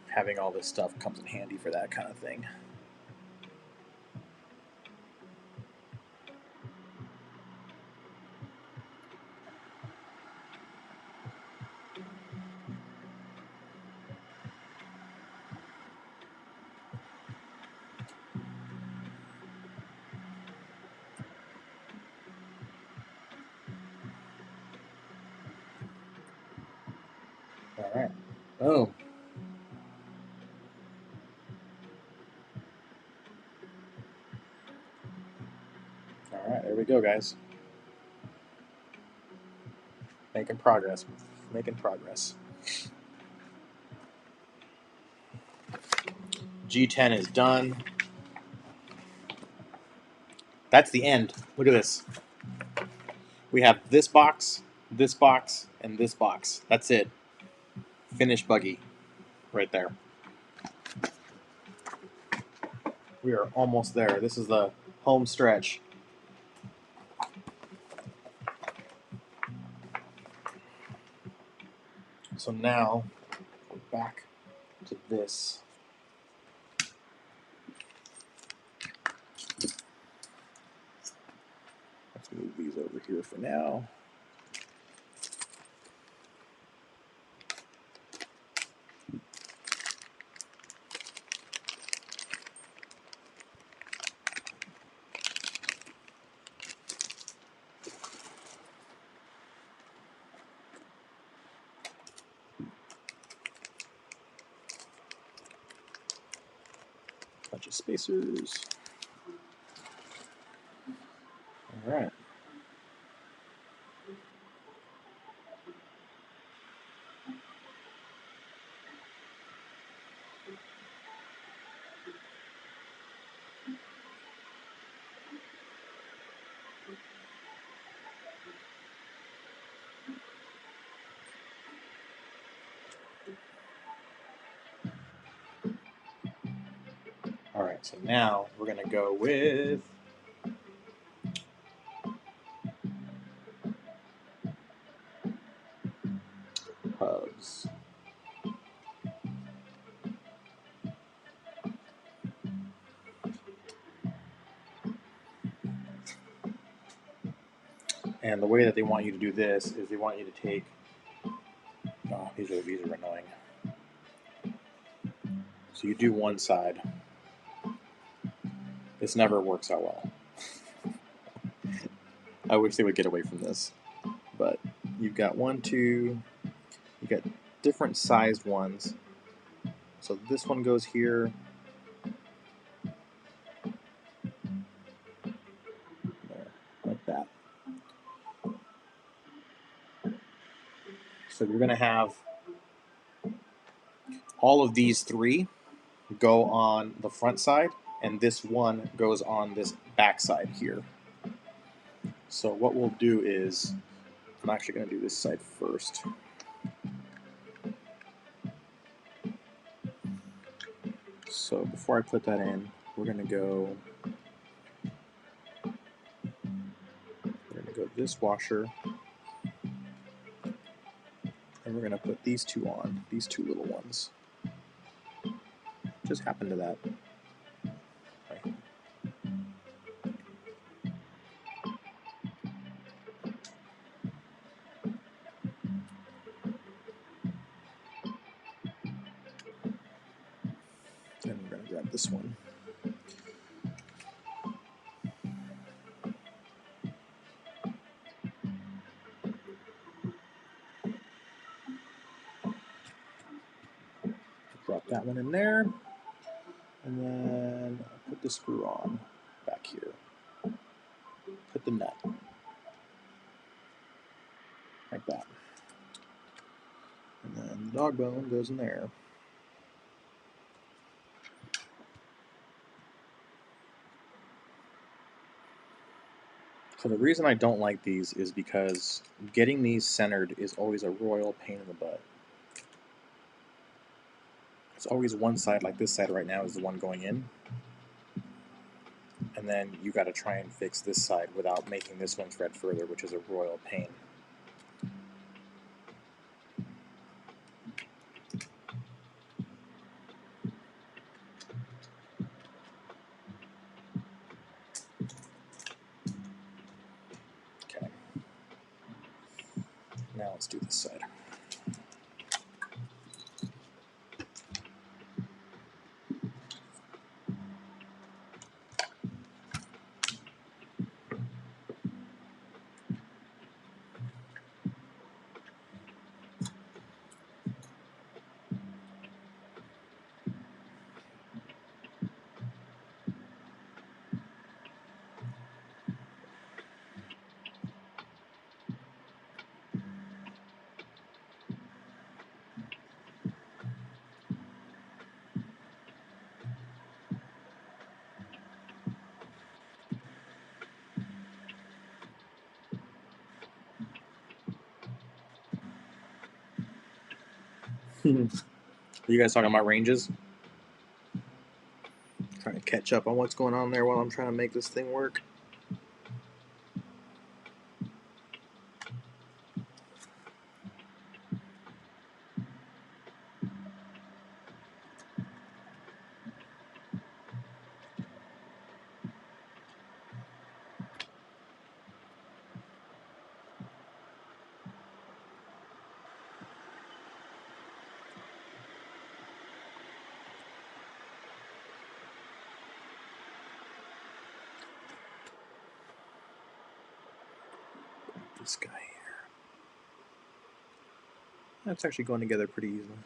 Having all this stuff comes in handy for that kind of thing. All right. Boom. All right, there we go, guys. Making progress. Making progress. G10 is done. That's the end. Look at this. We have this box, and this box. That's it. Finished buggy right there. We are almost there. This is the home stretch. So now we're back to this. Let's move these over here for now. Bunch of spacers. All right. All right, so now we're going to go with hubs. And the way that they want you to do this is they want you to take, oh, these are annoying. So you do one side. This never works out well. I wish they would get away from this. But you've got one, two, you got different sized ones. So this one goes here. There, like that. So you're going to have all of these three go on the front side, and this one goes on this back side here. So what we'll do is, I'm actually going to do this side first. So before I put that in, we're going to go this washer, and we're going to put these two on, these two little ones. Just happened to that. Right. And we're going to grab this one. Drop that one in there, and then put the screw on back here. Put the nut like that, and then the dog bone goes in there. So the reason I don't like these is because getting these centered is always a royal pain in the butt. It's always one side, like this side right now is the one going in. And then you got to try and fix this side without making this one thread further, which is a royal pain. Okay. Now let's do this side. Are you guys talking about ranges? Trying to catch up on what's going on there while I'm trying to make this thing work. This guy here. That's actually going together pretty easily.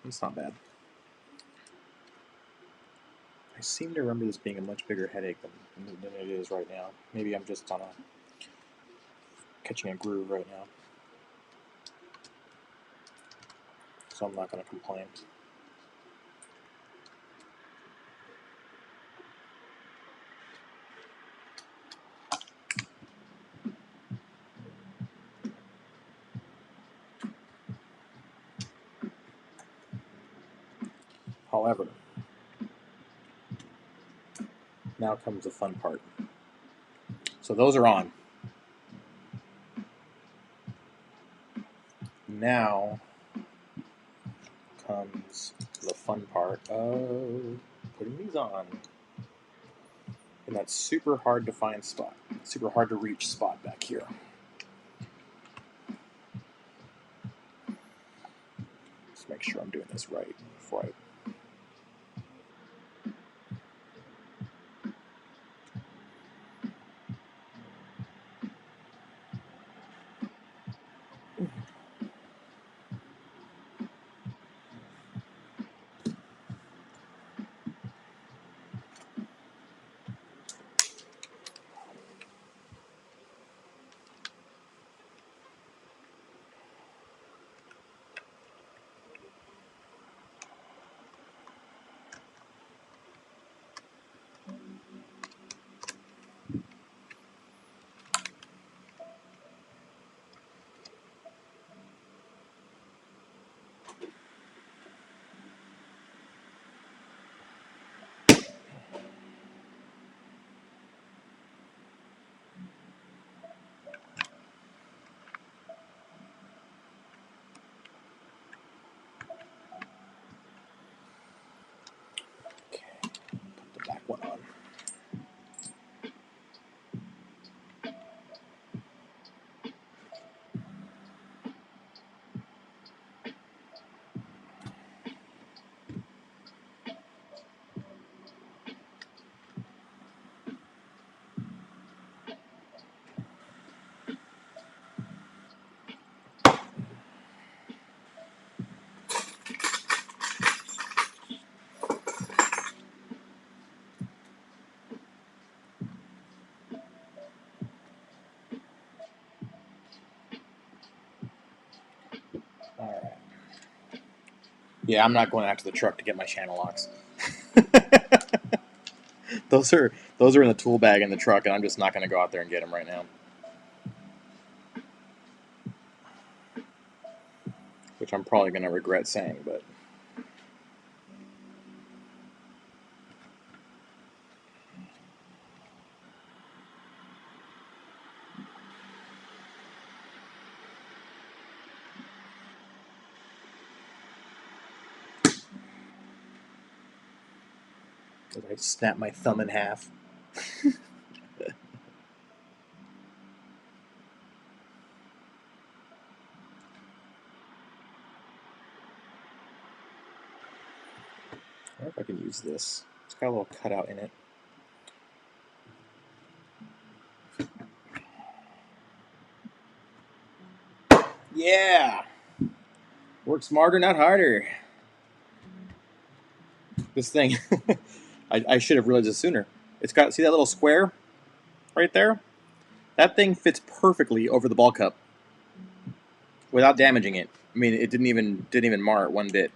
It's not bad. I seem to remember this being a much bigger headache than it is right now. Maybe I'm just catching a groove right now. So I'm not going to complain. However, now comes the fun part. So those are on. Now comes the fun part of putting these on. In that super hard to find spot, super hard to reach spot back here. Just make sure I'm doing this right before I. Okay, put the back one on. All right. Yeah, I'm not going out to the truck to get my channel locks. those are in the tool bag in the truck, and I'm just not going to go out there and get them right now. Which I'm probably going to regret saying, but. I snap my thumb in half. I wonder if I can use this. It's got a little cutout in it. Yeah! Work smarter, not harder. This thing, I should have realized this sooner. It's got, see that little square right there? That thing fits perfectly over the ball cup without damaging it. I mean, it didn't even mar it one bit.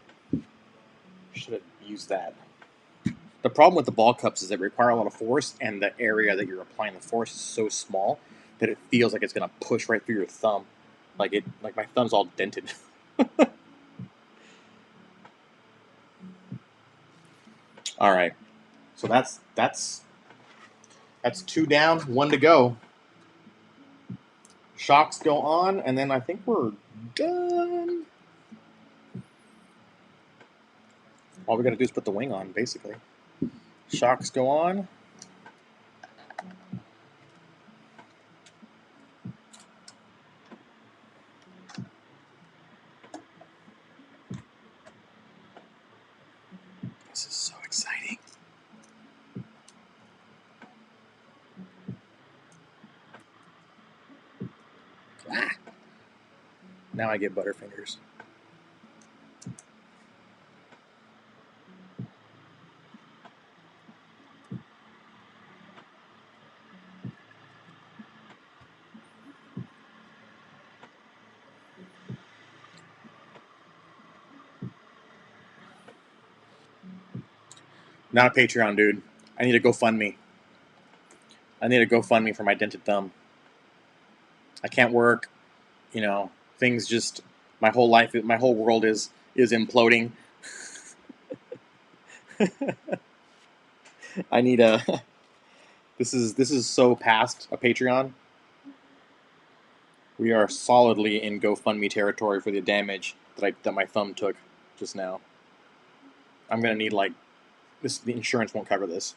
Should have used that. The problem with the ball cups is they require a lot of force, and the area that you're applying the force is so small that it feels like it's gonna push right through your thumb, like my thumb's all dented. All right, so that's 2 down, 1 to go. Shocks go on, and then I think we're done. All we got to do is put the wing on, basically. Shocks go on. This is so exciting. Ah! Now I get butterfingers. Not a Patreon, dude. I need a GoFundMe. I need a GoFundMe for my dented thumb. I can't work. You know, things just my whole life, my whole world is imploding. I need a. This is so past a Patreon. We are solidly in GoFundMe territory for the damage that my thumb took just now. I'm gonna need like this. The insurance won't cover this.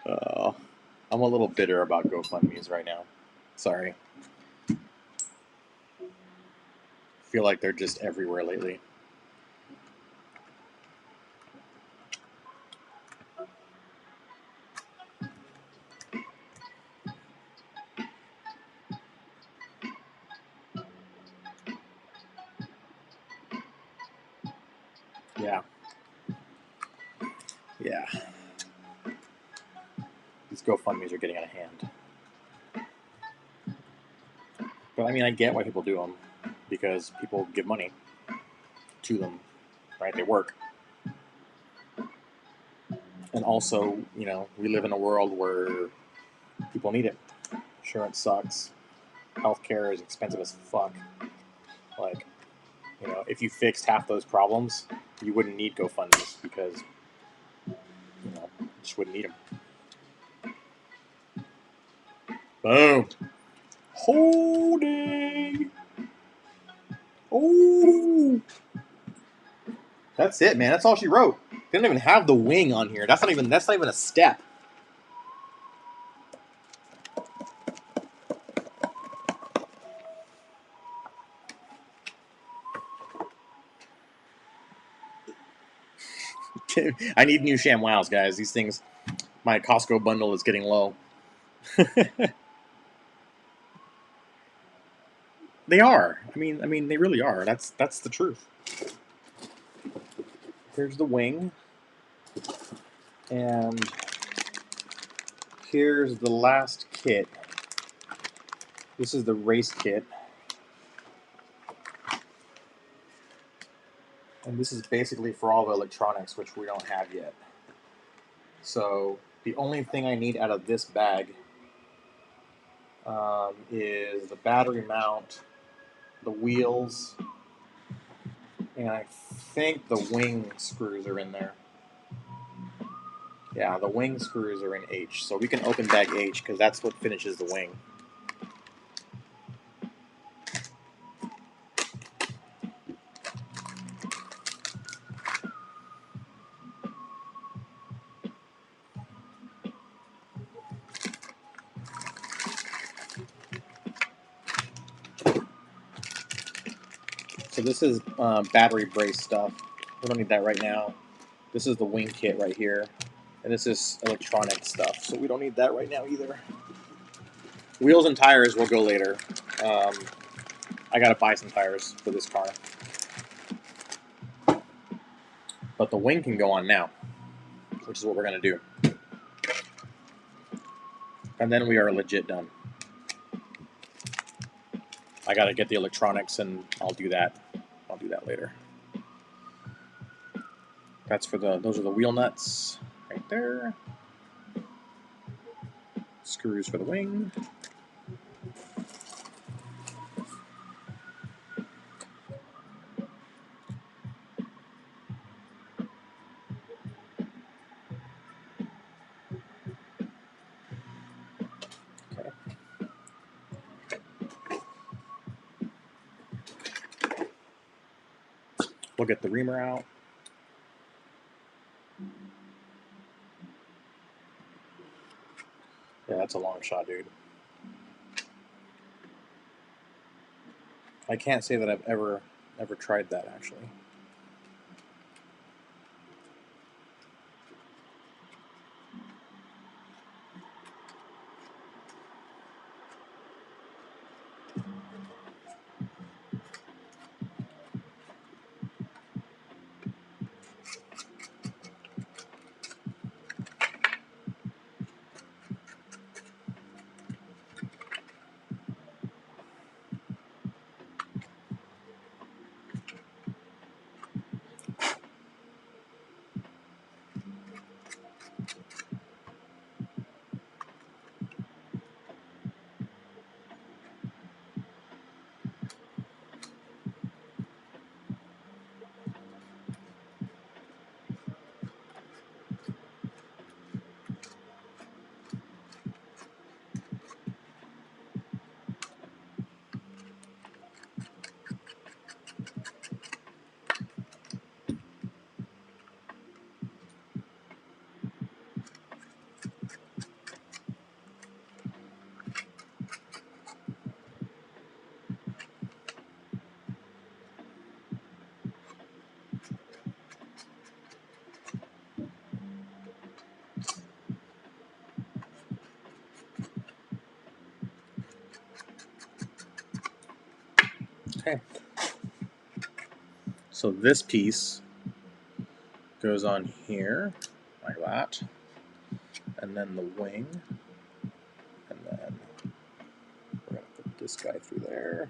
I'm a little bitter about GoFundMe's right now. Sorry. Feel like they're just everywhere lately. Yeah. Yeah. These GoFundMe's are getting out of hand. But I mean, I get why people do them. Because people give money to them, right? They work. And also, you know, we live in a world where people need it. Insurance sucks. Healthcare is expensive as fuck. Like, you know, if you fixed half those problems, you wouldn't need GoFundMe's because, you know, you just wouldn't need them. Boom. Holding. Oh. That's it, man. That's all she wrote. They don't even have the wing on here. That's not even a step. I need new ShamWows, guys. These things, my Costco bundle is getting low. They are. I mean, they really are. That's the truth. Here's the wing, and here's the last kit. This is the race kit, and this is basically for all the electronics, which we don't have yet. So the only thing I need out of this bag is the battery mount, the wheels, and I think the wing screws are in there. Yeah, the wing screws are in H, so we can open bag H because that's what finishes the wing. So this is battery brace stuff. We don't need that right now. This is the wing kit right here. And this is electronic stuff. So we don't need that right now either. Wheels and tires will go later. I gotta buy some tires for this car. But the wing can go on now, which is what we're gonna do. And then we are legit done. I gotta get the electronics and I'll do that. I'll do that later. That's for those are the wheel nuts right there. Screws for the wing. Okay. We'll get the reamer out. Yeah, that's a long shot, dude. I can't say that I've ever tried that, actually. So this piece goes on here, like that. And then the wing. And then we're going to put this guy through there.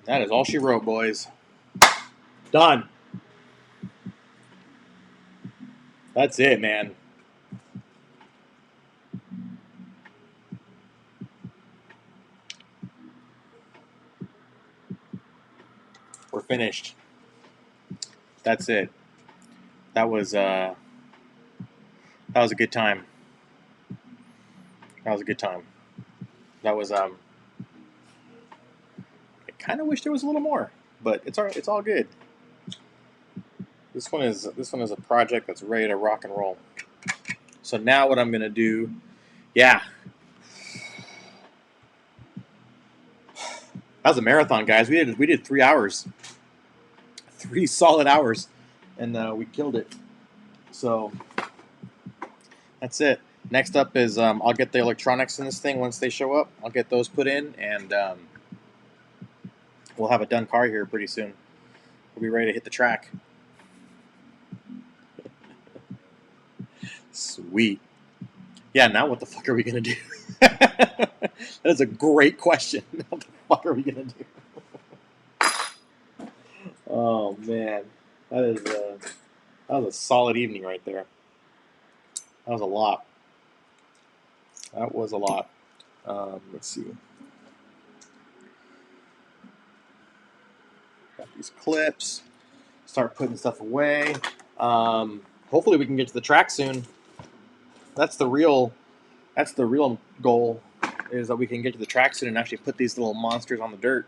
And that is all she wrote, boys. Done. That's it, man. We're finished. That's it. That was a good time. That was a good time. That was I kind of wish there was a little more, but it's all good. This one is a project that's ready to rock and roll. So now what I'm gonna do, yeah, that was a marathon, guys. We did 3 hours, 3 solid hours, and we killed it. So that's it. Next up is I'll get the electronics in this thing once they show up. I'll get those put in, and we'll have a done car here pretty soon. We'll be ready to hit the track. Sweet. Yeah, now what the fuck are we going to do? That is a great question. What the fuck are we going to do? Oh, man. That was a solid evening right there. That was a lot. That was a lot. Let's see. Got these clips. Start putting stuff away. Hopefully we can get to the track soon. That's the real goal, is that we can get to the track soon and actually put these little monsters on the dirt.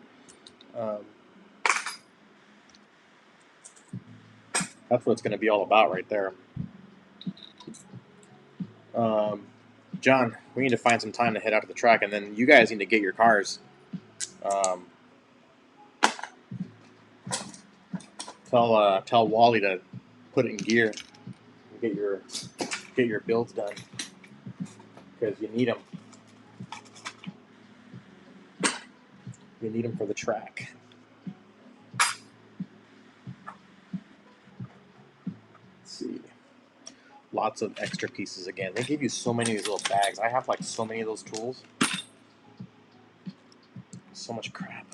That's what it's going to be all about right there. John, we need to find some time to head out to the track, and then you guys need to get your cars. Tell Wally to put it in gear and get your builds done, because you need them. You need them for the track. Let's see. Lots of extra pieces again. They give you so many of these little bags. I have like so many of those tools. So much crap.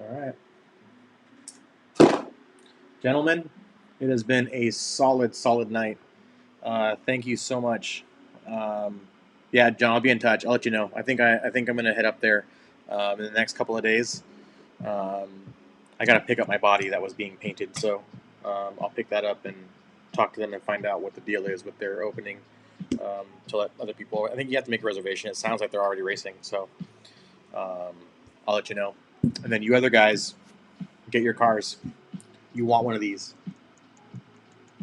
All right. Gentlemen, it has been a solid night. Thank you so much. Yeah, John, I'll be in touch. I'll let you know. I think I'm gonna head up there in the next couple of days. I gotta pick up my body that was being painted, so I'll pick that up and talk to them and find out what the deal is with their opening to let other people. I think you have to make a reservation. It sounds like they're already racing, so I'll let you know. And then you other guys, get your cars. You want one of these.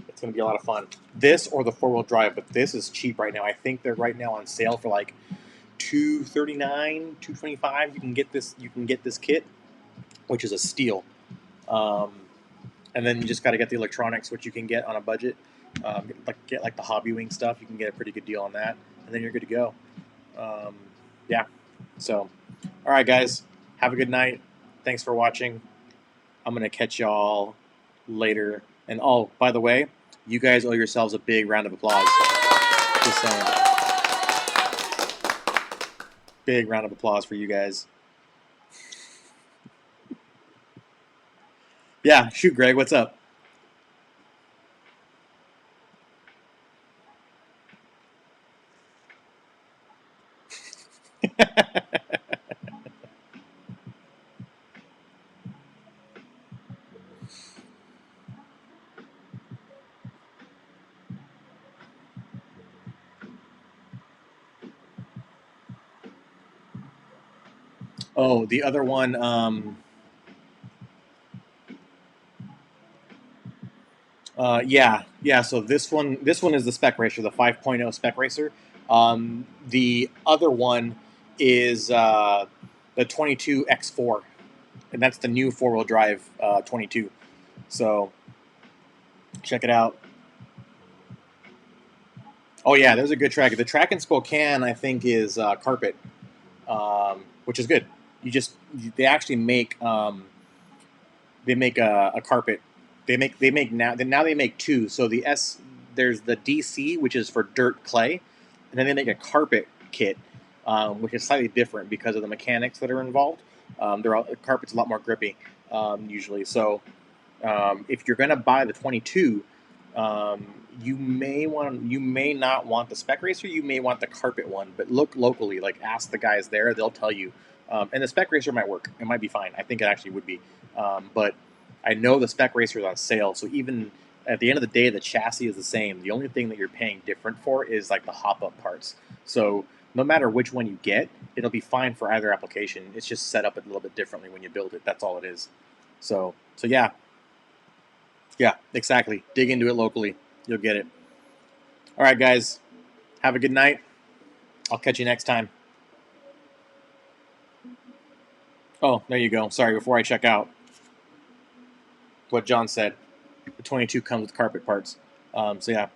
It's going to be a lot of fun. This or the 4-wheel drive, but this is cheap right now. I think they're right now on sale for like $239, $225. You can get this kit, which is a steal. And then you just got to get the electronics, which you can get on a budget. Get like the Hobby Wing stuff. You can get a pretty good deal on that, and then you're good to go. Yeah. So, all right, guys. Have a good night. Thanks for watching. I'm gonna catch y'all later. And oh, by the way, you guys owe yourselves a big round of applause. Just saying. Big round of applause for you guys. Yeah, shoot, Greg. What's up? Oh, the other one. Yeah. So this one is the spec racer, the 5.0 spec racer. The other one is the 22 X4, and that's the new four-wheel drive 22. So check it out. Oh yeah, there's a good track. The track in Spokane, I think, is carpet, which is good. They actually make a carpet. They make now they make two. So there's the DC, which is for dirt clay, and then they make a carpet kit, which is slightly different because of the mechanics that are involved. Carpet's a lot more grippy usually. So if you're gonna buy the 22, you may not want the spec racer. You may want the carpet one, but look locally. Like ask the guys there; they'll tell you. And the spec racer might work. It might be fine. I think it actually would be. But I know the spec racer is on sale, so even at the end of the day, the chassis is the same. The only thing that you're paying different for is like the hop up parts. So no matter which one you get, it'll be fine for either application. It's just set up a little bit differently when you build it. That's all it is. So yeah, exactly. Dig into it locally. You'll get it. All right, guys. Have a good night. I'll catch you next time. Oh, there you go. Sorry, before I check out, what John said. The 22 comes with carpet parts. So yeah,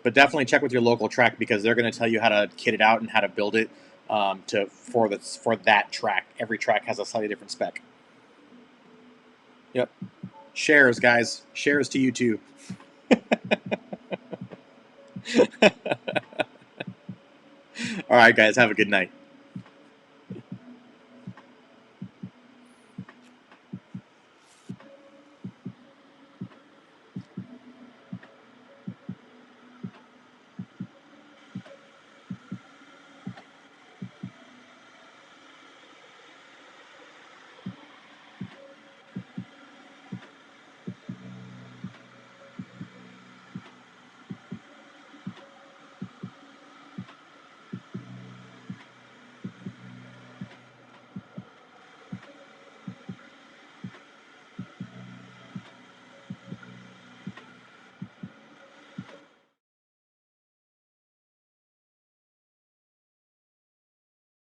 but definitely check with your local track because they're going to tell you how to kit it out and how to build it for that track. Every track has a slightly different spec. Yep. Shares, guys. Shares to you too. All right, guys. Have a good night.